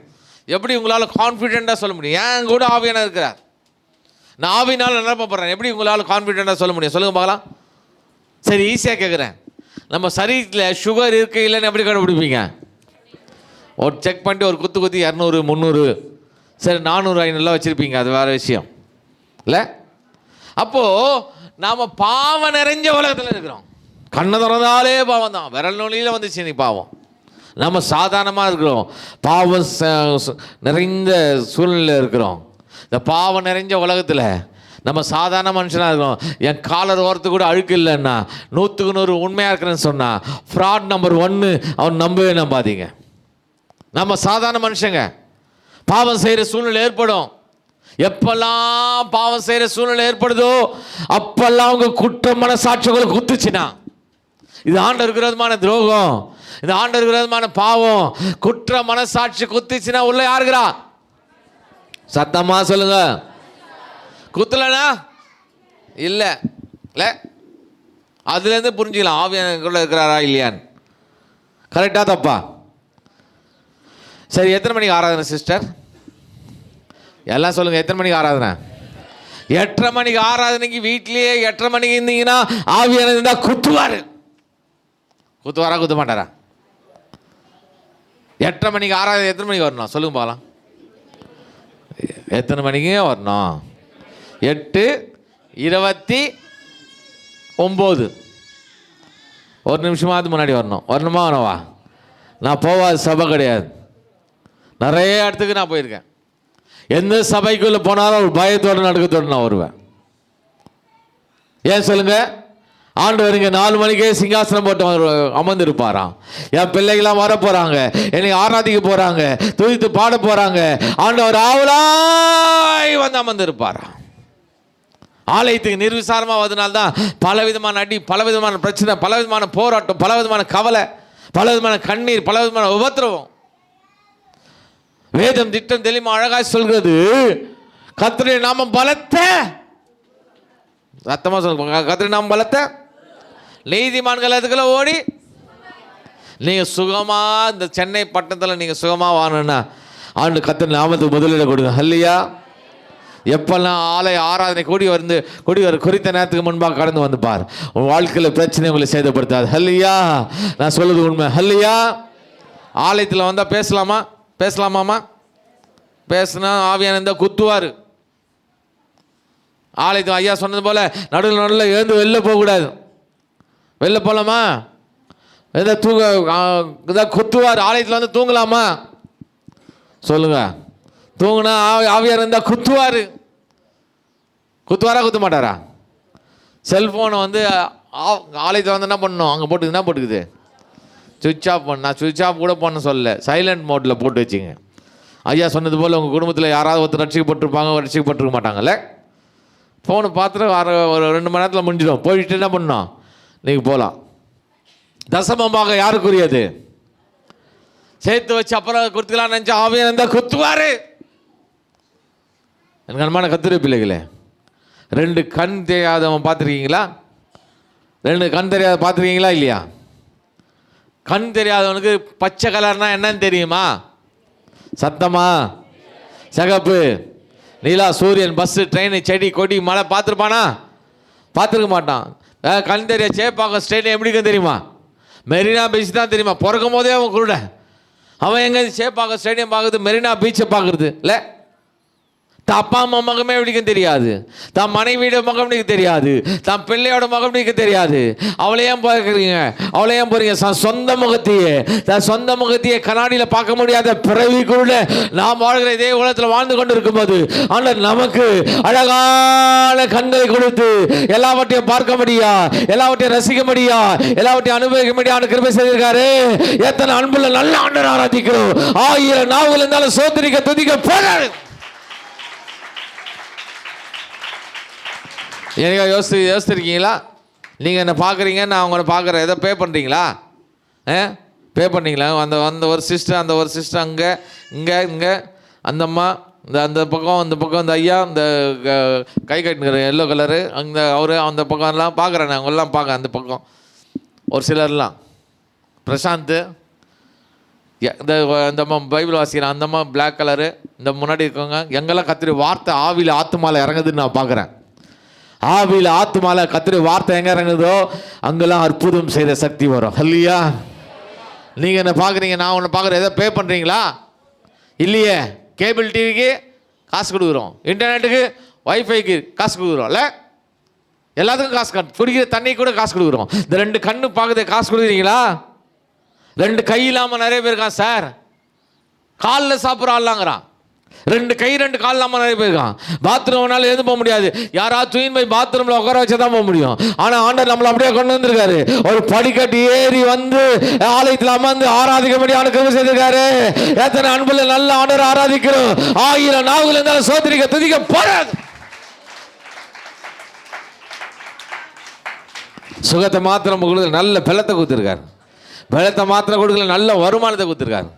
எப்படி உங்களால் கான்ஃபிடென்ட்டாக சொல்ல முடியும்? ஏன் கூட ஆவியானவர் இருக்கிறார், நான் ஆவியினால் நிரப்பப்படுறேன், எப்படி உங்களால் கான்ஃபிடென்ட்டாக சொல்ல முடியும்? சொல்லுங்க பார்க்கலாம். சரி, ஈஸியாக கேட்குறேன். நம்ம சரீரத்தில் சுகர் இருக்கு இல்லைன்னு எப்படி கண்டுபிடிப்பீங்க? ஒரு செக் பண்ணிட்டு ஒரு குத்து 200 300 சரி 400 500 வச்சுருப்பீங்க, அது வேறு விஷயம் இல்லை. அப்போது நாம் பாவம் நிறைஞ்ச உலகத்தில் இருக்கிறோம். கண்ணை திறந்தாலே பாவம் தான், விரல் நொழியில் வந்துச்சு நீ பாவம். நம்ம சாதாரணமாக இருக்கிறோம், பாவம் நிறைந்த சூழ்நிலையில் இருக்கிறோம். இந்த பாவம் நிறைஞ்ச உலகத்தில் நம்ம சாதாரண மனுஷனாக இருக்கிறோம். என் காலர் ஓரத்துக்கு கூட அழுக்கு இல்லைன்னா 100க்கு 100 உண்மையாக இருக்கிறேன்னு சொன்னால் ஃப்ராட் நம்பர் 1 அவன் நம்பவே நம்பாதீங்க. நம்ம சாதாரண மனுஷங்க, பாவம் செய்கிற சூழ்நிலை ஏற்படும். எப்பெல்லாம் பாவம் செய்கிற சூழ்நிலை ஏற்படுதோ அப்பெல்லாம் அவங்க குற்ற மனசாட்சிகளை குத்துச்சுன்னா இது ஆண்டவருக்கு விரோதமான துரோகம், இது ஆண்டவருக்கு விரோதமான பாவம். குற்ற மனசாட்சி குத்திச்சுன்னா உள்ள யாருக்கிறா? சத்தமா சொல்லுங்க. குத்தலனா இல்லை இல்லை, அதுலேருந்து புரிஞ்சுக்கலாம் ஆவியானவருக்குள்ள இருக்கிறாரா இல்லையான்னு. கரெக்டாக தப்பா? சரி, எத்தனை மணிக்கு ஆராதனை சிஸ்டர்? எல்லாம் சொல்லுங்கள், எத்தனை மணிக்கு ஆராதனை? 8:30 மணிக்கு ஆராதனைக்கு வீட்லேயே 8:30 மணிக்கு இருந்தீங்கன்னா ஆவியானவர் இருந்தால் குத்துவார். குத்துவாரா குத்த மாட்டாரா? 8:30 மணிக்கு ஆராதனை எத்தனை மணிக்கு வரணும் சொல்லுங்க பார்க்கலாம். எத்தனை மணிக்கு வரணும்? 8:29. ஒரு நிமிஷமாவது முன்னாடி வரணும். வரணுமா வரவா? நான் போவாது சபை கிடையாது. நிறைய இடத்துக்கு நான் போயிருக்கேன். எந்த சபைக்குள்ளே போனாலும் ஒரு பயத்தோடு நடுக்கத்தோடு நான் வருவேன். ஏன் சொல்லுங்க? ஆண்டவர் இங்கே 4 மணிக்கே சிங்காசனம் போட்டு அமர்ந்து இருப்பாராம். என் பிள்ளைகளாம் வர போகிறாங்க, என்னை ஆராதிக்க போகிறாங்க, துதித்து பாட போகிறாங்க. ஆண்டவர் ஆவலாய் வந்து அமர்ந்து இருப்பாராம். ஆலயத்துக்கு நிர்விசாரமாக வந்தனால்தான் பலவிதமான அடி, பலவிதமான பிரச்சனை, பலவிதமான போராட்டம், பலவிதமான கவலை, பலவிதமான கண்ணீர், பலவிதமான உபத்திரவம். வேதம் திட்டம் தெளிமா அழகாய் சொல்கிறது, கர்த்தருடைய நாமம் பலத்த, சத்தமா சொல்லுங்க, கர்த்தருடைய நாமம் பலத்த நீதிமான்கள் அதுக்குள்ள ஓடி. நீங்க சுகமா இந்த சென்னை பட்டணத்தில் நீங்க சுகமா வாழணும்னா ஆண்டு கர்த்தர் நாமத்துக்கு முதலிட கொடுங்க. ஹல்லேலூயா. எப்பெல்லாம் ஆலய ஆராதனை கூடி வர குறித்த நேரத்துக்கு முன்பாக கடந்து வந்து பார். உன் வாழ்க்கையில் பிரச்சனை உங்களை சேதப்படுத்தாது. ஹல்லேலூயா. நான் சொல்லுது உண்மை. ஹல்லேலூயா. ஆலயத்தில் வந்தால் பேசலாமாமா? பேசுனா ஆவியான இருந்தால் குத்துவார். ஆலயத்தில் ஐயா சொன்னது போல் நடுவில் எழுந்து வெளில போகக்கூடாது. வெளில போகலாமா? எதாவது குத்துவார். ஆலயத்தில் வந்து தூங்கலாமா சொல்லுங்க? தூங்குனா ஆவியார் இருந்தால் குத்துவார். குத்துவாரா குத்த மாட்டாரா? செல்ஃபோனை வந்து ஆலயத்தில் வந்து என்ன பண்ணணும்? அங்கே போட்டுக்கு என்ன போட்டுக்குது? சுவிட்ச் ஆஃப் பண்ணால் சுவிட்ச் ஆஃப் கூட பண்ண சொல்லல, சைலண்ட் மோட்டில் போட்டு வச்சுங்க. ஐயா சொன்னது போல் உங்கள் குடும்பத்தில் யாராவது ஒருத்தர் ரட்சிக்கப்பட்டிருப்பாங்க, ரட்சிக்கப்பட்டிருக்க மாட்டாங்கல்ல. ஃபோனை பார்த்துட்டு ஒரு 2 மணி நேரத்தில் முடிஞ்சிடும். போயிட்டு என்ன பண்ணணும்? நீங்கள் போகலாம். தசமமாக யாருக்குரியது? சேர்த்து வச்சு அப்புறம் கொடுத்துக்கலாம்னு நினச்சா ஆவியாக இருந்தால் குத்துவார். எனக்கு அன்பான கர்த்தருடைய பிள்ளைகளே, 2 கண் தெரியாதவன் பார்த்துருக்கீங்களா? 2 கண் தெரியாத பார்த்துருக்கீங்களா இல்லையா? கண் தெரியாதவனுக்கு பச்சை கலர்னா என்னன்னு தெரியுமா? சத்தமா? சிகப்பு, நீலா, சூரியன், பஸ்ஸு, ட்ரெயின், செடி, கொடி, மலை பார்த்துருப்பானா? பார்த்துருக்க மாட்டான். கண் தெரிய சேப்பாக்கம் ஸ்டேடியம் எப்படிக்கும் தெரியுமா? மெரினா பீச் தான் தெரியுமா? பிறக்கும் போதே அவன் கூட அவன் எங்கே சேப்பாக்கம் ஸ்டேடியம் பார்க்குறது, மெரினா பீச்சை பார்க்குறது இல்லை. தான் அப்பா அம்மா முகமே எப்படிக்கும் தெரியாது, தான் மனைவியோட முகம் எனக்கு தெரியாது, தான் பிள்ளையோட முகம் எனக்கு தெரியாது. அவளை ஏன் பார்க்குறீங்க? அவளை ஏன் போறீங்க? சொந்த முகத்தையே கண்ணாடியில் பார்க்க முடியாத பிறவி கூட நாம் வாழ்கிற இதே உலகத்தில் வாழ்ந்து கொண்டு இருக்கும்போது ஆனால் நமக்கு அழகான கண்களை கொடுத்து எல்லாவற்றையும் பார்க்க முடியா, எல்லாவற்றையும் ரசிக்க முடியா, எல்லாவற்றையும் அனுபவிக்க முடியாது கிருபை செய்திருக்காரு. எத்தனை அன்புள்ள நல்ல ஆண்டவரை ஆராதிக்கிறோம். 1000 நாவுகள் இருந்தாலும் சோதரிக்க துதிக்க போறாரு. எனக்கு யோசிச்சிருக்கீங்களா? நீங்கள் என்ன பார்க்குறீங்க, நான் அவங்கள பார்க்குறேன். எதோ பே பண்ணுறீங்களா? பே பண்ணீங்களா? அந்த ஒரு சிஸ்டர் அங்கே அந்த அம்மா அந்த பக்கம் இந்த ஐயா இந்த கை கட்டினுக்கிற எல்லோ கலரு அவரு அந்த பக்கம்லாம் பார்க்குறேன். நான் அவங்கெல்லாம் பார்க்குறேன். அந்த பக்கம் ஒரு சிலர்லாம் பிரசாந்த், இந்த அம்மா பைபிள் வாசிக்கிறேன், அந்த அம்மா பிளாக் கலரு, இந்த முன்னாடி இருக்கவங்க எங்கெல்லாம் கத்திரி வார்த்தை ஆவியில் ஆத்துமால இறங்குதுன்னு நான் பார்க்குறேன். ஆவியில் ஆத்துமால கத்திரி வார்த்தை எங்கே இறங்குதோ அங்கெல்லாம் அற்புதம் செய்கிற சக்தி வரும். ஹல்லேலூயா. நீங்கள் என்ன பார்க்குறீங்க, நான் ஒன்று பார்க்குறேன். எதோ பே பண்ணுறீங்களா? இல்லையே. கேபிள் டிவிக்கு காசு கொடுக்குறோம், இன்டர்நெட்டுக்கு வைஃபைக்கு காசு கொடுக்குறோம்ல, எல்லாத்துக்கும் காசு, குடிக்கிற தண்ணி கூட காசு கொடுக்குறோம். இந்த 2 கண்ணு பார்க்குறது காசு கொடுக்குறீங்களா? 2 கை இல்லாமல் நிறைய பேர் இருக்கான் சார். காலில் சாப்பிட்ற ஆள்லாங்கிறான். 2 கை 2 கால் இல்லாமல் நிறைய பேர் இருக்கான். பாத்ரூம்னால எதுவும் போக முடியாது. யாராவது தூயின் போய் பாத்ரூமில் உட்கார வச்சா தான் போக முடியும். ஆனால் ஆண்டவர் நம்மளை அப்படியே கொண்டு வந்திருக்காரு. ஒரு படிக்கட்டு ஏறி வந்து ஆலயத்தில் அமர்ந்து ஆராதிக்க முடியாது கிருபை செய்திருக்காரு. எத்தனை அன்புள்ள நல்ல ஆண்டவர் ஆராதிக்கிறோம். 1000 நாவுகள் இருந்தாலும் சோதரிக்க துதிக்க போறாது. சுகத்தை மாத்திரம் கொடுக்கல, நல்ல பலத்தை கொடுத்துருக்காரு. பலத்தை மாத்திரம் கொடுக்கல, நல்ல வருமானத்தை கொடுத்துருக்காரு.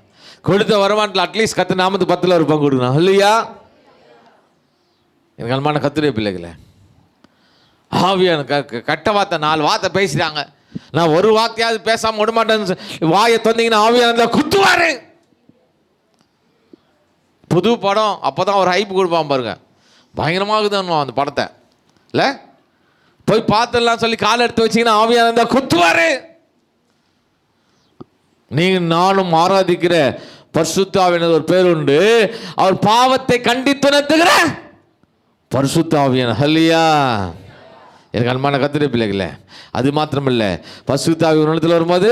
கொடுத்த வருமானத்தில் அட்லீஸ்ட் கத்து நாமத்து 10ல் ஒரு பங்கு கொடுக்கணும் இல்லையா? எனக்கு அன்பான கத்துடைய பிள்ளைகளை, ஆவியான கட்ட வார்த்தை 4 வார்த்தை பேசிட்டாங்க. நான் ஒரு வார்த்தையாவது பேசாமல் விடமாட்டேன்னு வாயை தந்தீங்கன்னா ஆவியான குத்துவாரு. புது படம் அப்போ தான் ஒரு ஹைப் கொடுப்பான் பாருங்க, பயங்கரமாகுதுன்னு அந்த படத்தை இல்லை போய் பார்த்துடலாம் சொல்லி காலை எடுத்து வச்சிங்கன்னா ஆவியான குத்துவாரு. நீங்கள் நானும் ஆராதிக்கிற பரிசுத்த ஆவியானவர் ஒரு பேர் உண்டு. அவர் பாவத்தை கண்டித்து நடத்துகிற பரிசுத்த ஆவியானவர். ஹல்லேலூயா. எனக்கு அன்பான கர்த்தருடைய பிள்ளைகளே, அது மாத்திரமில்லை, பரிசுத்த ஆவி உன்னதத்தில் வரும்போது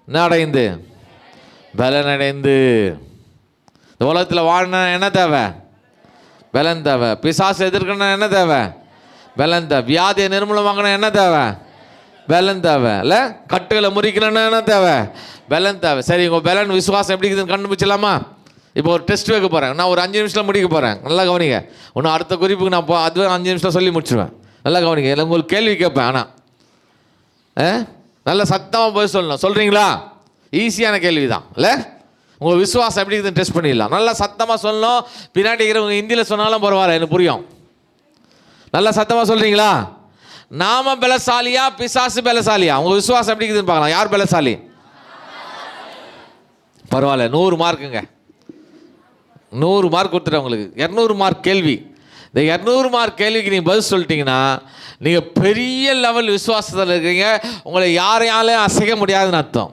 என்ன அடைந்து பலன் அடைந்து. இந்த உலகத்தில் வாழணும்னா என்ன தேவை? பலன் தேவை. பிசாசு எதிர்க்கணும் என்ன தேவை? பலன் தேவை. வியாதியை நிர்மூலம் வாங்கணும் என்ன தேவை? பலன் தேவை. இல்லை கட்டுகளை முறிக்கணும்னா என்ன தேவை? பலன் தேவை. சரி, உங்கள் பலன் விசுவாசம் எப்படி இருக்குதுன்னு கண்டுபிடிச்சலாமா? இப்போ ஒரு டெஸ்ட் வைக்க போகிறேன். நான் ஒரு 5 நிமிஷத்தில் முடிக்க போகிறேன். நல்லா கவனிங்க. இன்னும் அடுத்த குறிப்புக்கு நான் அது 5 நிமிஷத்தில் சொல்லி முடிச்சுடுவேன். நல்லா கவனிங்க. இல்லை உங்களுக்கு கேள்வி கேட்பேன். ஆனால் நல்ல சத்தமாக போய் சொல்லணும். சொல்கிறீங்களா? ஈஸியான கேள்வி தான் இல்லை? உங்கள் விசுவாசம் எப்படி இருக்குதுன்னு டெஸ்ட் பண்ணிடலாம். நல்லா சத்தமாக சொல்லணும். பின்னாடி இருக்கிறவங்க ஹிந்தியில் சொன்னாலும் பரவாயில்ல, எனக்கு புரியும். நல்லா சத்தமாக சொல்கிறீங்களா? நாம பலசாலியா பிசாசு பலசாலியா? உங்கள் விசுவாசம் எப்படி இருக்குதுன்னு பார்க்கலாம். யார் பலசாலி? பரவாயில்ல, 100 மார்க்குங்க. 100 மார்க் கொடுத்துட்டேன் உங்களுக்கு. 200 மார்க் கேள்வி. இந்த 200 மார்க் கேள்விக்கு நீங்கள் பதில் சொல்லிட்டீங்கன்னா நீங்கள் பெரிய லெவல் விசுவாசத்தில் இருக்கீங்க. உங்களை யாரையாலையும் அசைக்க முடியாதுன்னு அர்த்தம்.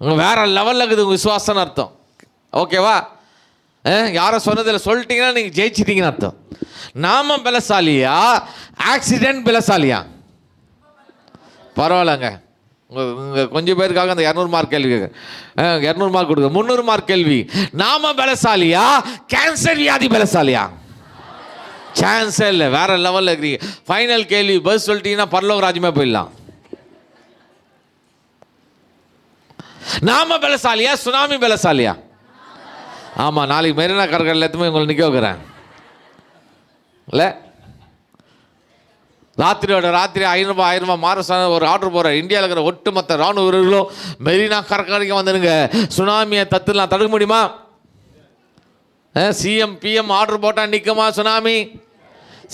உங்கள் வேறு லெவலில் இருக்குது உங்கள் விசுவாசம்னு அர்த்தம். ஓகேவா? யாரை சொன்னதில் சொல்லிட்டீங்கன்னா நீங்கள் ஜெயிச்சிட்டீங்கன்னு அர்த்தம். நாம பலசாலியா ஆக்சிடென்ட் பலசாலியா? பரவாயில்லங்க. உங்கள் கொஞ்சம் பேருக்காக அந்த 200 மார்க் கேள்வி 200 மார்க் கொடுங்க. 300 மார்க் கேள்வி. நாம பலசாலியா கேன்சர் வியாதி பலசாலியா? சான்ஸே இல்லை. வேற லெவலில் இருக்கிறீங்க. ஃபைனல் கேள்வி பதில் சொல்லிட்டீங்கன்னா பரலோக ராஜ்யமே போயிடலாம். நாம பலசாலியா சுனாமி பலசாலியா? ஆமாம், நாளைக்கு மெரினா கடற்கரையில் எத்துமே உங்களை நிற்க வைக்கிறேன் இல்லை? ராத்திரியோட ராத்திரி 500 மாற ஒரு ஆர்டர் போகிறேன். இந்தியாவில் இருக்கிற ஒட்டுமொத்த ராணுவ வீரர்களும் மெரினா கடற்கரைக்கு வந்துடுங்க. சுனாமியை தத்துலாம் தடுக்க முடியுமா? சிஎம் பிஎம் ஆர்டர் போட்டால் நிற்குமா சுனாமி?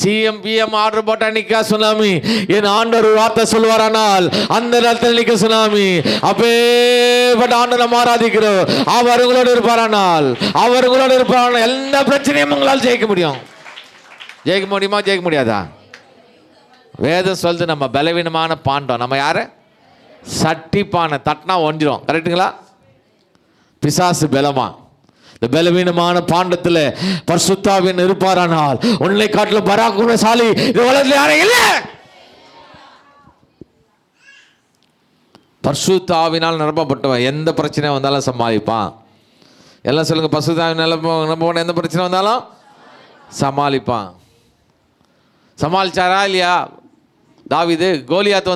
சிஎம் பிஎம் ஆர்டர் போட்டால் நிற்கா சுனாமி? என் ஆண்டவர் ஒரு வார்த்தை சொல்வாரானால் அந்த நேரத்தில் நிற்க சுனாமி. அப்பேற்பட்ட ஆண்டவரை ஆராதிக்கிறோம். அவர் உங்களோடு இருப்பாரானால் எந்த பிரச்சனையும் உங்களால் ஜெயிக்க முடியும். ஜெயிக்க முடியுமா? ஜெயிக்க முடியாதா? வேதம் சொல்லுது நம்ம பலவீனமான பாண்டம். நம்ம யாரு? சட்டி பானை. தட்டினா ஒஞ்சிரும். கரெக்டுங்களா? பிசாசு பலமா? இந்த பலவீனமான பாண்டத்தில் பரிசுத்த ஆவியானவர் இருப்பாரானால் உன்னை காட்டிலும் பராக்கிரமசாலி இந்த உலகத்தில் யாரும் இல்லை. பரிசுத்த ஆவியினால் நிரப்பப்பட்டவன் எந்த பிரச்சனை வந்தாலும் சமாளிப்பான். எல்லாம் சொல்லுங்க. பரிசுத்த ஆவியினால் நிரப்பப்பட்ட எந்த பிரச்சனை வந்தாலும் சமாளிப்பான். சமாளிச்சாரா இல்லையா? தாவீது கோலியாத்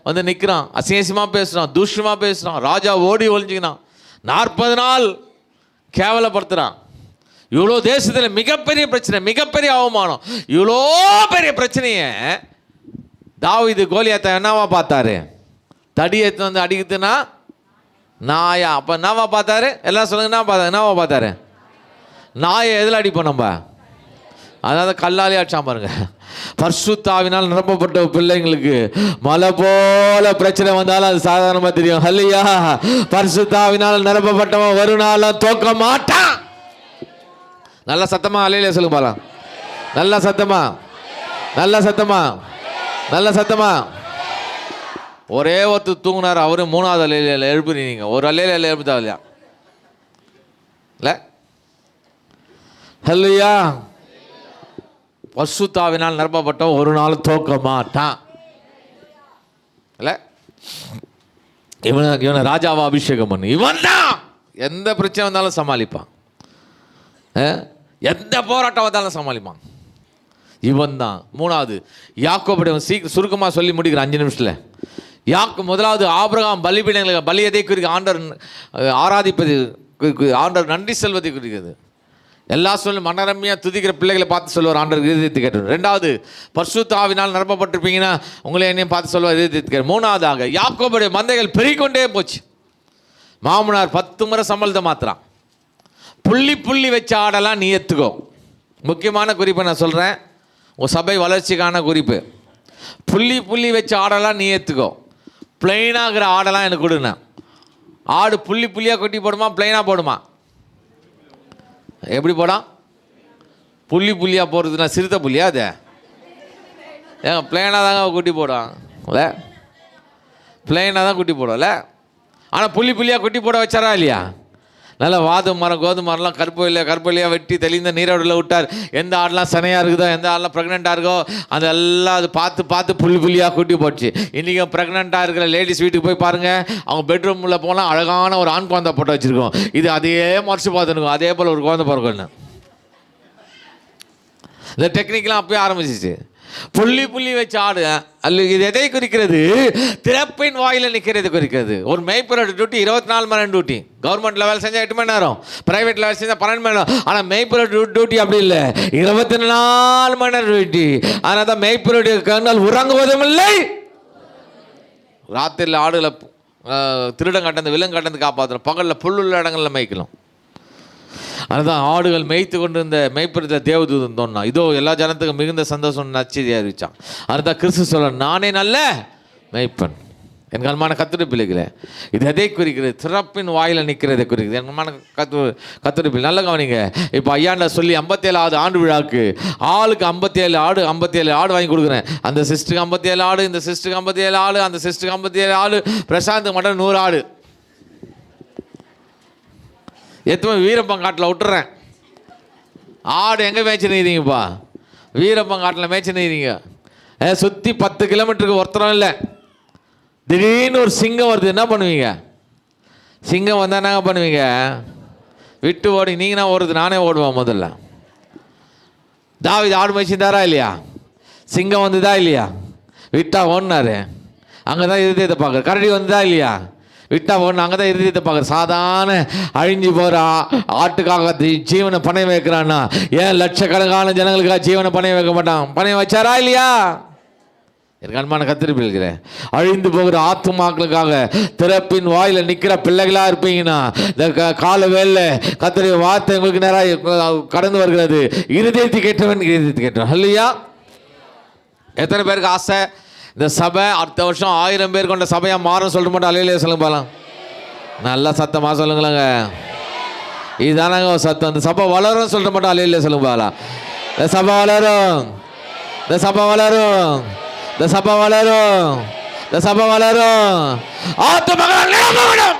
வந்து நிற்கிறான். அசிங்கமாக பேசுகிறான், தூஷமாக பேசுகிறான். ராஜா ஓடி ஒளிஞ்சிக்கிறான். 40 நாள் கேவலப்படுத்துகிறான். இவ்வளோ தேசத்தில் மிகப்பெரிய பிரச்சனை, மிகப்பெரிய அவமானம், இவ்வளோ பெரிய பிரச்சனையை தாவீது கோலியாத்தை என்னவா பார்த்தாரு? தடியை வந்து அடிக்குதுன்னா நாயா? அப்போ என்னவா பார்த்தாரு? எல்லாம் சொல்லுங்க. என்னவா பார்த்தாரு? நாயை எதில் அடிப்போம் நம்ம? அதாவது கல்லாலே அடிச்சான் பாருங்க. பரிசுத்த ஆவியினால் நிரப்பப்பட்ட பிள்ளைங்களுக்கு மலை போல பிரச்சனை வந்தாலும் அது சாதாரணமாக தெரியும். ஹல்லேலூயா. பரிசுத்த ஆவியினால் நிரப்பப்பட்டவன் ஒரு நாளும் தோக்க மாட்டான். நல்ல சத்தமா ஹல்லேலூயா சொல்லுங்க பாலாம். நல்ல சத்தமா, நல்ல சத்தமா, நல்ல சத்தமா. ஒரே ஒருத்தர் தூங்கினார். அவரு 3வது அலையில எழுப்புறீங்க. ஒரு அலையில எழுப்புதா இல்லையா? இல்லை? ஹல்லேலூயா. பரிசுத்த ஆவியினால் நிரப்பப்பட்டவன் ஒரு நாள் தோக்க மாட்டான். இல்லை? இவனை ராஜாவா அபிஷேகம் பண்ணு. இவன் தான் எந்த பிரச்சனை வந்தாலும் சமாளிப்பான். எந்த போராட்டம் வந்தாலும் சமாளிப்பான். இவன் தான். 3வது யாக்கோபுடைய சுருக்கமாக சொல்லி முடிக்கிற 5 நிமிஷத்தில். முதலாவது ஆபிரகாம் பலிபீடங்களுக்கு பலியதை குறிக்க ஆண்டவர் ஆராதிப்பது, ஆண்டவர் நன்றி செல்வதை குறிக்கிறது. எல்லா சொல்லும் மனரம்யா துதிக்கிற பிள்ளைகளை பார்த்து சொல்லுவார் ஆண்டவர் இருதயத்தை கேட்டு. ரெண்டாவது, பரிசுத்த ஆவினால் நிரப்பப்பட்டிருப்பீங்கன்னா உங்களை என்னையும் பார்த்து சொல்லுவார் இருதயத்தை கேட்டு. மூணாவதாக, யாக்கோபுடைய மந்தைகள் பெருகிக்கொண்டே போச்சு. மாமனார் 10 முறை சம்பளத்தை மாத்திரான். புள்ளி புள்ளி வச்ச ஆடெல்லாம் நீ ஏற்றுக்கோ. முக்கியமான குறிப்பை நான் சொல்கிறேன், உன் சபை வளர்ச்சிக்கான குறிப்பு. புள்ளி புள்ளி வச்ச ஆடெல்லாம் நீ ஏற்றுக்கோ. பிளெயினாகிற ஆடெல்லாம் எனக்கு கொடுண்ணா. ஆடு புள்ளி புள்ளியாக கொட்டி போடுமா, பிளெயினாக போடுமா? எப்படி போடாம்? புள்ளி புள்ளியாக போடுறதுனா சிறுத்தை புள்ளியா? அது ஏங்க பிளெயினாக தாங்க குட்டி போடும் இல்லை, பிளெயினாக தான் குட்டி போடும்ல. ஆனால் புள்ளி புள்ளியாக குட்டி போட வச்சாரா இல்லையா? நல்லா வாது மரம் கோதுமை மரம்லாம் கருப்பையாக வெட்டி தெளிந்த நீரோடில் விட்டார். எந்த ஆடெலாம் சனையாக இருக்குதோ, எந்த ஆடெலாம் ப்ரெக்னெண்ட்டாக இருக்கோ, அதெல்லாம் அது பார்த்து புள்ளி புள்ளியாக கூட்டி போச்சு. இன்றைக்கி ப்ரெக்னெண்ட்டாக இருக்கிற லேடிஸ் வீட்டுக்கு போய் பாருங்கள், அவங்க பெட்ரூமில் போனால் அழகான ஒரு ஆண் குழந்தை போட்டு வச்சுருக்கோம். இது அதே மறைச்சு பார்த்துருக்கோம், அதே போல் ஒரு குழந்தை பிறக்கணும். இந்த டெக்னிக்லாம் அப்பயே ஆரம்பிச்சிச்சு. புள்ளி புள்ளி வச்சு ஆடு அல்ல. இது எதை குறிக்கிறது? திறப்பின் வாயில் நிற்கிறது குறிக்கிறது. ஒரு மேய்ப்பரோட டியூட்டி 24 மணி நேரம் டியூட்டி. கவர்மெண்ட்டில் வேலை செஞ்சால் 8 மணி நேரம், ப்ரைவேட்டில் வேலை செஞ்சால் 12 மணி நேரம். ஆனால் மேய்ப்பரோட டியூட்டி அப்படி இல்லை, 24 மணி நேரம் டியூட்டி. அதனால தான் மேய்ப்பருடைய கண்ணால் உறங்குவதும் இல்லை. ராத்திரியில் ஆடுகளை திருடம் கட்டந்து விலங்கு கட்டந்து காப்பாற்றணும், பகலில் புல்லுள்ள இடங்களில் மேய்க்கலாம். அதுதான் ஆடுகள் மேய்த்து கொண்டு இருந்த மேய்ப்பரில் தேவதூதன் தோன்னா, இதோ எல்லா ஜனத்துக்கும் மிகுந்த சந்தோஷம் நச்செய்தி அறிவிச்சான். அதுதான் கிறிஸ்து சொல்ல, நானே நல்ல மேய்ப்பன். என் கண்மான கத்துரை பிள்ளைகளே, இது எதை குறிக்கிறது? திறப்பின் வாயில் நிற்கிறதை குறிக்கிறது. என் கண்மான கத்துரை பிள்ளை நல்ல கவனிங்க. இப்போ ஐயாண்ட சொல்லி 57வது ஆண்டு விழாவுக்கு ஆளுக்கு 57 ஆடு வாங்கி கொடுக்குறேன். அந்த சிஸ்டருக்கு 57 ஆடு, இந்த சிஸ்டருக்கு 57 ஆடு, அந்த சிஸ்டருக்கு 57 ஆடு, பிரசாந்த் மட்டும் 100 ஆடு. எத்தனை வீரப்பங்காட்டில் விட்டுறேன். ஆடு எங்கே மேய்ச்சி நிற்கிறீங்கப்பா? வீரப்பங்காட்டில் மேய்ச்சி நிற்கிறீங்க. சுற்றி 10 கிலோமீட்டருக்கு ஒருத்தரம் இல்லை. திடீர்னு ஒரு சிங்கம் வருது, என்ன பண்ணுவீங்க? சிங்கம் வந்தால் என்னங்க பண்ணுவீங்க? விட்டு ஓடி. நீங்கன்னா ஓடுறது, நானே ஓடுவேன் முதல்ல. தாவீது ஆடு மேய்ச்சிருந்தாரா இல்லையா? சிங்கம் வந்துதா இல்லையா? விட்டா ஓடினாரு, அங்கே தான் இருதயத்தை பார்க்குற. கரடி வந்துதா இல்லையா? விட்டா ஒன்று அங்கே தான் இருதயத்தை பார்க்குற. சாதாரண அழிஞ்சு போகிற ஆட்டுக்காக ஜீவனை பணைய வைக்கிறான்னா, ஏன் லட்சக்கணக்கான ஜனங்களுக்காக ஜீவனை பணைய வைக்க மாட்டான்? பணைய வச்சாரா இல்லையா? எனக்கு அன்பான கத்திரிப்பிள்ளைகளே, அழிந்து போகிற ஆத்துமாக்களுக்காக திறப்பின் வாயில் நிற்கிற பிள்ளைகளாக இருப்பீங்கன்னா, இந்த கால வேளையில் கத்திரி வார்த்தை உங்களுக்கு நேராக கடந்து வருகிறது. இருதயத்தை கேட்டவன் இருதயத்தை கேட்டவன் இல்லையா? எத்தனை பேருக்கு ஆசை இந்த சபை அடுத்த வருஷம் 1000 பேர் கொண்ட சபையாக மாறும்? சொல்ல மாட்டோம். அலையிலே சொல்லுங்க பாலாம், நல்லா சத்தமாக சொல்லுங்களேங்க. இதுதானாங்க ஒரு சத்தம். இந்த சபை வளரும் சொல்ல மாட்டோம். அலையிலே சொல்லுங்க பாலாம். இந்த சபை வளரும், இந்த சபை வளரும், இந்த சபை வளரும், இந்த சபை வளரும். ஆத்துமகள் நிரம்பணும்.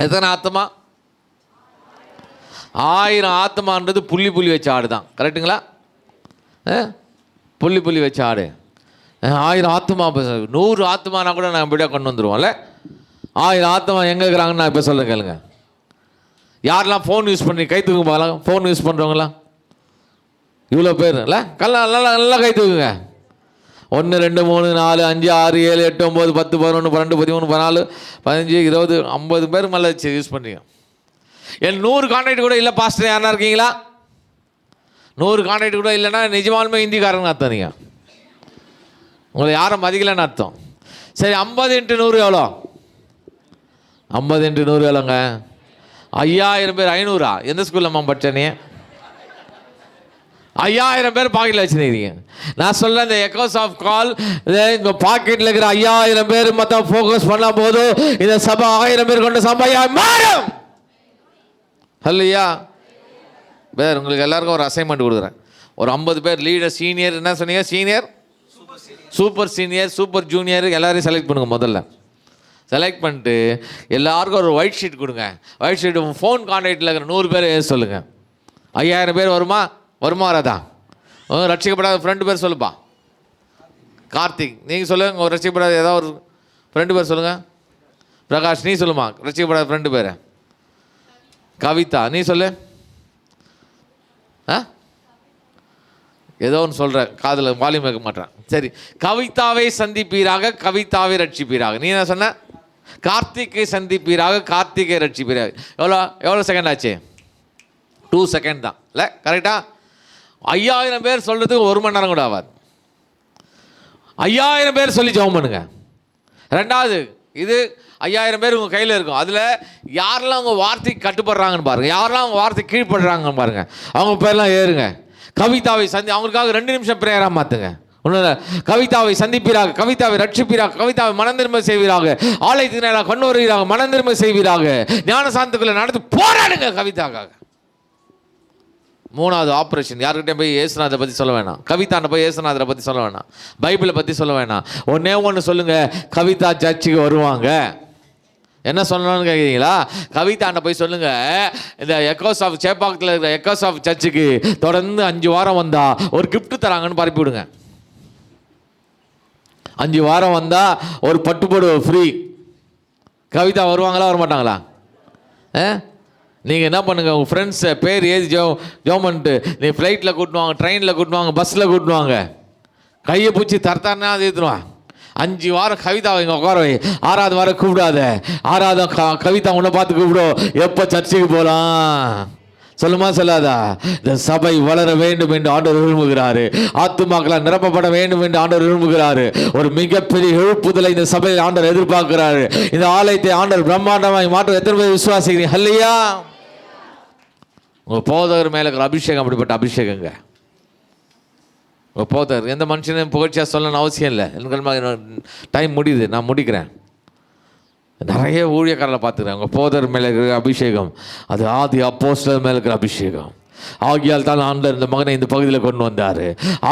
எத்தனை ஆத்மா? 1000 ஆத்மான்றது புள்ளி புள்ளி வச்ச ஆடு தான். கரெக்டுங்களா? புள்ளி புள்ளி வச்ச ஆடு. 1000 ஆத்மா, 100 ஆத்மானா கூட நான் இப்படியா கொண்டு வந்துடுவோம்ல. 1000 ஆத்மா எங்கே இருக்கிறாங்கன்னு நான் இப்போ சொல்ல கேளுங்க. யாரெல்லாம் ஃபோன் யூஸ் பண்ணி கை தூக்குங்க பார்க்கலாம். ஃபோன் யூஸ் பண்ணுறவங்களா இவ்வளோ பேர் இல்லை? நல்லா நல்லா கை தூக்குங்க. 1 2 3 4 5 6 7 8 9 10 11 12 13 14 15 20 50 பேர் மேலே வச்சு யூஸ் பண்ணுறீங்க. என் 100 கான்டாக்ட் கூட இல்லை பாஸ்டர் யாரா இருக்கீங்களா? 100 கான்டாக்ட் கூட இல்லைன்னா நிஜமாலுமே ஹிந்திக்காரங்க அர்த்தம். நீங்கள் உங்களை யாரும் மதிக்கலைன்னு அர்த்தம். சரி, 50 × 100 எவ்வளோ? 50 × 100 எவ்வளோங்க? 5000 பேர். 500ஆ? எந்த ஸ்கூலில் அம்மா படித்தேனே? 5000 பேர் பாக்கெட்டில் வச்சுருக்கீங்க. நான் சொல்ல இந்த எக்கோஸ் ஆஃப் கால் இந்த பாக்கெட்டில் இருக்கிற 5000 பேர் மொத்தம் ஃபோக்கஸ் பண்ணால் போதும், இந்த சபை 1000 பேர் கொண்ட சபையாக மாறும். இல்லையா? பேர் உங்களுக்கு எல்லாருக்கும் ஒரு அசைன்மெண்ட் கொடுக்குறேன். ஒரு 50 பேர் லீடர், சீனியர், என்ன சொன்னீங்க? Senior, super senior, super junior எல்லாரையும் செலக்ட் பண்ணுங்கள். முதல்ல செலக்ட் பண்ணிட்டு எல்லாருக்கும் ஒரு ஒயிட் ஷீட் கொடுங்க. ஒயிட் ஷீட் ஃபோன் கான்டாக்டில் இருக்கிற 100 பேர் சொல்லுங்கள். 5000 பேர் வருமா? வராதா? ரட்சிக்கப்படாத ஃப்ரெண்டு பேர் சொல்லுப்பா. கார்த்திக் நீங்கள் சொல்லுங்கள். ஒரு ரட்சிக்கப்படாத ஏதாவது ஒரு ஃப்ரெண்டு பேர் சொல்லுங்கள். பிரகாஷ் நீ சொல்லுமா ரட்சிக்கப்படாத ஃப்ரெண்டு பேர். கவிதா நீ சொல்லு. ஏதோ ஒன்று சொல்கிறேன், காதில் வால்யூம் வைக்க மாட்டேன். சரி, கவிதாவை சந்திப்பீராக, கவிதாவை ரட்சிப்பீராக. நீ என்ன சொன்ன? கார்த்திகை சந்திப்பீராக, கார்த்திகை ரட்சிப்பீராக. எவ்வளோ செகண்ட் ஆச்சு? 2 செகண்ட் தான் இல்லை, கரெக்டாக? 5000 பேர் சொல்கிறதுக்கு 1 மணி நேரம் கூட ஆகாது. 5000 பேர் சொல்லி ஜெபம் பண்ணுங்க. ரெண்டாவது, இது 5000 பேர் உங்கள் கையில் இருக்கும். அதில் யாரெல்லாம் உங்கள் வார்த்தைக்கு கட்டுப்படுறாங்கன்னு பாருங்கள், யாரெல்லாம் அவங்க வார்த்தைக்கு கீழ்ப்படுறாங்கன்னு பாருங்கள். அவங்க பேர்லாம் ஏறுங்க. கவிதாவை அவங்களுக்காக 2 நிமிஷம் பிரேயராக மாற்றுங்க. ஒன்று, கவிதாவை சந்திப்பீராக, கவிதாவை ரட்சிப்பீராக, கவிதாவை மனந்திரும்ப செய்வீராக, ஆலயத்துக்கு நேராக கொண்டு வருவீராக, மனந்திரும்ப செய்வீராக, ஞானசாந்தத்துக்குள்ளே நடந்து போராடுங்க கவிதாக்காக. 3வது ஆப்ரேஷன். யாருக்கிட்டே போய் இயேசுநாதரை பற்றி சொல்ல வேணாம், கவிதாண்ட போய் இயேசுநாதரை பற்றி சொல்ல வேணாம், பைபிளை பற்றி சொல்ல வேணாம். ஒன்று சொல்லுங்கள், கவிதா சர்ச்சுக்கு வருவாங்க. என்ன சொல்லணும்னு கேட்குறீங்களா? கவிதாண்ட போய் சொல்லுங்கள், இந்த எக்கோஸ் ஆஃப் சேப்பாக்கத்தில் இருக்கிற எக்கோஸ் ஆஃப் சர்ச்சுக்கு தொடர்ந்து 5 வாரம் வந்தால் ஒரு கிஃப்ட் தராங்கன்னு பரப்பி விடுங்க. 5 வாரம் வந்தால் ஒரு பட்டுப்போடு ஃப்ரீ. கவிதா வருவாங்களா வர மாட்டாங்களா? நீங்கள் என்ன பண்ணுங்கள், உங்கள் ஃப்ரெண்ட்ஸை பேர் ஏதி ஜோம் பண்ணிட்டு நீ ஃப்ளைட்டில் கூட்டுவாங்க, ட்ரெயினில் கூட்டுவாங்க, பஸ்ஸில் கூட்டுவாங்க, கையை பிடிச்சி தரத்தானா அது ஏற்றுவான். 5 வாரம் கவிதாவை இங்கே உட்கார வை. 6வது வாரம் கூப்பிடாத. 6வது கவிதா உன்னை பார்த்து கூப்பிடும், எப்போ சர்ச்சுக்கு போகலாம் சொல்லுமா சொல்லாதா? இந்த சபை வளர வேண்டும் என்று ஆண்டவர் விரும்புகிறாரு. ஆத்துமாக்களால் நிரப்பப்பட வேண்டும் என்று ஆண்டவர் விரும்புகிறாரு. ஒரு மிகப்பெரிய எழுப்புதலை இந்த சபையில் ஆண்டவர் எதிர்பார்க்கிறாரு. இந்த ஆலயத்தை ஆண்டவர் பிரம்மாண்டமாய் மாற்ற எத்தனை பேர் விசுவாசிக்கிறீங்க? ஹல்லேலூயா. உங்கள் போதகர் மேலே இருக்கிற அபிஷேகம் அப்படிப்பட்ட அபிஷேகங்க. உங்கள் போதகர் எந்த மனுஷனையும் புகழ்ச்சியாக சொல்லணும்னு அவசியம் இல்லை. எனக்கு டைம் முடியுது, நான் முடிக்கிறேன். நிறைய ஊழியக்காரர்களை பார்த்துக்கிறேன். உங்கள் போதகர் மேலே இருக்கிற அபிஷேகம் அது ஆதி அப்போஸ்தலர் மேலே இருக்கிற அபிஷேகம். ஆகியால் தான் ஆண்டவர் இந்த மகனை இந்த பகுதியில் கொண்டு வந்தார்.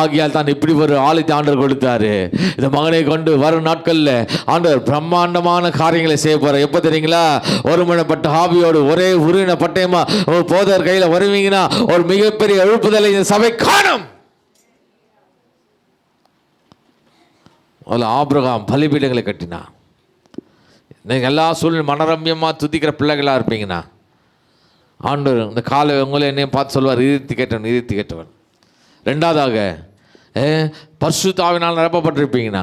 ஆகியால் தான் இப்படி ஒரு ஆலயத்தை ஆண்டவர் கொடுத்தாரு. இந்த மகனை கொண்டு வரும் நாட்களில் ஆண்டவர் பிரம்மாண்டமான காரியங்களை செய்ய போகிறார். எப்போ தெரியுங்களா? ஒருமனப்பட்ட ஆவியோடு ஒரே உருவின பட்டயமா ஒரு போதகர் கையில் வருவீங்கன்னா ஒரு மிகப்பெரிய எழுப்புதலை இந்த சபை காணும். அதில் ஆபிரகாம் பலிபீடங்களை கட்டினான். நீங்கள் எல்லா சூழ்நிலை மனரம்யமாக துதிக்கிற பிள்ளைகளாக இருப்பீங்கன்னா ஆண்டவர் இந்த காலை உங்களை என்னையும் பார்த்து சொல்வார், இறுதி கேட்டவன், இறுதி கேட்டவன். ரெண்டாவதாக பரிசுத்தாவினால் நிரப்பப்பட்டிருப்பீங்கன்னா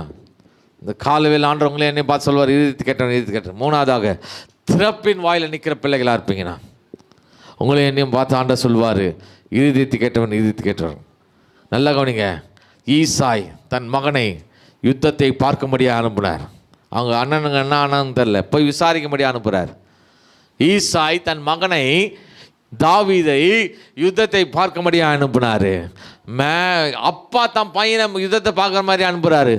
இந்த காலவேல் ஆண்டவர் உங்களை என்னையும் பார்த்து சொல்வார், இறுதி கேட்டவன், இறுதி கேட்டவன். 3வதாக திறப்பின் வாயில் நிற்கிற பிள்ளைகளாக இருப்பீங்கன்னா உங்களை என்னையும் பார்த்து ஆண்டவர் சொல்வார், இறுதி கேட்டவன், இறுதி கேட்டவன். நல்லா கவனிங்க. ஈசாய் தன் மகனை யுத்தத்தை பார்க்கும்படியாக அனுப்புனார். அவங்க அண்ணனுங்க என்ன ஆனான்னு தெரில, போய் விசாரிக்கும்படியாக அனுப்புகிறார். ஈசாய் தன் மகனை தாவீதை யுத்தத்தை பார்க்கும்படியாக அனுப்புனார். அப்பா தன் பையனை யுத்தத்தை பார்க்குற மாதிரி அனுப்புகிறாரு.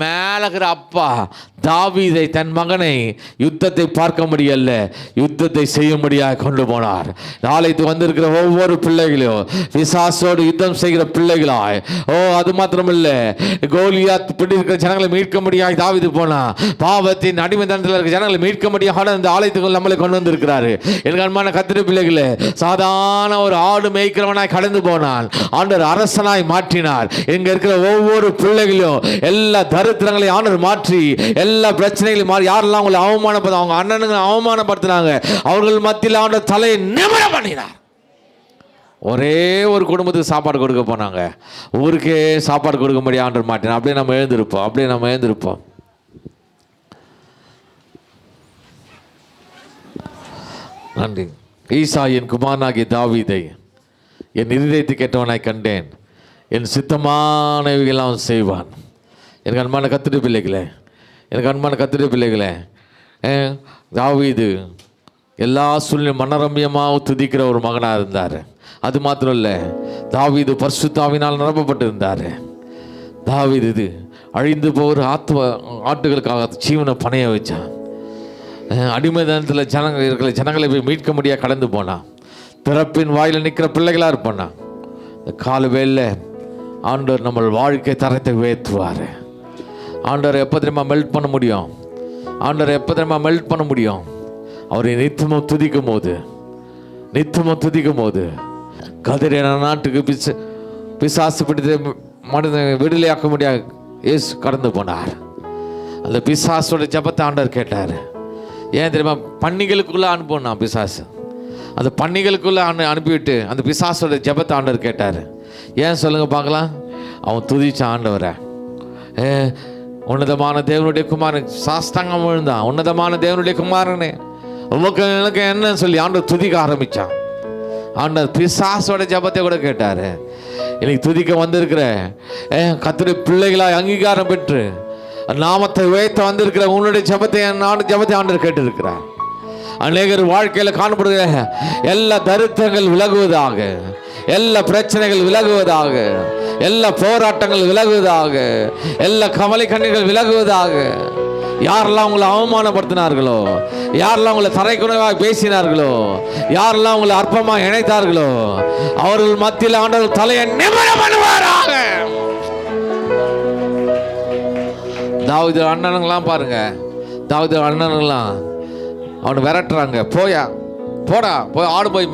மேலே இருக்கிற அப்பா தாவீதை தன் மகனை யுத்தத்தை பார்க்க முடியல, யுத்தத்தை செய்யும்படியாக கொண்டு போனார். நாளைக்கு வந்திருக்கிற ஒவ்வொரு பிள்ளைகளையும் பிசாசோடு யுத்தம் செய்கிற பிள்ளைகளாய், அது மாத்திரமில்லை, கோலியாத் பிடிக்கிற ஜனங்களை மீட்க முடியாது தாவீது போனா, பாவத்தின் அடிமைத்தனத்தில் இருக்கிற ஜனங்களை மீட்க முடியாத இந்த ஆலயத்துக்குள் நம்மளை கொண்டு வந்திருக்கிறாரு. எனக்கு அன்பான கத்திர பிள்ளைகளே, சாதாரண ஒரு ஆடு மேய்க்கிறவனாய் கடந்து போனான், ஆண்டவர் அரசனாய் மாற்றினார். இங்க இருக்கிற ஒவ்வொரு பிள்ளைகளையும் எல்லா தரித்திரங்களையும் ஆண்டவர் மாற்றி, எல்லா பிரச்சனைகளையும் மாறி, யாரெல்லாம் அவங்களை அவமானப்படுத்த, அவங்க அண்ணனுங்க அவமானப்படுத்தினாங்க, அவர்கள் மத்தியில் ஆண்டவர் தலையை நிமிர பண்ணினார். ஒரே ஒரு குடும்பத்துக்கு சாப்பாடு கொடுக்க போனாங்க, ஊருக்கே சாப்பாடு கொடுக்க முடியாது ஆண்டவர் மாட்டினார். அப்படியே நம்ம எழுந்திருப்போம். நன்றி. ஈசாயின் குமாரனாகிய தாவீதை என் இருதயத்தை கேட்டவனாய் கண்டேன், என் சித்தமானவைகள் அவன் செய்வான். எனக்கு அன்பான கத்திர பிள்ளைகளே, தாவீது எல்லா சூழ்நிலை மனரம்யமாக துதிக்கிற ஒரு மகனாக இருந்தார். அது மாத்திரம் இல்லை, தாவீது பரிசுத்தாவினால் நிரப்பப்பட்டிருந்தார். தாவீது இது அழிந்து போகிற ஆட்டுகளுக்காக ஜீவனை பணைய வச்சான். அடிமைதனத்தில் இருக்கிற ஜனங்களை போய் மீட்க முடியாது கடந்து போனான். பிறப்பின் வாயில் நிற்கிற பிள்ளைகளாக இருப்பானா. இந்த கால வேலை ஆண்டவர் நம்ம வாழ்க்கை தரத்தை உயர்த்துவார். ஆண்டவர் எப்போ தெரியுமா மெல்ட் பண்ண முடியும்? அவரை நித்தமும் துதிக்கும் போது கதிரியான நாட்டுக்கு பிசாசு பிடித்து மனித விடுதலையாக்க முடியாது இயேசு கடந்து போனார். அந்த பிசாசோட ஜபத்தை ஆண்டவர் கேட்டார். ஏன் தெரியுமா? பன்னிகளுக்குள்ளே அனுப்பினான் பிசாசு. அந்த பன்னிகளுக்குள்ளே அனுப்பிவிட்டு அந்த பிசாசோட ஜபத்தை ஆண்டவர் கேட்டார். ஏன் சொல்லுங்க பார்க்கலாம்? அவன் துதிச்சான் ஆண்டவரை. உன்னதமான தேவனுடைய குமாரன் சாஸ்தாங்கம் விழுந்தான். உன்னதமான தேவனுடைய குமாரனே உமக்கு எனக்கு என்ன சொல்லி ஆண்டவர் துதிக்க ஆரம்பித்தான். ஆண்டவர் பிசாசோட ஜபத்தை கூட கேட்டார். இன்னைக்கு துதிக்க வந்திருக்கிற கர்த்தருடைய பிள்ளைகளாய் அங்கீகாரம் பெற்று நாமத்தை உயர்த்த வந்திருக்கிற உன்னுடைய ஜபத்தை ஆண்டவர் கேட்டிருக்கிறார். அநேகர் வாழ்க்கையில் காணப்படுகிற எல்லா தரித்திரங்கள் விலகுவதாக, எல்லா பிரச்சனைகள் விலகுவதாக, எல்லா போராட்டங்கள் விலகுவதாக, எல்லா கவலை கண்ணீர்கள் விலகுவதாக. யாரெல்லாம் உங்களை அவமானப்படுத்தினார்களோ, யாரெல்லாம் உங்களை தரைக்குறைவாக பேசினார்களோ, யாரெல்லாம் உங்களை அற்பமாக இணைத்தார்களோ, அவர்கள் மத்தியில் ஆண்டவர் தலையை நிமிரம் பண்ணுவாராக. தாவீது அண்ணனுங்களாம் பாருங்க, தாவீது அண்ணனுங்களாம் அவனை விரட்டுறாங்க. போடா போய் ஆடு போய்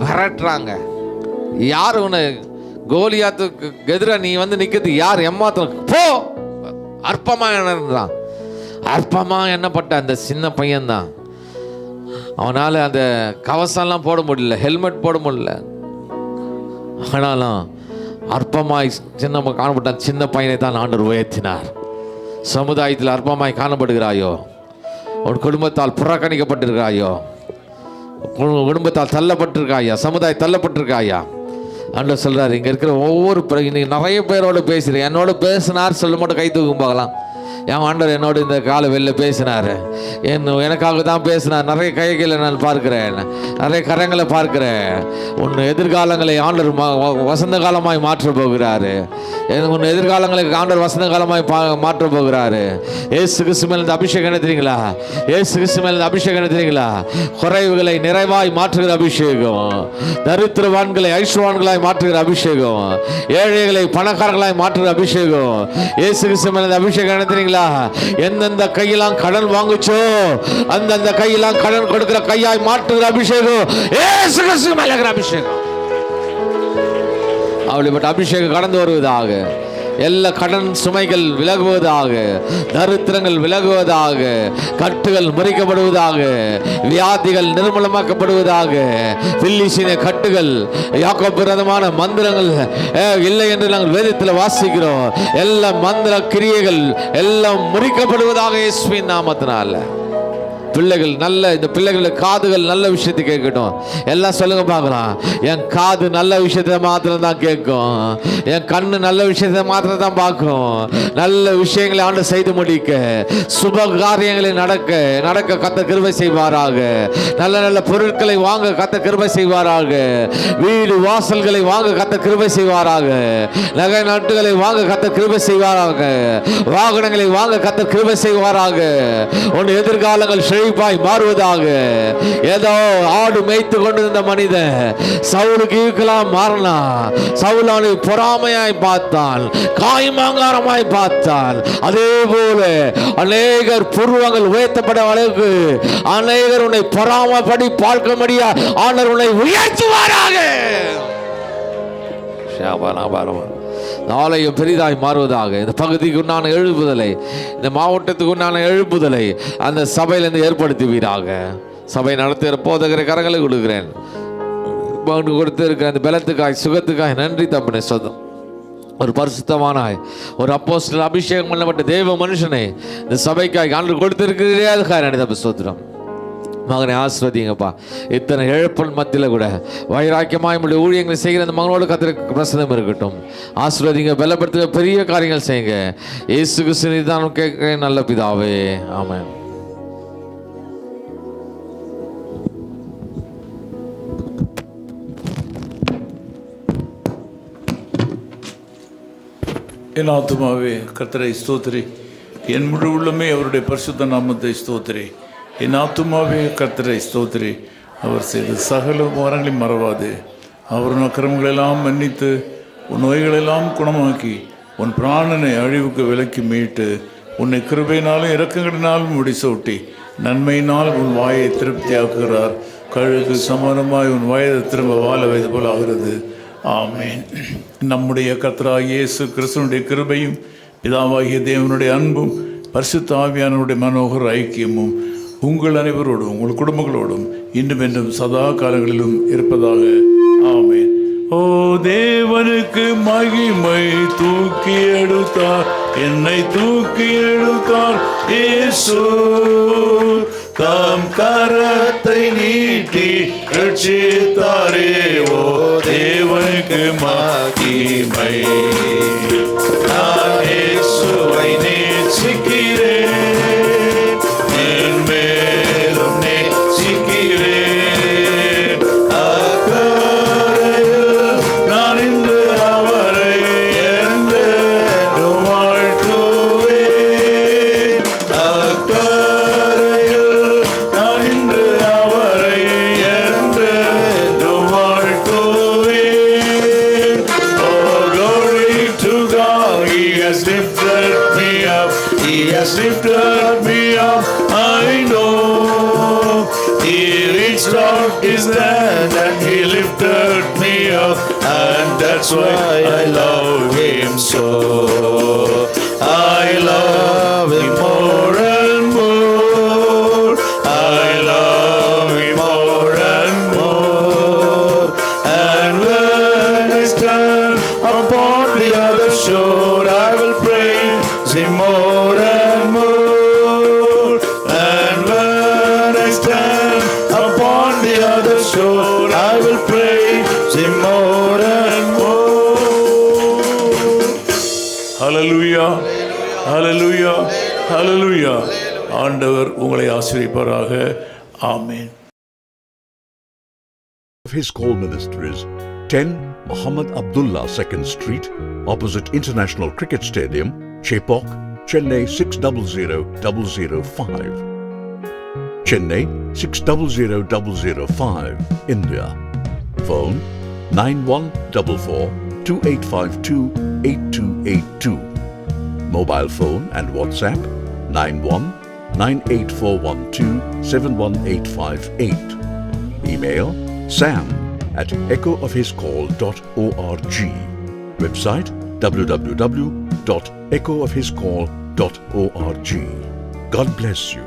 விரட்டுறாங்க. யார் உன்னை கோலியாத்துக்கு எதிராக நீ வந்து நிற்கிறது யார்? எம்மாத்திரம் போ. அற்பமாக எண்ணப்பட்ட அந்த சின்ன பையன்தான். அவனால் அந்த கவசம்லாம் போட முடியல, ஹெல்மெட் போட முடியல. ஆனாலும் அற்பமாய் காணப்பட்ட சின்ன பையனை தான் ஆண்டவர் உயர்த்தினார். சமுதாயத்தில் அற்பமாய் காணப்படுகிறாயோ, உன் குடும்பத்தால் புறக்கணிக்கப்பட்டிருக்காயோ, குடும்பத்தால் தள்ளப்பட்டிருக்காயா, சமுதாயம் தள்ளப்பட்டிருக்காயா, ஆண்டவர் சொல்கிறார், இங்கே இருக்கிற ஒவ்வொரு இன்னைக்கு நிறைய பேரோடு பேசுகிறேன். என்னோட பேசினார் சொல்ல மட்டும் கை தூக்கும் பார்க்கலாம். என் ஆண்டவர் என்னோட இந்த காலை வெளில பேசினார், எனக்காக தான் பேசினார். நிறைய கைகளை நான் பார்க்கிறேன், நிறைய கரங்களை பார்க்கிறேன். உன் எதிர்காலங்களை ஆண்டவர் வசந்த காலமாய் மாற்ற போகிறாரு. உன் எதிர்காலங்களை ஆண்டவர் வசந்த காலமாய் மாற்ற போகிறாரு. ஏசு கிறிஸ்து மேல் இந்த அபிஷேகம் என்ன தெரியுங்களா? ஏசு கிறிஸ்து மேல் இந்த அபிஷேகம் என்ன தெரியுங்களா? குறைவுகளை நிறைவாய் மாற்றுகிற அபிஷேகம், தரித்திரவான்களை ஐஸ்வரவான்களாய் மாற்றுகிற அபிஷேகம், ஏழைகளை பணக்காரர்களாய் மாற்றுகிற அபிஷேகம். ஏசு கிறிஸ்து மேல் இந்த அபிஷேகம் என்ன தெரியுங்களா? எந்தெந்த கையெல்லாம் கடன் வாங்குச்சோ அந்தந்த கையெல்லாம் கடன் கொடுக்கிற கையாய் மாற்றுகிற அபிஷேகம் இயேசு கிறிஸ்து மேல இருக்கிற அபிஷேகம். அப்படிப்பட்ட அபிஷேகம் கடந்து வருவதாக. எல்லா கடன் சுமைகள் விலகுவதாக, தரித்திரங்கள் விலகுவதாக, கட்டுகள் முறிக்கப்படுவதாக, வியாதிகள் நிர்மூலமாக்கப்படுவதாக. பில்லிசின கட்டுகள், யாக்கோபு விரோதமான மந்திரங்கள் இல்லை என்று நாங்கள் வேதத்தில் வாசிக்கிறோம். எல்லா மந்திர கிரியைகள் எல்லாம் முறிக்கப்படுவதாக இயேசுவின் நாமத்தினால. பிள்ளைகள் நல்ல, இந்த பிள்ளைகளுடைய காதுகள் நல்ல விஷயத்தை கேட்கட்டும். எல்லாம் சொல்லுங்க பார்க்கலாம். என் காது நல்ல விஷயத்தை மாத்திரம் தான் கேட்கும், என் கண்ணு நல்ல விஷயத்தை மாத்திரம் தான் பார்க்கும். நல்ல விஷயங்களை ஆண்டு செய்து முடிக்க, சுப காரியங்களை நடக்க கர்த்தர் கிருபை செய்வாராக. நல்ல நல்ல பொருட்களை வாங்க கர்த்தர் கிருபை செய்வாராக. வீடு வாசல்களை வாங்க கர்த்தர் கிருபை செய்வாராக. நகை நட்டுகளை வாங்க கர்த்தர் கிருபை செய்வாராக. வாகனங்களை வாங்க கர்த்தர் கிருபை செய்வாராக. உன் எதிர்காலங்கள் செழிப்பாய் மாறுவதாக. ஏதோ ஆடு மேய்த்து கொண்டிருந்த மனிதன் சவுலுக்கு ஈக்குவலாக மாறினா. சவுல் அவனை பொறாமையாய் பார்த்தான், காய்மாங்காரமாய் பார்த்தான். அதே போல அநேகர் பூர்வங்கள் உயர்த்தப்பட அளவுக்கு அநேகர் உன்னை பொறாமைப்படி பார்க்க முடியா ஆண்டவர் உன்னை உயர்த்துவாராக. ஆலயம் பெரிதாய் மாறுவதாக. இந்த பகுதிக்கு உண்டான எழுப்புதலை, இந்த மாவட்டத்துக்கு உண்டான எழுப்புதலை அந்த சபையிலிருந்து ஏற்படுத்துவீராக. சபை நடத்துகிற போதகரை கரங்களை கொடுக்கிறேன். கொடுத்திருக்கிற அந்த பலத்துக்காய் சுகத்துக்காய் நன்றி தம்பனே. சொந்தம் ஒரு பரிசுத்தமானாய், ஒரு அப்போஸ்தலர் அபிஷேகம் பண்ணப்பட்ட தேவ மனுஷனை இந்த சபைக்காய் ஆண்டு கொடுத்திருக்கிறதே அதுக்காக நன்றி சோத்திரம். மகனை ஆசீர்வதிங்கப்பா. இத்தனை இழப்பின் மத்தியில் கூட வைராக்கியமாய் நம்முடைய ஊழியங்களை செய்கிற அந்த மகனோடு கர்த்தருக்கு பிரசன்னம் இருக்கட்டும். ஆசீர்வதிங்க, பலப்படுத்துங்க, பெரிய காரியங்கள் செய்யுங்க. இயேசு கிறிஸ்து தான் கேட்கிறேன் நல்ல பிதாவே, ஆமென். என் ஆத்துமாவே கர்த்தரை ஸ்தோத்திரி, என் முழு உள்ளமே அவருடைய பரிசுத்த நாமத்தை ஸ்தோத்திரி. என் ஆத்துமாவே கர்த்தரை ஸ்தோத்திரி, அவர் செய்த சகல உபகாரங்களையும் மறவாது. அவர் உன் அக்கிரமங்களெல்லாம் மன்னித்து உன் நோய்களெல்லாம் குணமாக்கி உன் பிராணனை அழிவுக்கு விலக்கி மீட்டு உன்னை கிருபையினாலும் இரக்கங்களினாலும் முடிசூட்டி நன்மையினால் உன் வாயை திருப்தியாக்குகிறார். கழுகு சமானமாய் உன் வயதை திரும்ப வாழ வைத்து போல் ஆகிறது. ஆமேன். நம்முடைய கர்த்தராகிய இயேசு கிறிஸ்துவினுடைய கிருபையும் பிதாவாகிய தேவனுடைய அன்பும் பரிசுத்த ஆவியானவருடைய மனோகர ஐக்கியமும் உங்கள் அனைவரோடும் உங்கள் குடும்பங்களோடும் இன்றும் என்றும் சதா காலங்களிலும் இருப்பதாக. ஆமென். ஓ தேவனுக்கு மகிமை, தூக்கி எடுத்தார் என்னை, தூக்கி எடுத்தார் இயேசு, தம் கரத்தை நீட்டி ரட்சித்தாரே. ஓ தேவனுக்கு மகிமை. நான் இயேசுவை நேசிக்கிறேன், மேலும் நேசிக்கிறேன். அக்கரையில் நான் இன்று அவரை என்றும் வாழ்த்துவேன். அக்கரையில் நான் இன்று அவரை என்றும் வாழ்த்துவேன். Oh, glory to God, He has lifted me up. He has lifted me up. I know He reached out His hand and He lifted me up, and that's why I love Him so. I love Him more and more. I love Him more and more. And when I stand upon the other shore, I will praise Him more and more. And when I stand upon the other shore, I will praise Him more and more. Hallelujah, hallelujah, hallelujah. ஆண்டவர் உங்களை ஆசீர்வதிப்பாராக. ஆமென். His Call Ministries, 10 Muhammad Abdullah 2nd Street, opposite International Cricket Stadium, Chepauk, Chennai 600005. Chennai 600005, India. Phone 9144-2852-8282. Mobile phone and WhatsApp 91-98412-71858. Email sam@echoofhiscall.org. Website www.echoofhiscall.org. God bless you.